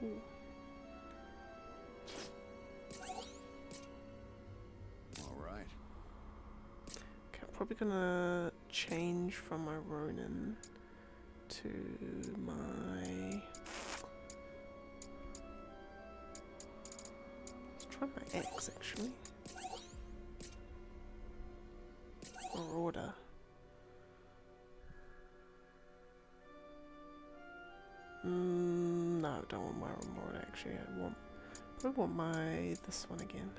Ooh. All right. Okay, I'm probably gonna change from my Ronin to my... Let's try my X actually. Or Order. No, don't want my remote actually. I want my this one again.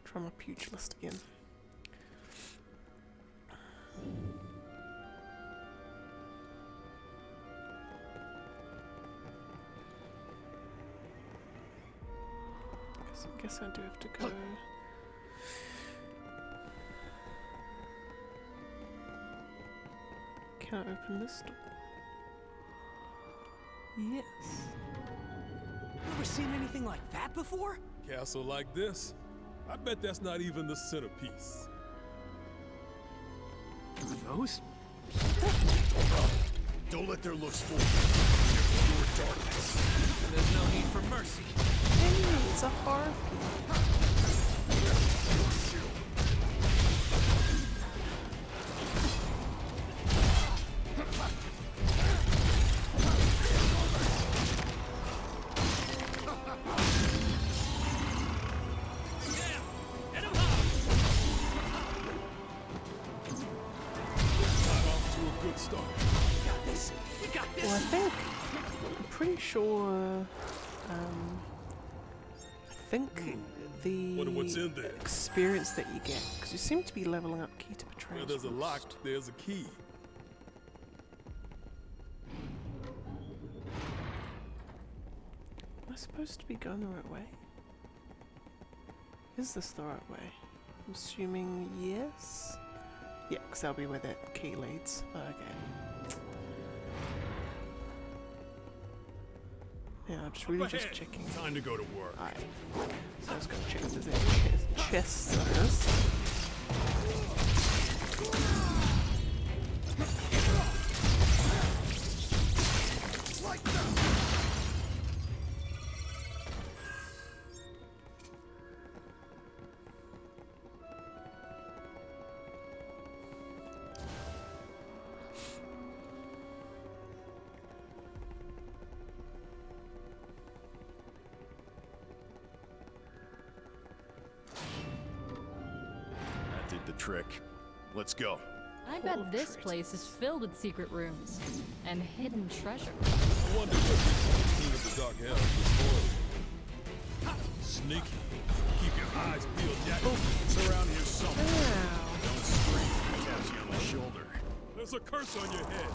Try my pugilist again. Guess I do have to go. Can I open this door? Yes. Ever seen anything like that before? Castle like this? I bet that's not even the centerpiece. Those? Don't let their looks fool you. Your darkness. There's no need for mercy. Hey, it's a harpy. Well, I'm pretty sure, I think What's in there? the experience that you get, because you seem to be leveling up key to betrayal. Where there's a lock, there's a key. Am I supposed to be going the right way? Is this the right way? I'm assuming yes? Yeah, because that'll be where that key leads. Okay. Yeah, I'm just really just checking. Time to go to work. Alright. So I was going to check if there's any chests on this. trick. Let's go. I bet this place is filled with secret rooms and hidden treasure. I wonder what this king of the dark elves is spoiled. Sneaky. Keep your eyes peeled, Jack. It's around here somewhere. Wow. Don't scream. He taps you on the shoulder. There's a curse on your head.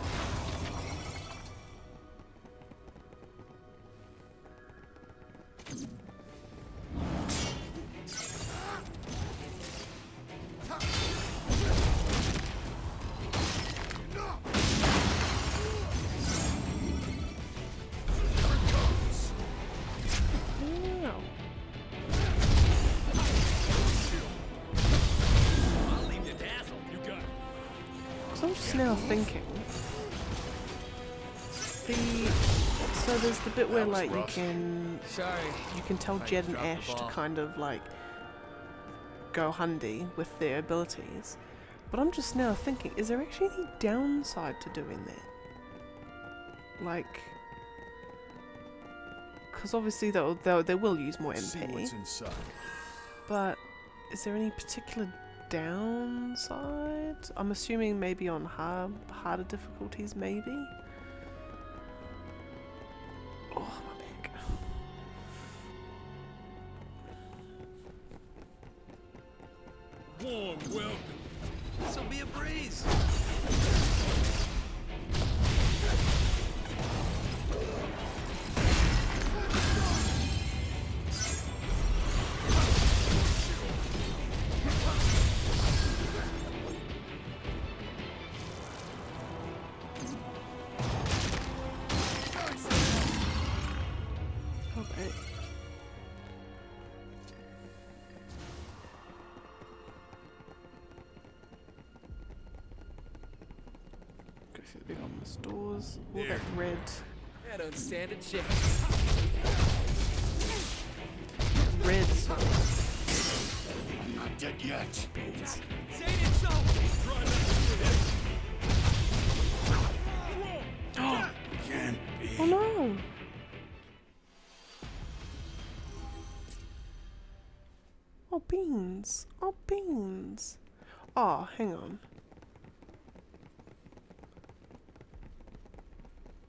Wow. I'll leave you dazzled. You got it. So I'm just now thinking. So there's the bit where like Sorry. you can tell I Jed and dropped the Ash to ball. kind of like go handy with their abilities. But I'm just now thinking, is there actually any downside to doing that? Like, because obviously they will use more See what's MP, inside. but is there any particular downside? I'm assuming maybe on harder difficulties, maybe. Oh, my back. Warm welcome. This'll be a breeze. Okay. Go through the big ominous doors. All that red. I don't stand a chance. Red sort of Not dead yet. beans. Say it so. Try not to get hit. Oh, Can't be. oh no! Oh, beans. Oh, beans. Oh, hang on.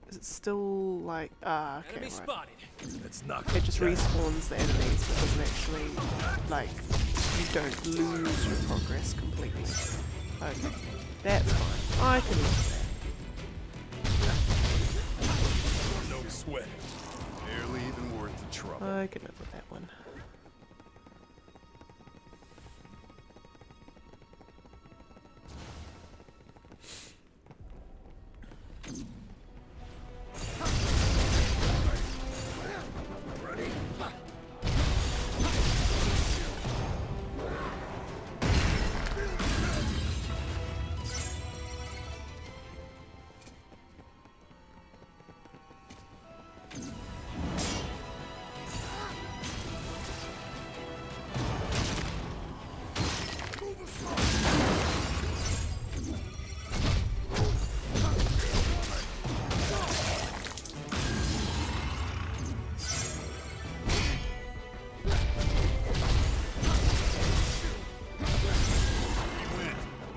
Is it still like... Ah, okay, Enemy right. spotted. Let's knock It just respawns the enemies, but doesn't actually, like, you don't lose your progress completely. Okay, that's fine. I can live No sweat. Barely even worth the trouble. with that. I can live with that one.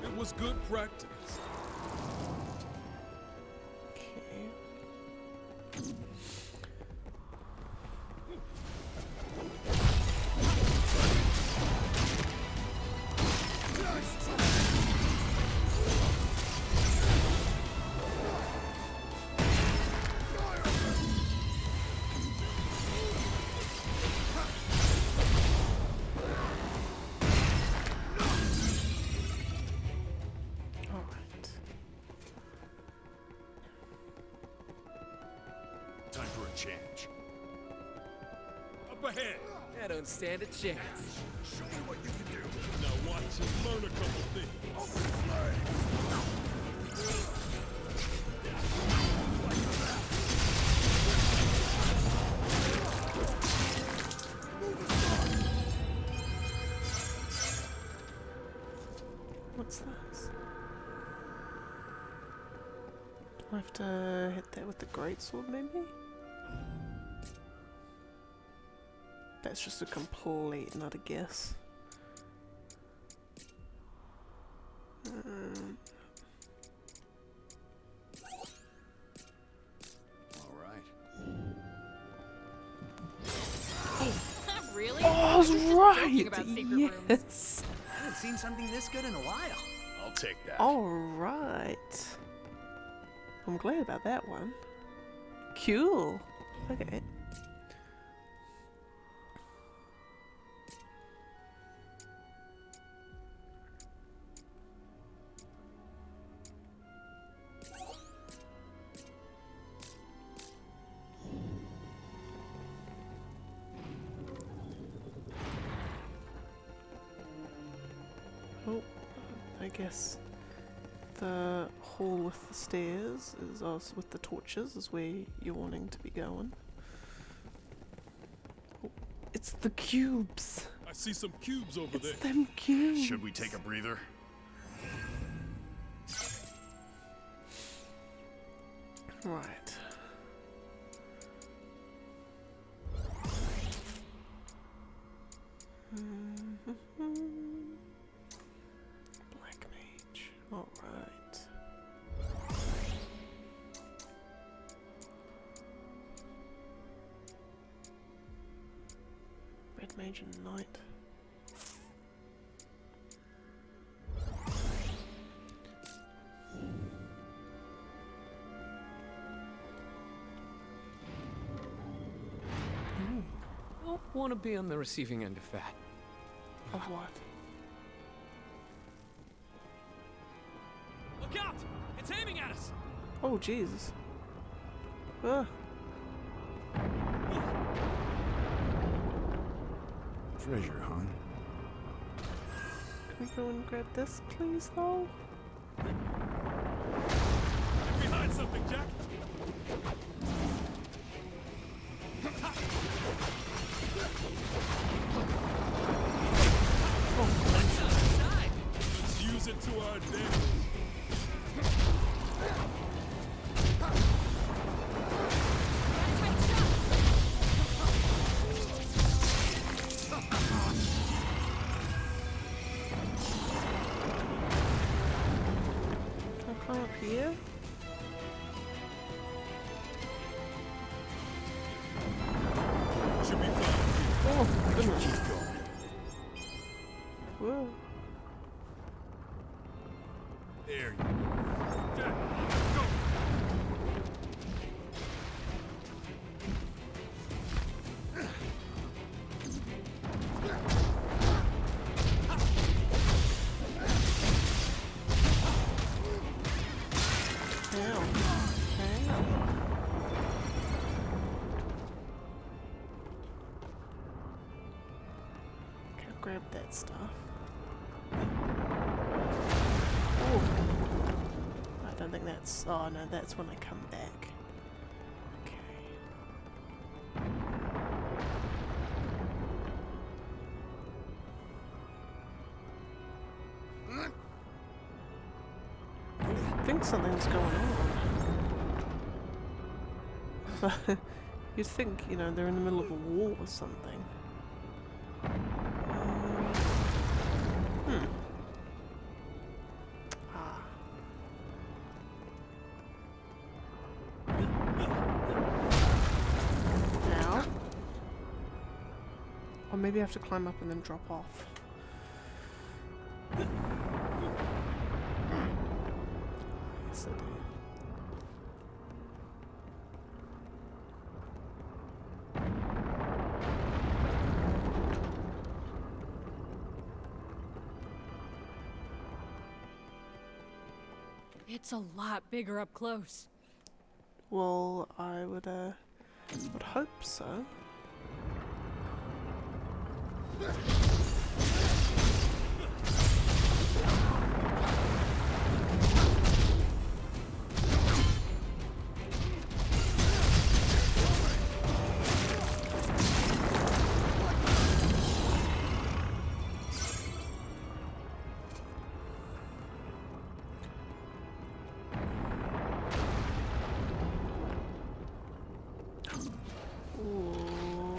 It was good practice. Okay. Alright. Time for a change. Up ahead. I don't stand a chance. Show me what you can do. Now watch and learn a couple things. What's this? Do I have to hit that with the greatsword, maybe? That's just a complete, not a guess. joking about secret rooms. Yes. I haven't seen something this good in a while. I'll take that. All right. I'm glad about that one. Cool. Okay. Oh, I guess the hall with the stairs is also with the torches is where you're wanting to be going. Oh, it's the cubes. I see some cubes over It's there. them cubes. Should we take a breather? Right. Black mage. All right. Red mage and knight. Don't want to be on the receiving end of that. Of what? Look out! It's aiming at us! Oh, Jesus. Ah. Treasure hunt. Can we go and grab this, please, though? Get behind something, Jack. Let's use it to our advantage. Can I climb up here? Should be fine. Oh, goodness. Keep going. Whoa. There you go. Jack, let's go. Ow. Ow. Can't grab that stuff. Oh. I don't think that's... Oh, no, that's when I come back. Okay. I think something's going on. You'd think, you know, they're in the middle of a war or something. Ah. Now. Or maybe I have to climb up and then drop off. Yes, I do. It's a lot bigger up close. Well, I would hope so. Ooh.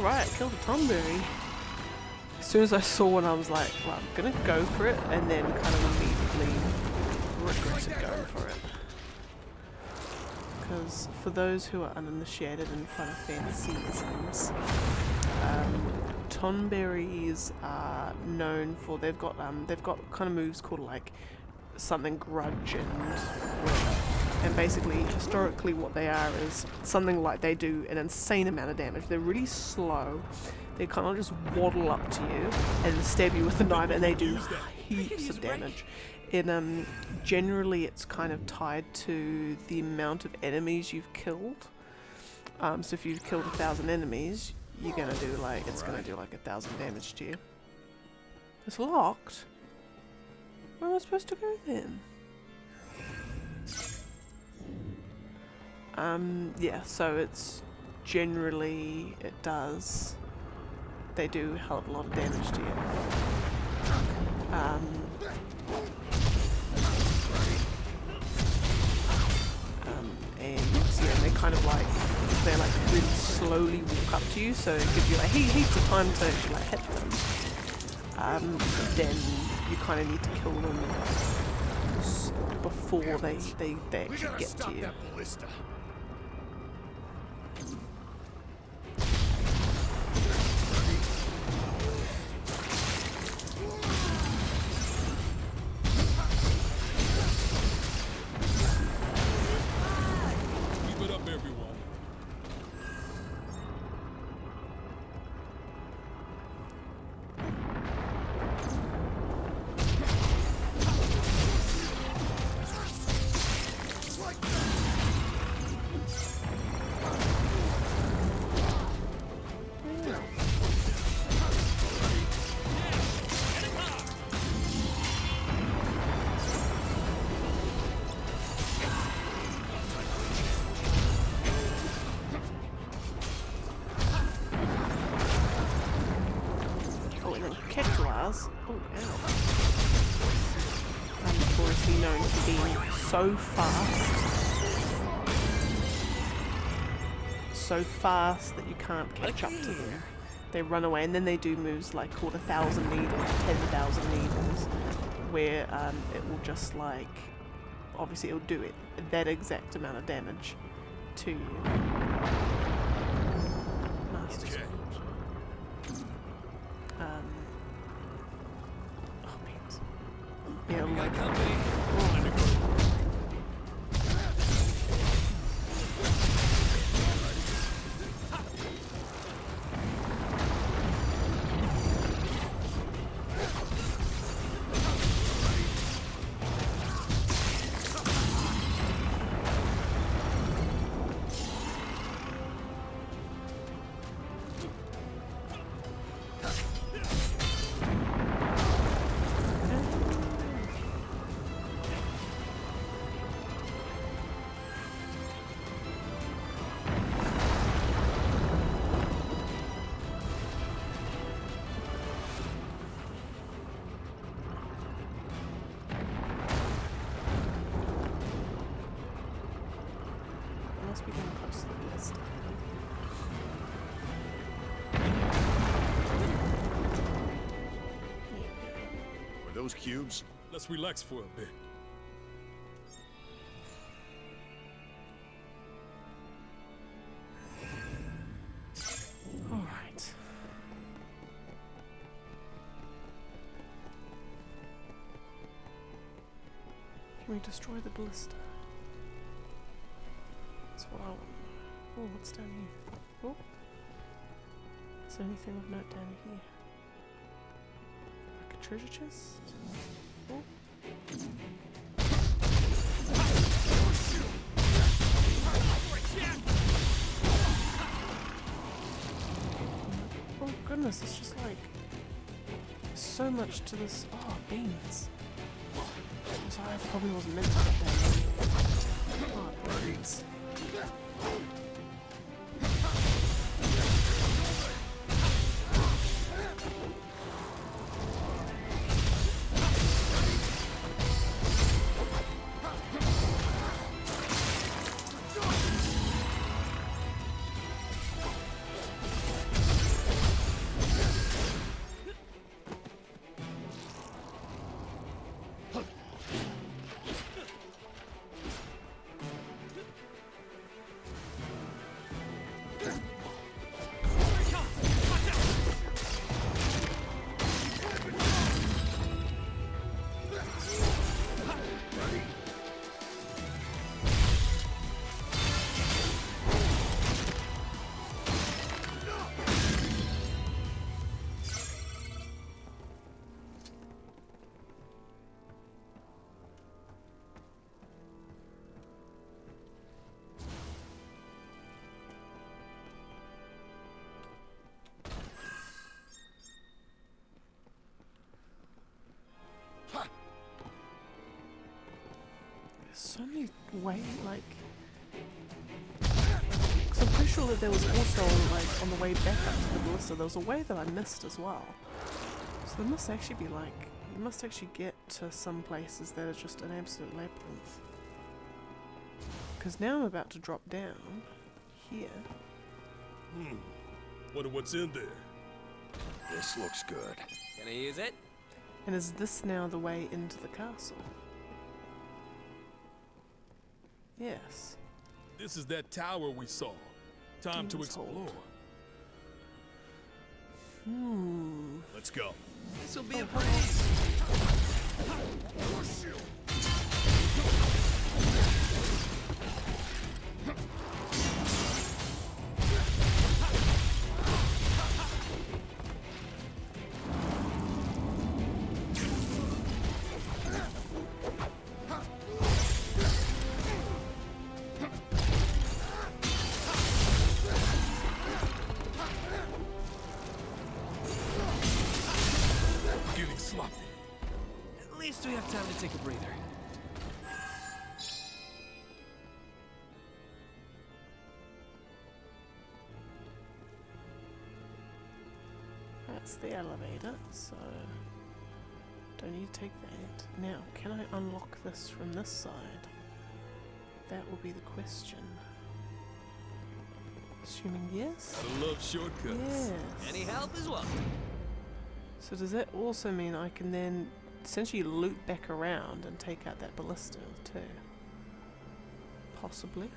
right, kill the Tonberry. As soon as I saw one, I was like, well, I'm gonna go for it, and then kind of immediately regretted going for it. Because for those who are uninitiated in Final Fantasyisms, Tonberries are known for they've got kind of moves called like something grudge and basically historically what they are is something like they do an insane amount of damage. They're really slow. They kind of just waddle up to you and stab you with a knife, and they do heaps of damage. And generally it's kind of tied to the amount of enemies you've killed. So if you've killed 1,000 enemies, you're gonna do like it's gonna do like 1,000 damage to you. It's locked. Where am I supposed to go then? Yeah, so it's generally they do a hell of a lot of damage to you. And yeah, they kind of like they like really slowly walk up to you, so it gives you like heaps of time to actually like hit them. Then you kind of need to kill them before they actually get to you. Keep it up, everyone. Notoriously known for being so fast that you can't catch up to them. They run away, and then they do moves like called 1,000 needles, 10,000 needles, where it will just like, obviously it'll do that exact amount of damage to you. Master Sword. Yeah, like be getting close to the list. Were those cubes? Let's relax for a bit. All right. Can we destroy the ballista? That's what I want. Oh, what's down here? Oh. Is there anything of note down here? Like a treasure chest? Oh. Oh goodness, it's just like so much to this. Oh, beans. I'm sorry, I probably wasn't meant to get that. Oh, beans. way, like... Because I'm pretty sure that there was also, like, on the way back up to the ballista, there was a way that I missed as well. So there must actually be, like, you must actually get to some places that are just an absolute labyrinth. Because now I'm about to drop down here. Wonder what's in there. This looks good. Gonna use it? And is this now the way into the castle? Yes. This is that tower we saw. Time to Demon's Hold. explore. Let's go. This'll be a breeze. Getting sloppy. At least we have time to take a breather. That's the elevator, so don't need to take that. Now, can I unlock this from this side? That will be the question. Assuming yes? I love shortcuts. Yes. Any help is welcome. So does that also mean I can then essentially loop back around and take out that ballista too? Possibly.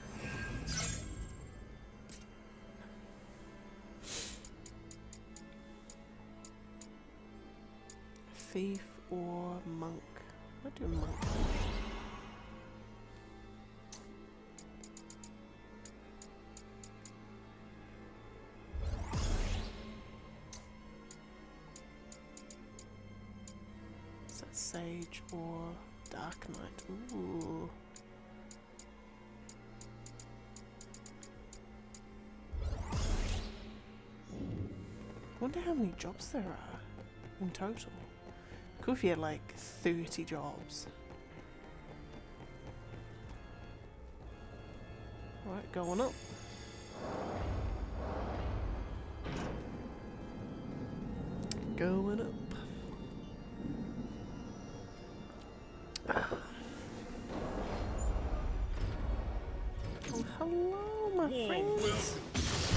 Thief or monk? I'll do monk. Is that sage or dark knight? Ooh. Wonder how many jobs there are in total. Cool if you had like 30 jobs. Right, going up. Going up. Oh, hello, my Warm friends. welcome.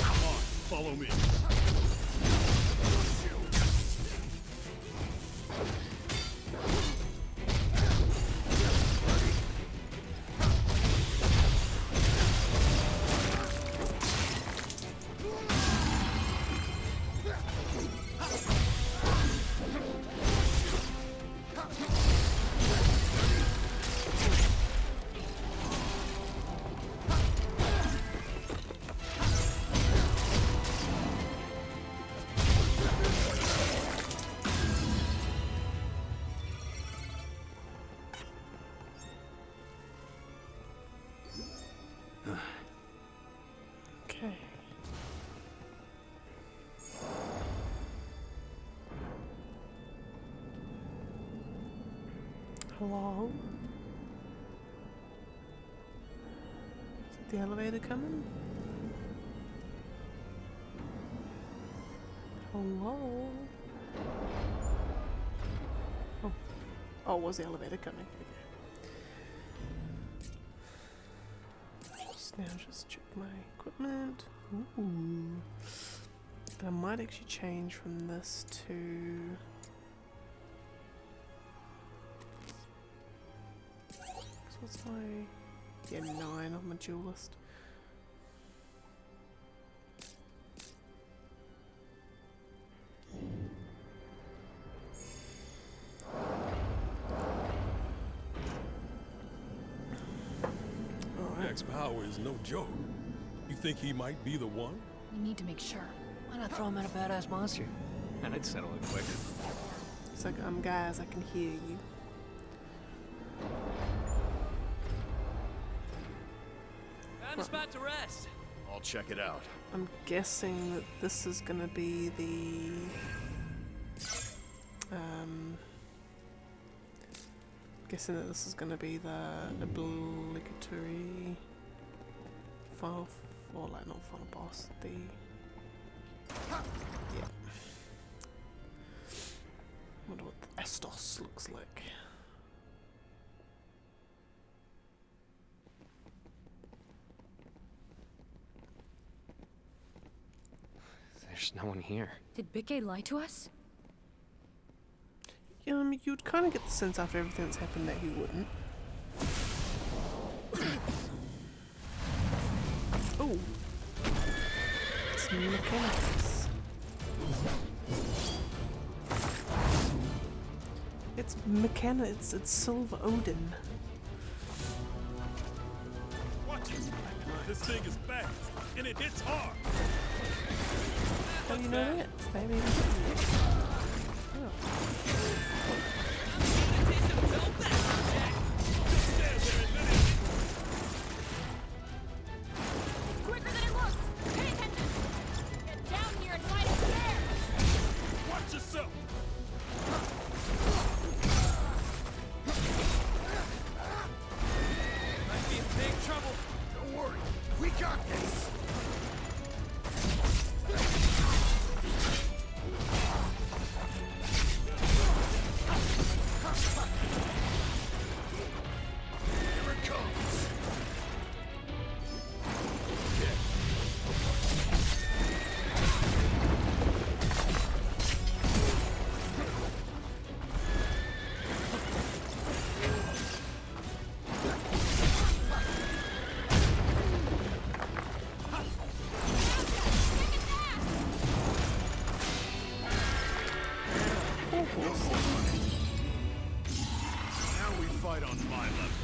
Come on, follow me. Okay. Hello? Is the elevator coming? Hello? Oh. Oh, was the elevator coming? Okay. Just check my equipment. Ooh. I might actually change from this to... So what's my... Yeah, 9 on my dual list. Max Power is no joke. You think he might be the one? We need to make sure. Why not throw him at a badass monster? And I'd settle it quicker. It's like, guys, I can hear you. Found a spot to rest. I'll check it out. I'm guessing that this is gonna be the Guessing that this is going to be the obligatory final, or like not final boss, the yeah. Wonder what the Estos looks like. There's no one here. Did Bikke lie to us? You'd kind of get the sense after everything that's happened that he wouldn't. Oh, it's mechanics. It's it's Silver Odin. Watch it. This thing is fast, and it hits hard. How do you know that? Maybe. Oh. Quicker than it looks! Pay attention! Get down here and fight us there! Watch yourself. Might be in big trouble. Don't worry, we got this. Here it comes. Now we fight on my level.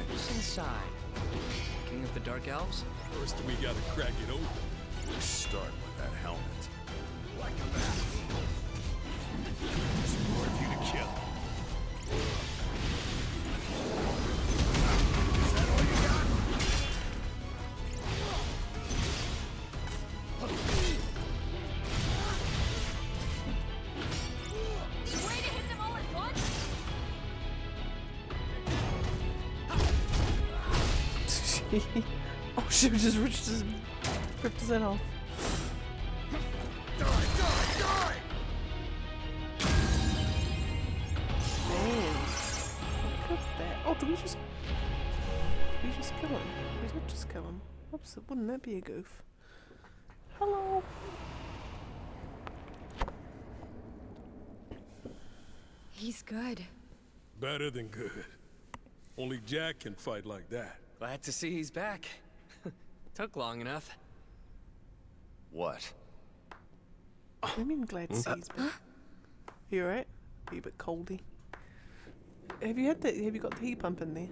Who's inside? King of the Dark Elves? First, we gotta crack it open. We'll start with that helmet. Like a bat. There's more of you to kill. Is that all you got? Way to hit them all at once! Oh shit, just ripped his head off. Die, die, die! Man, look at that. Oh, did we just kill him? We did just kill him. Oops, wouldn't that be a goof? Hello. He's good. Better than good. Only Jack can fight like that. Glad to see he's back. Took long enough. What? What do you mean glad to see he's back? You alright? Are you a bit coldy? Have you got the heat pump in there?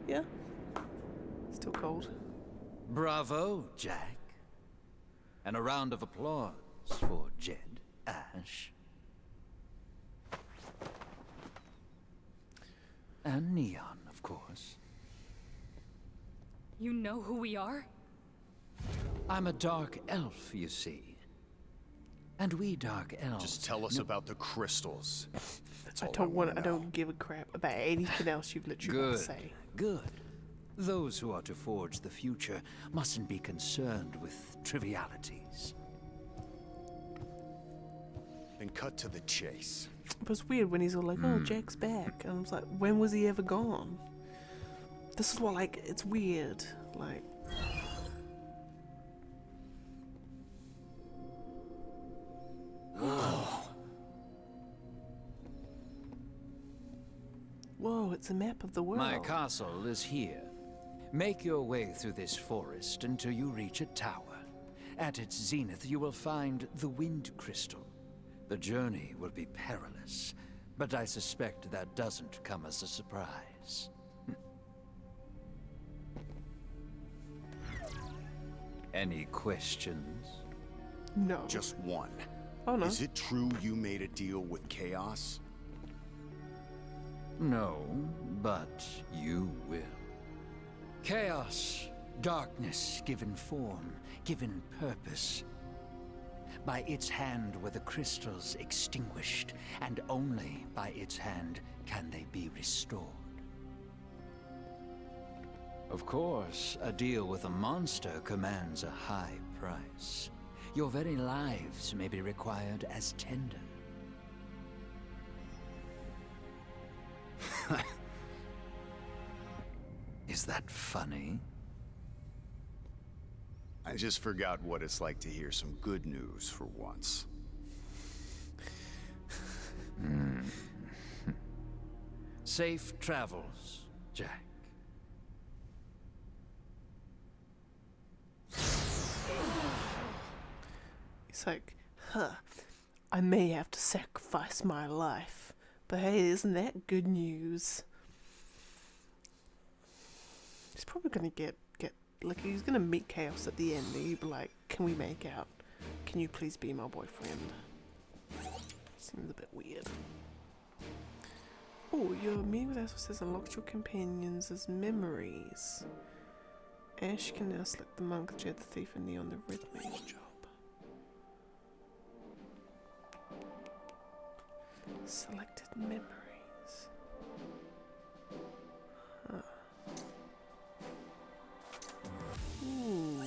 Yeah? Still cold. Bravo, Jack. And a round of applause for Jed Ash. And Neon, of course. You know who we are? I'm a dark elf, you see. And we dark elves... Just tell us about the crystals. That's all I don't give a crap about anything else you've literally got to say. Good. Those who are to forge the future mustn't be concerned with trivialities. Then cut to the chase. It was weird when he's all like, oh, Jack's back. And I was like, when was he ever gone? This is what, like, it's weird. Like... Whoa, it's a map of the world. My castle is here. Make your way through this forest until you reach a tower. At its zenith, you will find the Wind Crystal. The journey will be perilous, but I suspect that doesn't come as a surprise. Any questions? No. Just one. Oh, no. Is it true you made a deal with Chaos? No, but you will. Chaos, darkness given form, given purpose. By its hand were the crystals extinguished, and only by its hand can they be restored. Of course, a deal with a monster commands a high price. Your very lives may be required as tender. Is that funny? I just forgot what it's like to hear some good news for once. Safe travels, Jack. He's like, huh, I may have to sacrifice my life, but hey, isn't that good news? He's probably gonna get like, he's gonna meet Chaos at the end and he'd be like, can we make out? Can you please be my boyfriend? Seems a bit weird. Oh, your meeting with Ash says unlocked your companions as memories. Ash can now select the monk, Jed the thief, and Neon the red mage job. Selected memories. Huh. Ooh.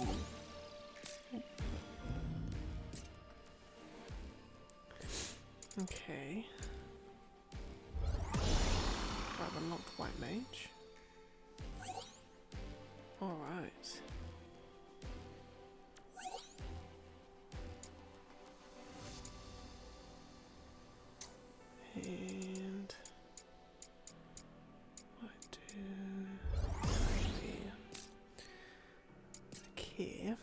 Okay. I've unlocked White Mage. Alright. And I do care.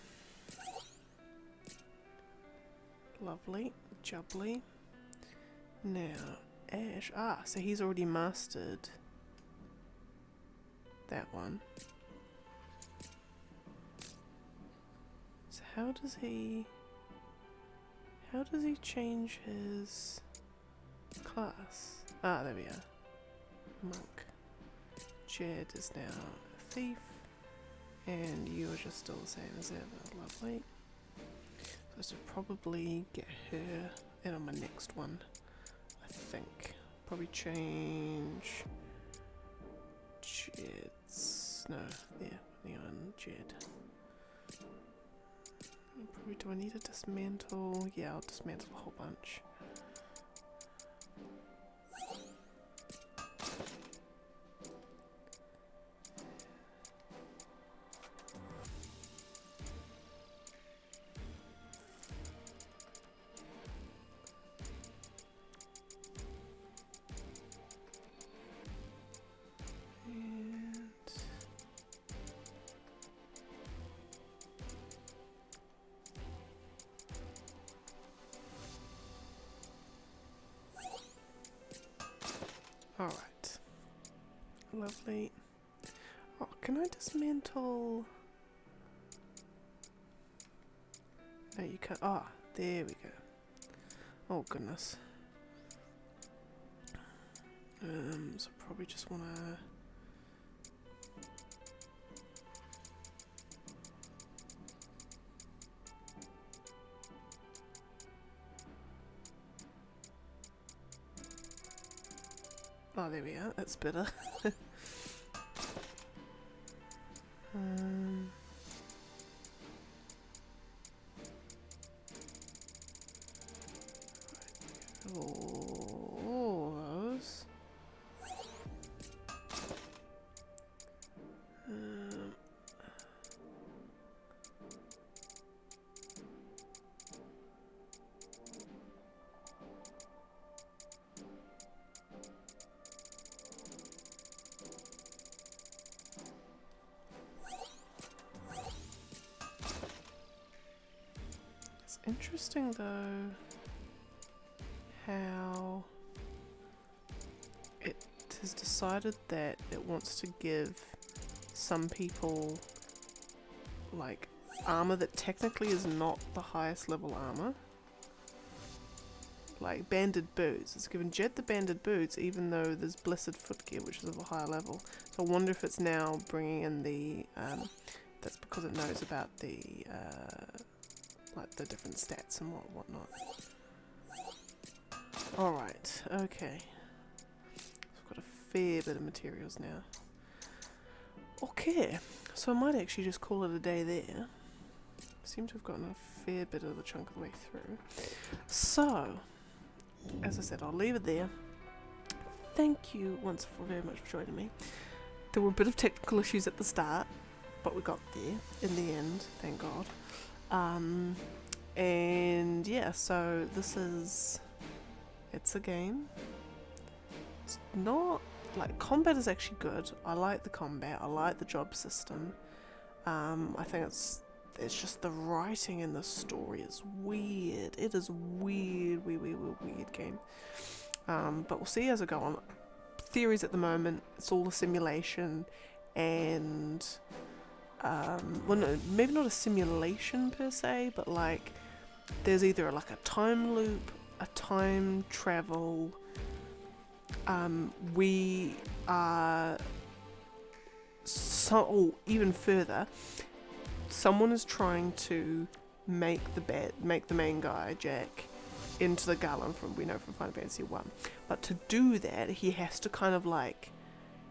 Lovely, jubbly. Now, Ash. Ah, so he's already mastered that one. So how does he change his class? Ah, there we are. Monk. Jed is now a thief. And you're just still the same as ever. Lovely. So I should probably get her in on my next one. I think. Probably change Jed's. No, yeah, Neon Jed. Probably, do I need to dismantle? Yeah, I'll dismantle a whole bunch. Alright. Lovely. Oh, can I dismantle? No, you can't. Ah, there we go. Oh, goodness. So probably just wanna... Oh, there we are. That's better. All those. It's interesting though how it has decided that it wants to give some people like armor that technically is not the highest level armor. like banded boots. It's given Jet the banded boots, even though there's blessed footgear, which is of a higher level. So I wonder if it's now bringing in the that's because it knows about the like the different stats and whatnot. All right, okay. So I've got a fair bit of materials now. Okay, so I might actually just call it a day there. Seem to have gotten a fair bit of a chunk of the way through. So, as I said, I'll leave it there. Thank you once very much for joining me. There were a bit of technical issues at the start, but we got there in the end, thank God. And yeah, so this is... it's a game. It's not... like, combat is actually good. I like the combat. I like the job system. I think it's just the writing in the story is weird. It is weird game. But we'll see as I go on. Theories at the moment, it's all a simulation, and well, no, maybe not a simulation per se, but like there's either like a time loop, a time travel. We are or even further. Someone is trying to make the main guy, Jack, into the Garland from Final Fantasy 1. But to do that, he has to kind of like,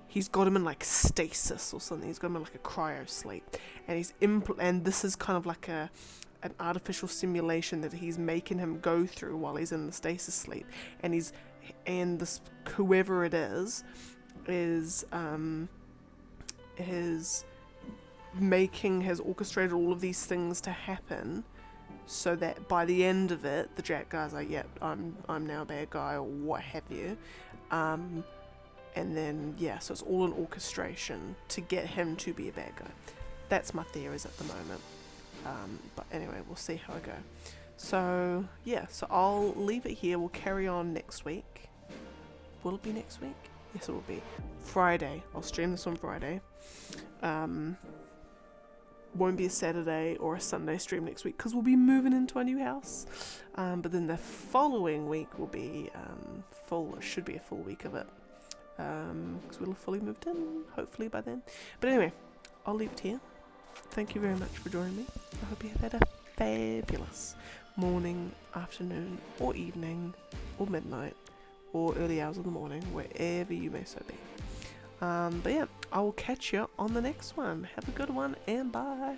he's got him in like stasis or something. He's got him in like a cryo sleep, and and this is kind of like an artificial simulation that he's making him go through while he's in the stasis sleep. And this whoever it is has orchestrated all of these things to happen, so that by the end of it, the Jack guy's like, "Yep, I'm now a bad guy," or what have you. And then yeah, so it's all an orchestration to get him to be a bad guy. That's my theories at the moment. But anyway, we'll see how I go. So yeah, so I'll leave it here. We'll carry on next week. Will it be next week? Yes, it will be. Friday. I'll stream this on Friday. Won't be a Saturday or a Sunday stream next week because we'll be moving into our new house. But then the following week will be full. It should be a full week of it. Because we'll have fully moved in, hopefully by then. But anyway, I'll leave it here. Thank you very much for joining me. I hope you have had a fabulous morning, afternoon, or evening, or midnight, or early hours of the morning, wherever you may so be. But yeah, I will catch you on the next one. Have a good one, and bye.